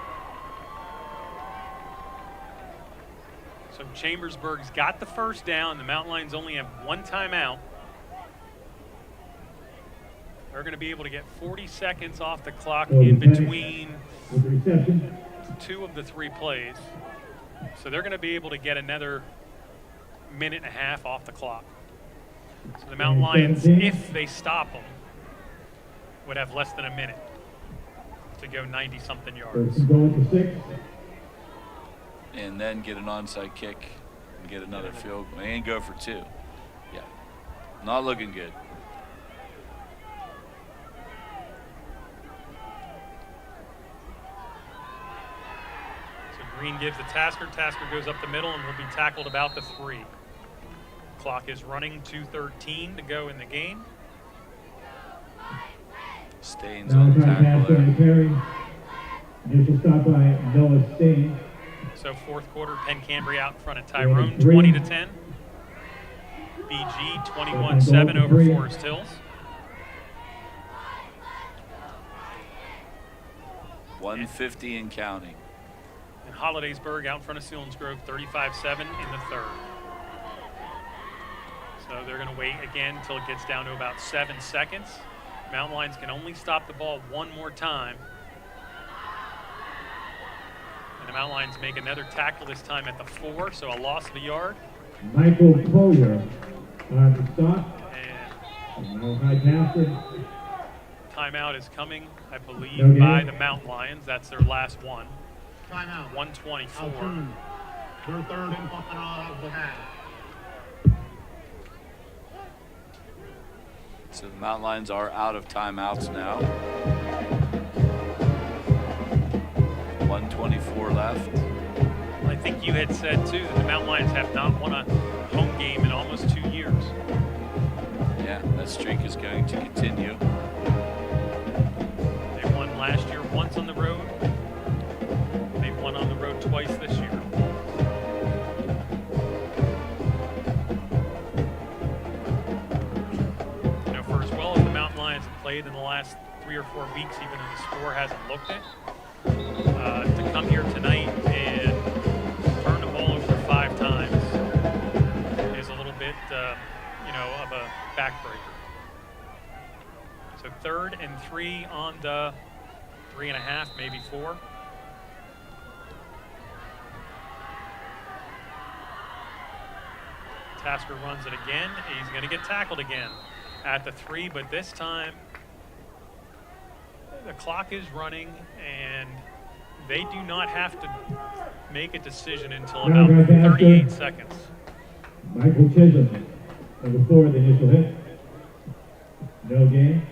So Chambersburg's got the first down. The Mountain Lions only have one timeout. They're going to be able to get 40 seconds off the clock in between 2 of the 3 plays. So they're going to be able to get another minute and a half off the clock. So the Mountain Lions, if they stop them, would have less than a minute to go 90-something yards. Going to 6. And then get an onside kick and get another field and go for 2. Yeah. Not looking good. So Green gives the Tasker. Tasker goes up the middle and will be tackled about the 3. Clock is running, 2:13 to go in the game. Staines on the tackle there. Initial stop by Noah Staines. So fourth quarter, Penn Cambria out in front of Tyrone, 20-10. BG 21-7 over Forest Hills. 150 and counting. And Hollidaysburg out in front of Selinsgrove, 35-7 in the 3rd. So they're going to wait again until it gets down to about 7 seconds. Mountain Lions can only stop the ball one more time. And the Mountain Lions make another tackle, this time at the 4, so a loss of a yard. Michael Collier on the stop. And no high passer. Timeout is coming, I believe, No by game. the Mountain Lions. That's their last one. Timeout. 1:24. Altoona. Their 3rd and final of the half. So the Mountain Lions are out of timeouts now. 1:24 left. Well, I think you had said, too, that the Mountain Lions have not won a home game in almost 2 years. Yeah, that streak is going to continue. They won last year once on the road. They've won on the road twice this year. You know, for as well as the Mountain Lions have played in the last 3 or 4 weeks, even though the score hasn't looked it, to come here tonight and turn the ball over 5 times is a little bit, of a backbreaker. So 3rd and 3 on the 3.5, maybe 4. Tasker runs it again. He's going to get tackled again at the 3, but this time the clock is running and they do not have to make a decision until about 38 seconds. Michael Chisholm, number 4, the initial hit. No game.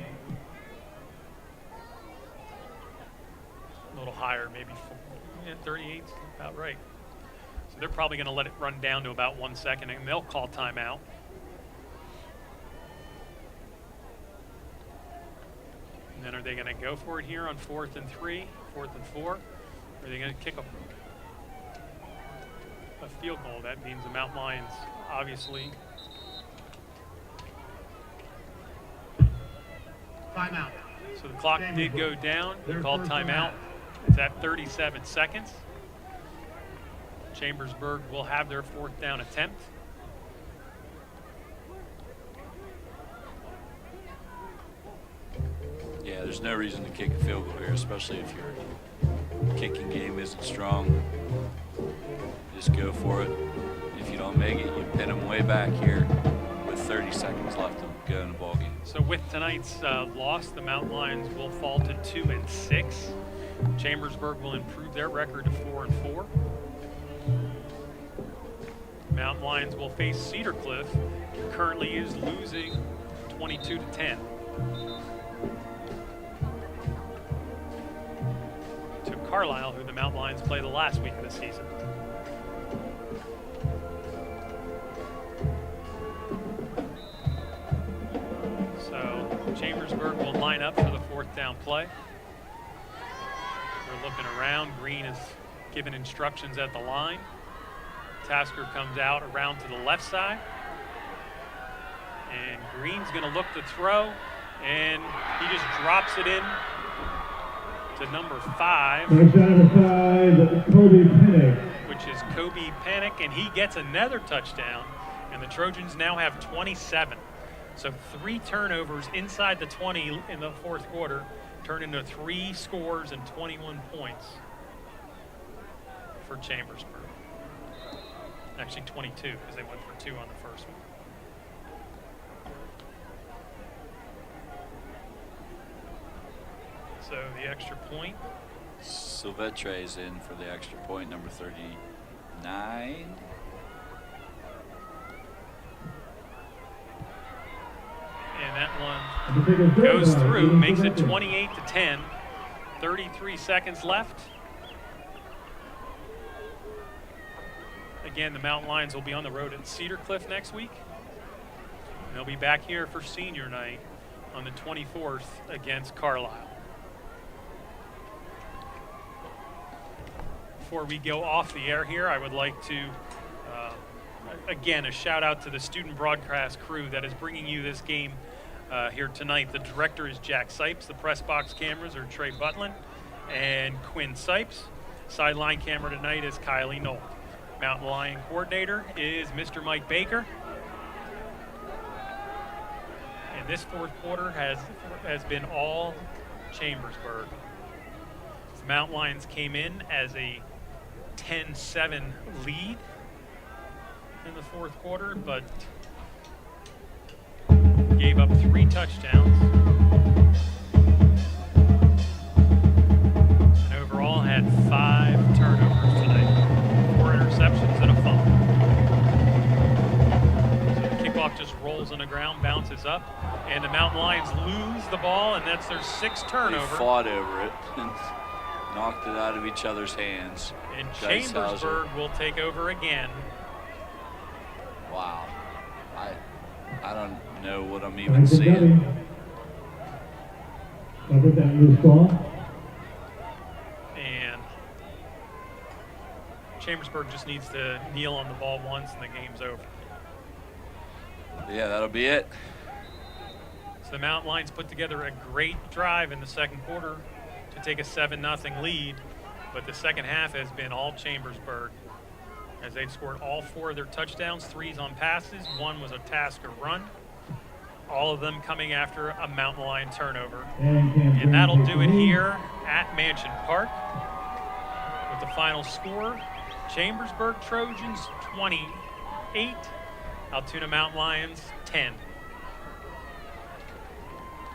A little higher, maybe 38, about right. So they're probably going to let it run down to about 1 second, and they'll call timeout. And then are they going to go for it here on 4th and 3, 4th and 4? Or are they going to kick a field goal? That means the Mountain Lions, obviously. Timeout. So the clock did go down. They called timeout. It's at 37 seconds. Chambersburg will have their 4th down attempt. Yeah, there's no reason to kick a field goal here, especially if your kicking game isn't strong. Just go for it. If you don't make it, you pin them way back here with 30 seconds left to go in the ballgame. So with tonight's loss, the Mountain Lions will fall to 2 and 6. Chambersburg will improve their record to 4-4. Mountain Lions will face Cedar Cliff, who currently is losing 22-10 to Carlisle, who the Mountain Lions play the last week of the season. So Chambersburg will line up for the 4th down play. They're looking around. Green is given instructions at the line. Tasker comes out around to the left side. And Green's going to look to throw, and he just drops it in to number 5. Kobe Pennick. Which is Kobe Panic, and he gets another touchdown, and the Trojans now have 27. So 3 turnovers inside the 20 in the 4th quarter turn into 3 scores and 21 points for Chambersburg. Actually 22, because they went for 2 on the first one. So the extra point. Silvetre is in for the extra point, number 39. And that one goes through, makes it 28-10. 33 seconds left. Again, the Mountain Lions will be on the road at Cedar Cliff next week. And they'll be back here for senior night on the 24th against Carlisle. Before we go off the air here, I would like to, again, a shout out to the student broadcast crew that is bringing you this game here tonight. The director is Jack Sipes. The press box cameras are Trey Butlin and Quinn Sipes. Sideline camera tonight is Kylie Knoll. Mountain Lion coordinator is Mr. Mike Baker. And this 4th quarter has been all Chambersburg. The Mountain Lions came in as a 10-7 lead in the 4th quarter, but gave up 3 touchdowns. And overall had 5 turnovers tonight, 4 interceptions and a fumble. So the kickoff just rolls on the ground, bounces up, and the Mountain Lions lose the ball, and that's their 6th turnover. They fought over it and knocked it out of each other's hands. And Chambersburg will take over again. Wow. I don't know what I'm even seeing. Covered that loose ball. And Chambersburg just needs to kneel on the ball once and the game's over. Yeah, that'll be it. So the Mountain Lions put together a great drive in the 2nd quarter to take a 7-0 lead, but the second half has been all Chambersburg, as they've scored all 4 of their touchdowns, 3s on passes, 1 was a Tasker run, all of them coming after a Mountain Lion turnover. And that'll do it here at Mansion Park with the final score: Chambersburg Trojans 28, Altoona Mountain Lions 10.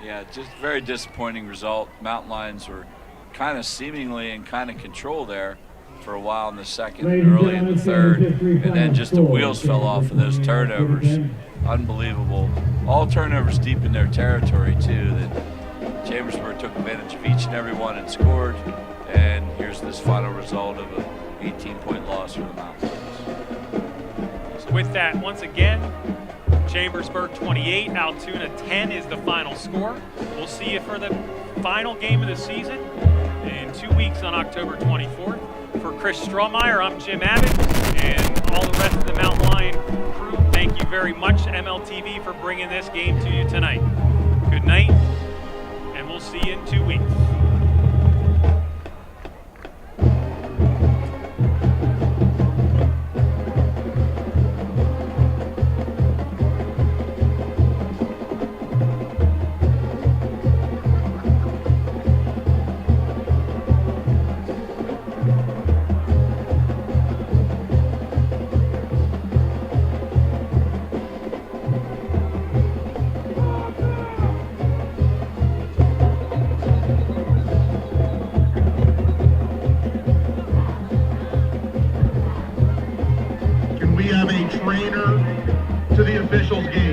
Yeah, just very disappointing result. Mountain Lions were kind of seemingly in kind of control there for a while in the 2nd and early in the 3rd, and then just the wheels fell off of those turnovers. Unbelievable. All turnovers deep in their territory too, that Chambersburg took advantage of each and every one and scored, and here's this final result of an 18-point loss for the Mountain Lions. So with that, once again, Chambersburg 28, Altoona 10 is the final score. We'll see you for the final game of the season in 2 weeks on October 24th. For Chris Strawmier, I'm Jim Abbott, and all the rest of the Mountain Lion crew, thank you very much, MLTV, for bringing this game to you tonight. Good night, and we'll see you in 2 weeks. return to the officials' game.